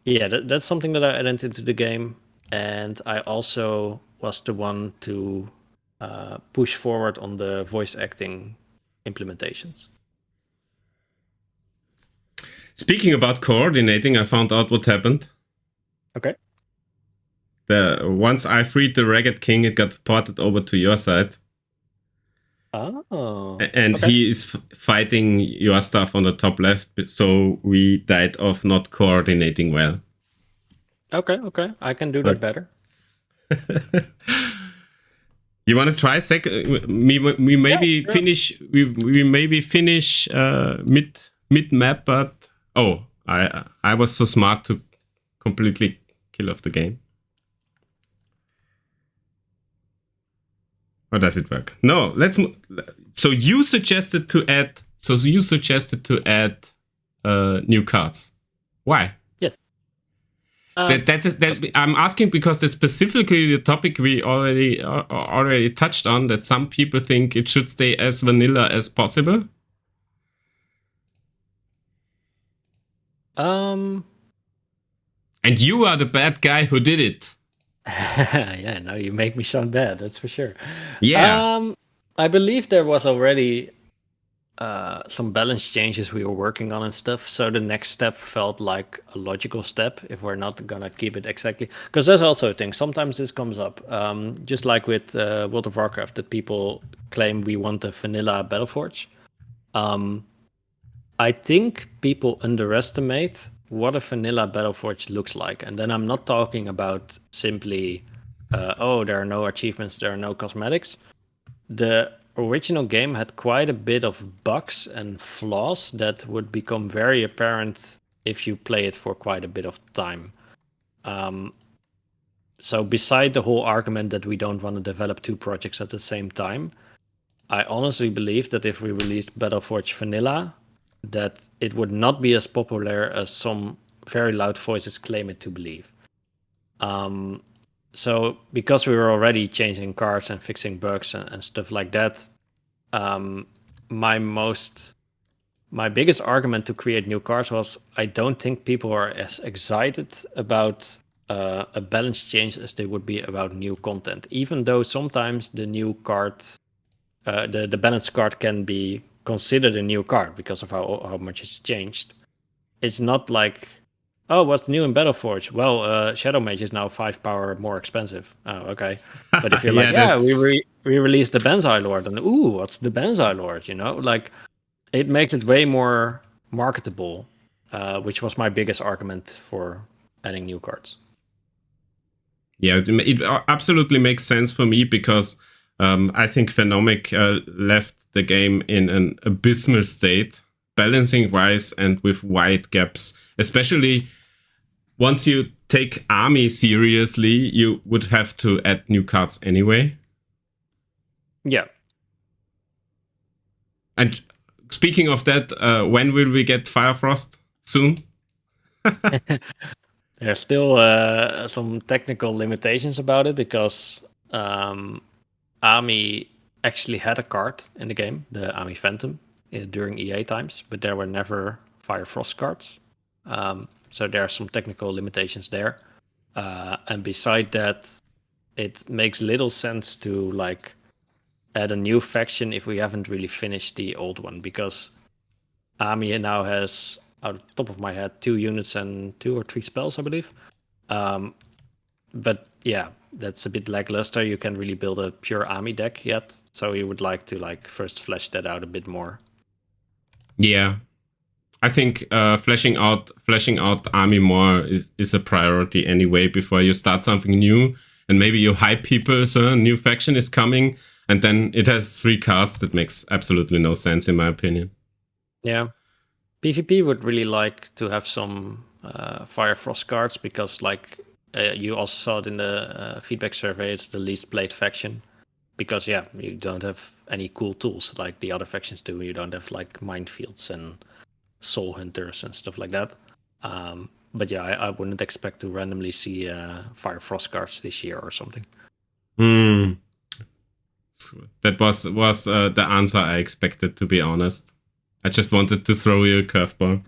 yeah, that's something that I added into the game. And I also was the one to push forward on the voice acting implementations. Speaking about coordinating, I found out what happened. Okay. Once I freed the Ragged King, it got ported over to your side. Oh. And okay. He is fighting your stuff on the top left, so we died of not coordinating well. Okay. I can do that better. You want to try we maybe finish. We maybe finish mid map, but I was so smart to completely kill off the game. Or does it work? No, let's. So you suggested to add new cards. Why? Yes. I'm asking because that's specifically the topic we already touched on. That some people think it should stay as vanilla as possible. And you are the bad guy who did it. Yeah, now you make me sound bad. That's for sure. Yeah. I believe there was already some balance changes we were working on and stuff. So the next step felt like a logical step if we're not gonna keep it exactly. Because there's also a thing. Sometimes this comes up, just like with World of Warcraft, that people claim we want a vanilla Battleforge. I think people underestimate what a vanilla Battleforge looks like. And then I'm not talking about simply, there are no achievements, there are no cosmetics. The original game had quite a bit of bugs and flaws that would become very apparent if you play it for quite a bit of time. So beside the whole argument that we don't want to develop two projects at the same time, I honestly believe that if we released Battleforge Vanilla, that it would not be as popular as some very loud voices claim it to believe. So because we were already changing cards and fixing bugs and stuff like that, my biggest argument to create new cards was I don't think people are as excited about a balance change as they would be about new content. Even though sometimes the new card, the balance card can be considered a new card because of how much it's changed. It's not like, oh, what's new in Battleforge? Well, Shadow Mage is now 5 power more expensive. Oh, okay. But if you're we released the Banzai Lord, and ooh, what's the Banzai Lord? You know, like it makes it way more marketable, which was my biggest argument for adding new cards. Yeah, it absolutely makes sense for me because I think Phenomic left the game in an abysmal state, balancing-wise and with wide gaps. Especially once you take Army seriously, you would have to add new cards anyway. Yeah. And speaking of that, when will we get Firefrost? Soon? There's still some technical limitations about it because Army actually had a card in the game, the Army Phantom, during EA times, but there were never Firefrost cards. So there are some technical limitations there. And beside that, it makes little sense to like add a new faction if we haven't really finished the old one, because Army now has, out of the top of my head, 2 units and 2 or 3 spells, I believe. But yeah, that's a bit lackluster. You can't really build a pure Army deck yet, so we would like to like first flesh that out a bit more. Yeah, I think fleshing out Army more is a priority anyway before you start something new, and maybe you hype people, so a new faction is coming, and then it has 3 cards. That makes absolutely no sense in my opinion. Yeah, PvP would really like to have some Firefrost cards because like you also saw it in the feedback survey, it's the least played faction. Because, yeah, you don't have any cool tools like the other factions do. You don't have, like, minefields and soul hunters and stuff like that. But, yeah, I wouldn't expect to randomly see Firefrost cards this year or something. That was the answer I expected, to be honest. I just wanted to throw you a curveball.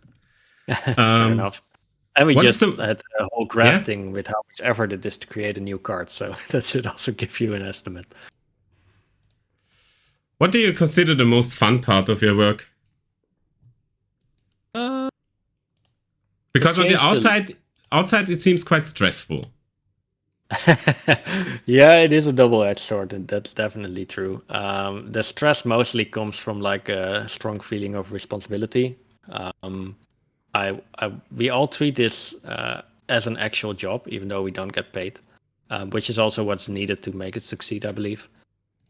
Fair enough. And we just had a whole crafting with how much effort it is to create a new card, so that should also give you an estimate. What do you consider the most fun part of your work? Because on the outside it seems quite stressful. Yeah, it is a double-edged sword, and that's definitely true. The stress mostly comes from like a strong feeling of responsibility. We all treat this as an actual job, even though we don't get paid, which is also what's needed to make it succeed, I believe.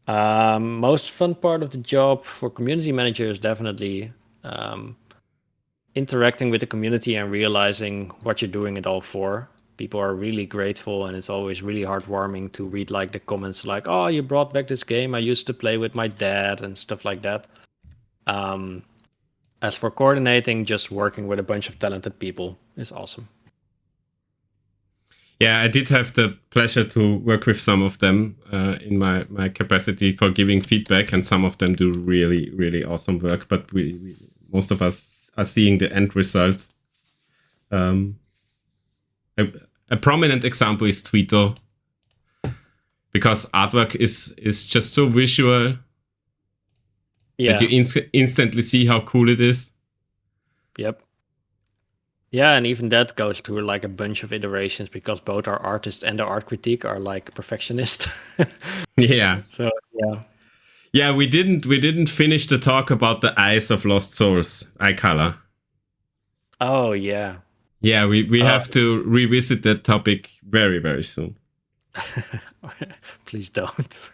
Most fun part of the job for community manager is definitely interacting with the community and realizing what you're doing it all for. People are really grateful, and it's always really heartwarming to read like the comments like, oh, you brought back this game I used to play with my dad and stuff like that. as for coordinating, just working with a bunch of talented people is awesome. Yeah, I did have the pleasure to work with some of them in my capacity for giving feedback, and some of them do really, really awesome work. But we most of us are seeing the end result. A prominent example is Tweeto, because artwork is just so visual that you instantly see how cool it is. Yep. Yeah, and even that goes through like a bunch of iterations, because both our artist and the art critique are like perfectionist. Yeah. So yeah. Yeah, we didn't finish the talk about the Eyes of Lost Souls eye color. Oh yeah. Yeah, we have to revisit that topic very, very soon. Please don't.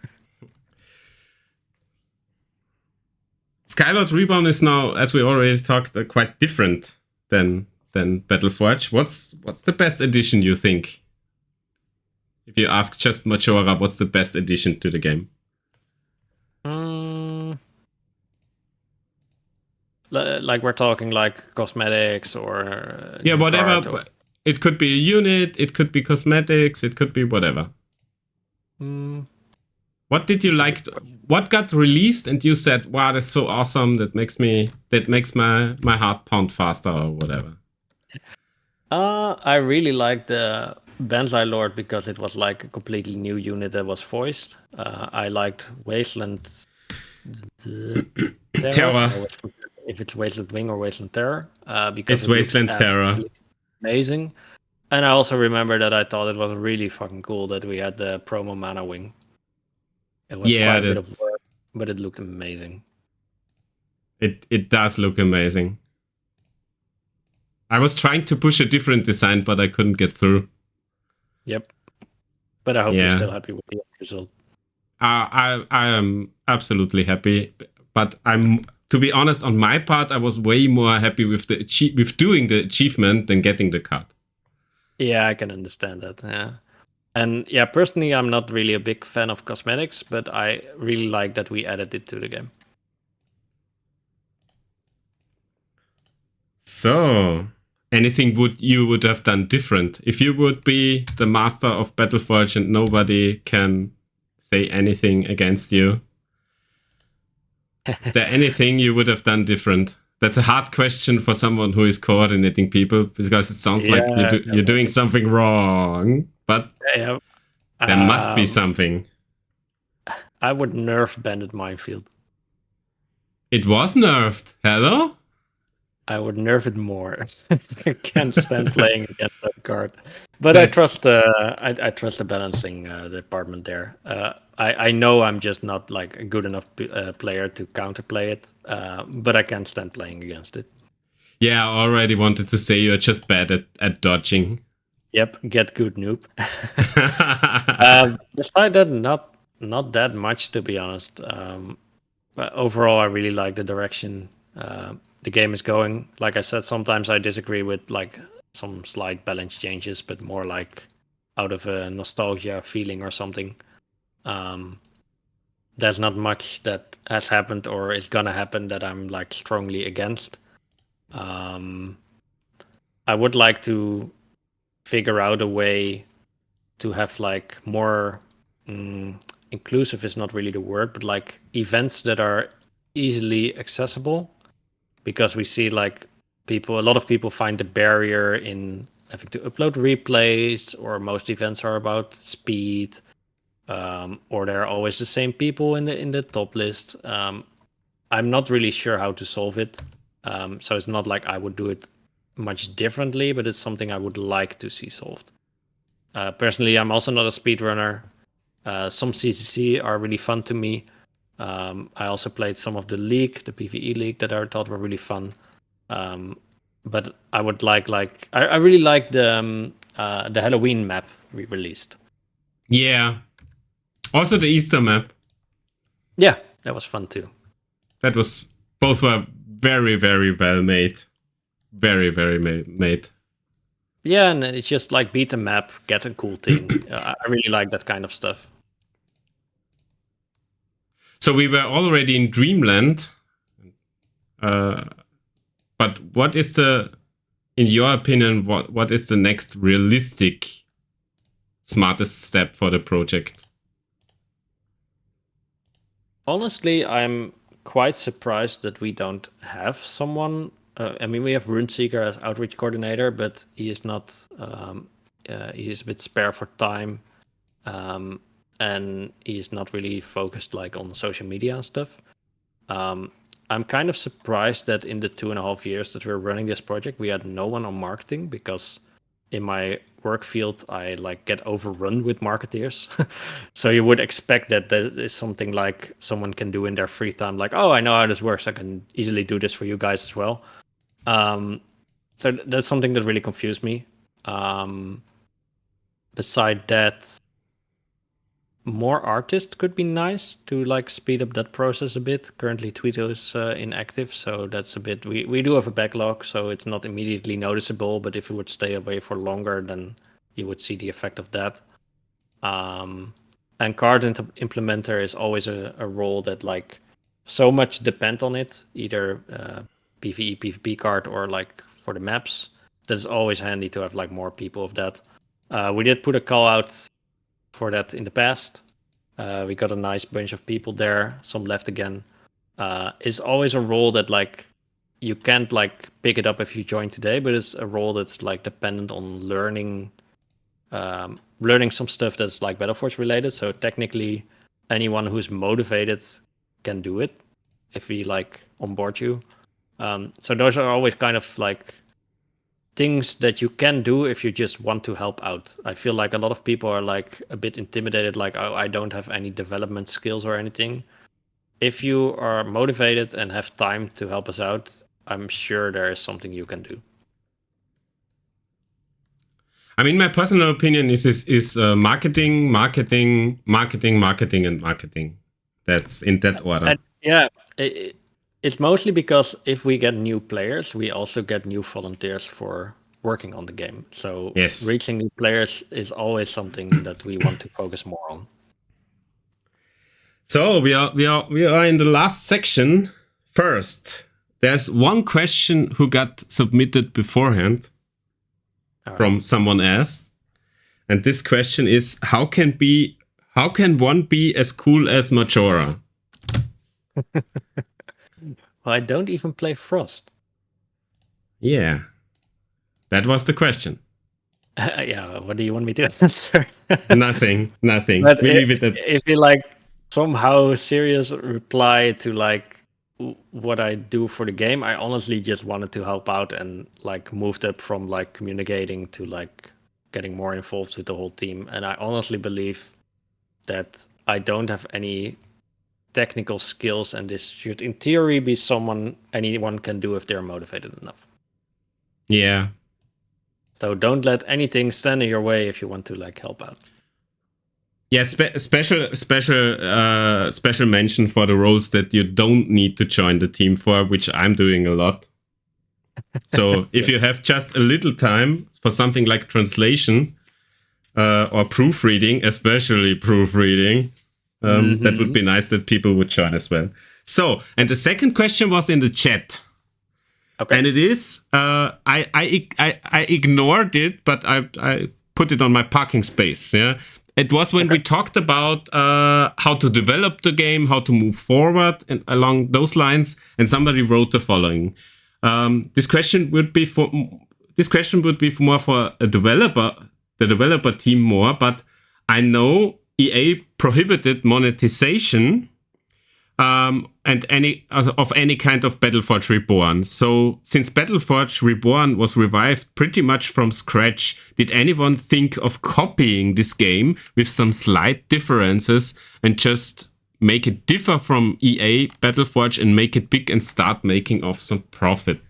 Skylords Reborn is now, as we already talked, quite different than Battleforge. What's the best addition, you think? If you ask just Majora, what's the best addition to the game? Like we're talking like cosmetics or yeah, whatever. Or... It could be a unit, it could be cosmetics, it could be whatever. What did you like? What got released and you said, "Wow, that's so awesome! That makes my heart pound faster," or whatever? I really liked the Banzai Lord because it was like a completely new unit that was voiced. I liked Wasteland Terror. If it's Wasteland Wing or Wasteland Terror, because it's Wasteland Terror. Amazing. And I also remember that I thought it was really fucking cool that we had the promo Mana Wing. It was quite a bit of work, but it looked amazing. It does look amazing. I was trying to push a different design, but I couldn't get through. Yep. But I hope you're still happy with the result. I am absolutely happy, but to be honest, on my part, I was way more happy with doing the achievement than getting the card. Yeah, I can understand that. Yeah. And yeah, personally, I'm not really a big fan of cosmetics, but I really like that we added it to the game. So, anything you would have done different? If you would be the master of Battleforge and nobody can say anything against you, is there anything you would have done different? That's a hard question for someone who is coordinating people, because it sounds like you're doing something wrong, but there must be something. I would nerf Bandit Minefield. It was nerfed. Hello? I would nerf it more. I can't stand playing against that card. But I trust I trust the balancing department there. I know I'm just not like a good enough player to counterplay it, but I can't stand playing against it. Yeah, I already wanted to say you're just bad at dodging. Yep, get good, noob. Despite that, not that much, to be honest. But overall, I really like the direction the game is going. Like I said, sometimes I disagree with like some slight balance changes, but more like out of a nostalgia feeling or something. There's not much that has happened or is gonna happen that I'm like strongly against. I would like to figure out a way to have like more inclusive is not really the word, but like events that are easily accessible, because we see like a lot of people find the barrier in having to upload replays, or most events are about speed, or they're always the same people in the top list. I'm not really sure how to solve it, so it's not like I would do it much differently, but it's something I would like to see solved. Personally, I'm also not a speedrunner. Some CCC are really fun to me. I also played some of the League, the PvE League, that I thought were really fun. But I would I really like the Halloween map we released. Yeah. Also the Easter map. Yeah, that was fun too. Both were very, very well made. Very, very made. Yeah, and it's just like beat the map, get a cool thing. I really like that kind of stuff. So we were already in Dreamland. But what is in your opinion, what is the next realistic, smartest step for the project? Honestly, I'm quite surprised that we don't have someone. I mean, we have Runeseeker as outreach coordinator, but he is not. He is a bit spare for time, and he is not really focused like on social media and stuff. I'm kind of surprised that in the 2.5 years that we're running this project, we had no one on marketing, because in my work field, I like get overrun with marketeers. So you would expect that is something like someone can do in their free time. Like, oh, I know how this works. I can easily do this for you guys as well. So that's something that really confused me. Beside that, more artists could be nice to like speed up that process a bit. Currently, Tweeto is inactive, so that's a bit. We do have a backlog, so it's not immediately noticeable. But if it would stay away for longer, then you would see the effect of that. And card implementer is always a role that like so much depend on it, either PvE, PvP card, or like for the maps. That's always handy to have like more people of that. We did put a call out for that in the past. We got a nice bunch of people there, some left again. It's always a role that like you can't like pick it up if you join today, but it's a role that's like dependent on learning some stuff that's like Battleforge related. So technically anyone who's motivated can do it if we like onboard you. So those are always kind of like things that you can do if you just want to help out. I feel like a lot of people are like a bit intimidated, like, oh, I don't have any development skills or anything. If you are motivated and have time to help us out, I'm sure there is something you can do. I mean, my personal opinion is marketing, marketing, marketing, marketing, and marketing. That's in that order. It's mostly because if we get new players, we also get new volunteers for working on the game. So yes, reaching new players is always something that we want to focus more on. So we are in the last section. First, there's one question who got submitted beforehand from someone else, and this question is: How can one be as cool as Majora? Well, I don't even play Frost. Yeah, that was the question. Yeah, what do you want me to answer? Nothing. But We leave it at. If you like somehow serious reply to like what I do for the game, I honestly just wanted to help out and like moved up from like communicating to like getting more involved with the whole team. And I honestly believe that I don't have any technical skills, and this should in theory be anyone can do if they're motivated enough. Yeah. So don't let anything stand in your way if you want to like help out. Yeah, special mention for the roles that you don't need to join the team for, which I'm doing a lot. So if you have just a little time for something like translation or proofreading, especially proofreading, that would be nice that people would join as well. So, and the second question was in the chat. Okay. And it is, I ignored it, but I put it on my parking space. Yeah. It was when we talked about how to develop the game, how to move forward, and along those lines. And somebody wrote the following: This question would be more for a developer, the developer team more. But I know EA prohibited monetization and any kind of Battleforge Reborn. So since Battleforge Reborn was revived pretty much from scratch, did anyone think of copying this game with some slight differences and just make it differ from EA Battleforge and make it big and start making off some profit?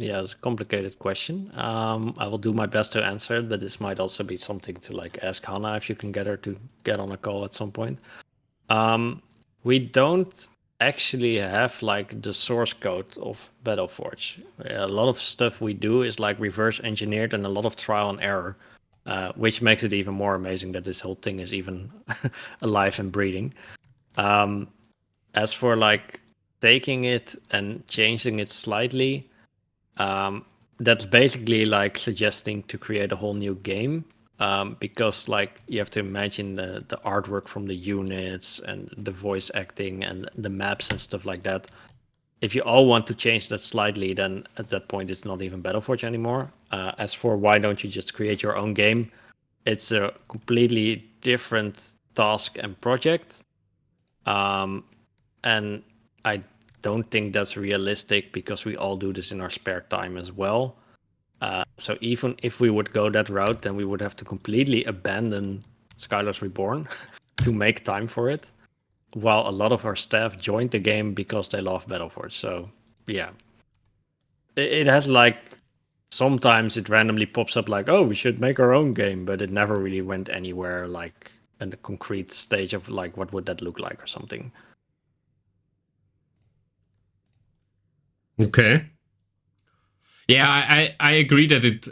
Yeah, it's a complicated question. I will do my best to answer it, but this might also be something to like ask Hannah if you can get her to get on a call at some point. We don't actually have like the source code of Battleforge. A lot of stuff we do is like reverse engineered and a lot of trial and error, which makes it even more amazing that this whole thing is even alive and breathing. As for like taking it and changing it slightly, that's basically like suggesting to create a whole new game. Because like you have to imagine the artwork from the units and the voice acting and the maps and stuff like that. If you all want to change that slightly, then at that point it's not even Battleforge anymore. As for why don't you just create your own game, it's a completely different task and project. And I don't think that's realistic because we all do this in our spare time as well. So even if we would go that route, then we would have to completely abandon Skylords Reborn to make time for it. While a lot of our staff joined the game because they love Battleforge. So yeah, it has like sometimes it randomly pops up like, oh, we should make our own game, but it never really went anywhere like in the concrete stage of like what would that look like or something. Okay. Yeah, I agree that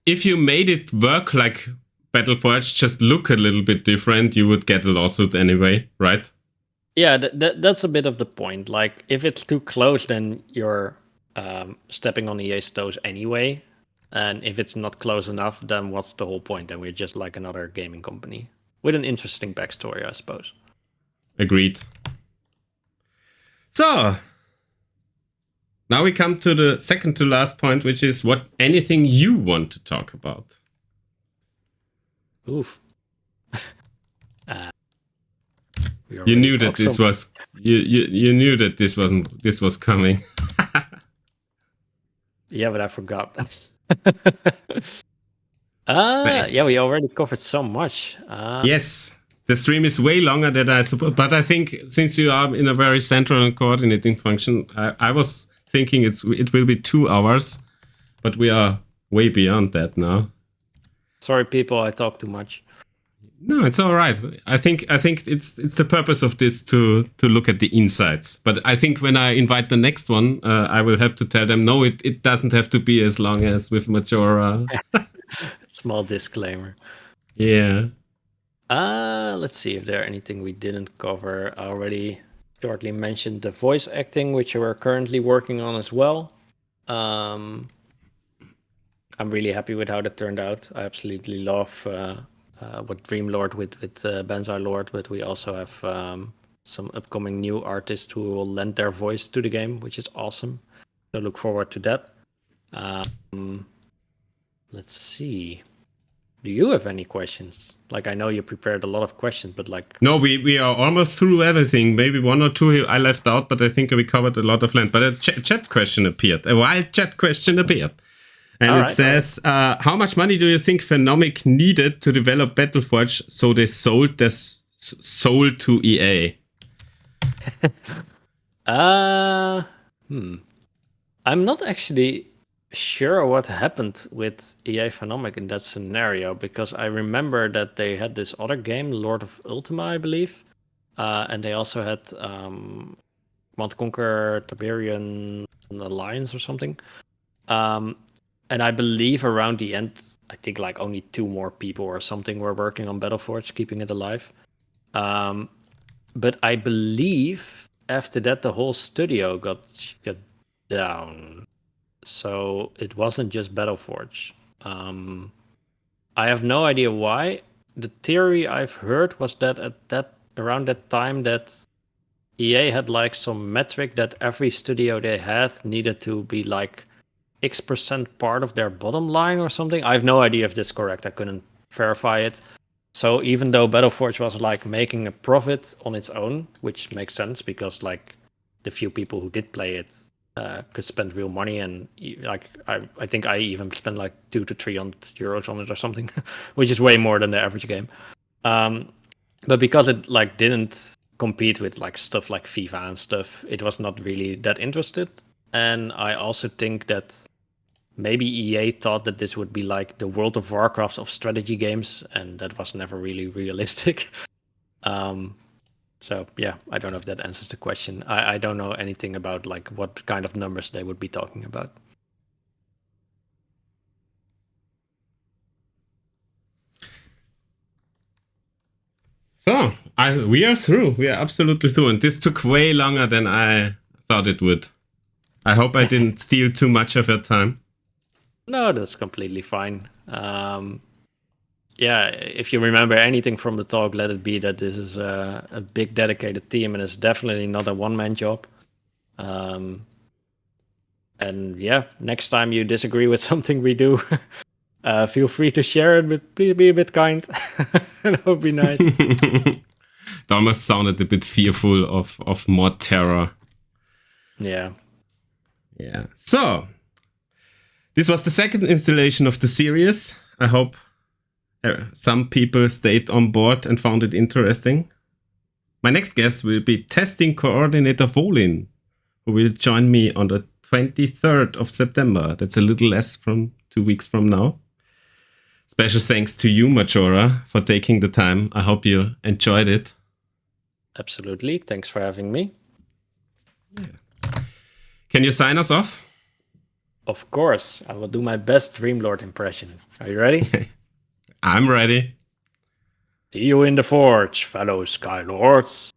if you made it work like Battleforge, just look a little bit different, you would get a lawsuit anyway, right? Yeah, that's a bit of the point. Like, if it's too close, then you're stepping on EA's toes anyway. And if it's not close enough, then what's the whole point? Then we're just like another gaming company with an interesting backstory, I suppose. Agreed. So, now we come to the second to last point, which is what anything you want to talk about. Oof. You knew that this was you knew that this was coming. Yeah, but I forgot. Yeah, we already covered so much. Yes, the stream is way longer than I suppose, but I think since you are in a very central and coordinating function, I was thinking it will be 2 hours, but we are way beyond that now. Sorry, people, I talk too much. No, it's all right. I think it's the purpose of this to look at the insights. But I think when I invite the next one, I will have to tell them no. It doesn't have to be as long as with Majora. Small disclaimer. Yeah. Let's see if there anything we didn't cover. I already shortly mentioned the voice acting, which we're currently working on as well. I'm really happy with how that turned out. I absolutely love what Dreamlord with Banzai Lord, but we also have some upcoming new artists who will lend their voice to the game, which is awesome. So look forward to that. Let's see. Do you have any questions? Like, I know you prepared a lot of questions, but like... No, we are almost through everything. Maybe 1 or 2 I left out, but I think we covered a lot of land. But a chat question appeared. A wild chat question appeared. And says, how much money do you think Phenomic needed to develop Battleforge so they sold their soul to EA? I'm not actually sure what happened with EA Phenomic in that scenario, because I remember that they had this other game, Lord of Ultima, I believe. And they also had Mount Conquer, Tiberian Alliance or something. And I believe around the end, I think like only 2 more people or something were working on Battleforge, keeping it alive. But I believe after that, the whole studio got shut down. So it wasn't just Battleforge. I have no idea why. The theory I've heard was that around that time that EA had like some metric that every studio they had needed to be like X% part of their bottom line or something. I have no idea if this is correct. I couldn't verify it. So even though Battleforge was like making a profit on its own, which makes sense because like the few people who did play it could spend real money, and like I think I even spent like 200 to 300 euros on it or something, which is way more than the average game. But because it like didn't compete with like stuff like FIFA and stuff, it was not really that interested. And I also think that maybe EA thought that this would be like the World of Warcraft of strategy games, and that was never really realistic. So yeah, I don't know if that answers the question. I don't know anything about like what kind of numbers they would be talking about. So, we are through. We are absolutely through. And this took way longer than I thought it would. I hope I didn't steal too much of your time. No, that's completely fine. Yeah, if you remember anything from the talk, let it be that this is a big dedicated team and it's definitely not a one-man job. And yeah, next time you disagree with something we do, feel free to share it, but please be a bit kind. That would be nice. It almost sounded a bit fearful of more terror. Yeah. Yeah. So, this was the second installation of the series. I hope some people stayed on board and found it interesting. My next guest will be testing coordinator Volin, who will join me on the 23rd of September. That's a little less from 2 weeks from now. Special thanks to you, Majora, for taking the time. I hope you enjoyed it. Absolutely. Thanks for having me. Yeah. Can you sign us off? Of course. I will do my best Dreamlord impression. Are you ready? I'm ready. See you in the Forge, fellow Skylords.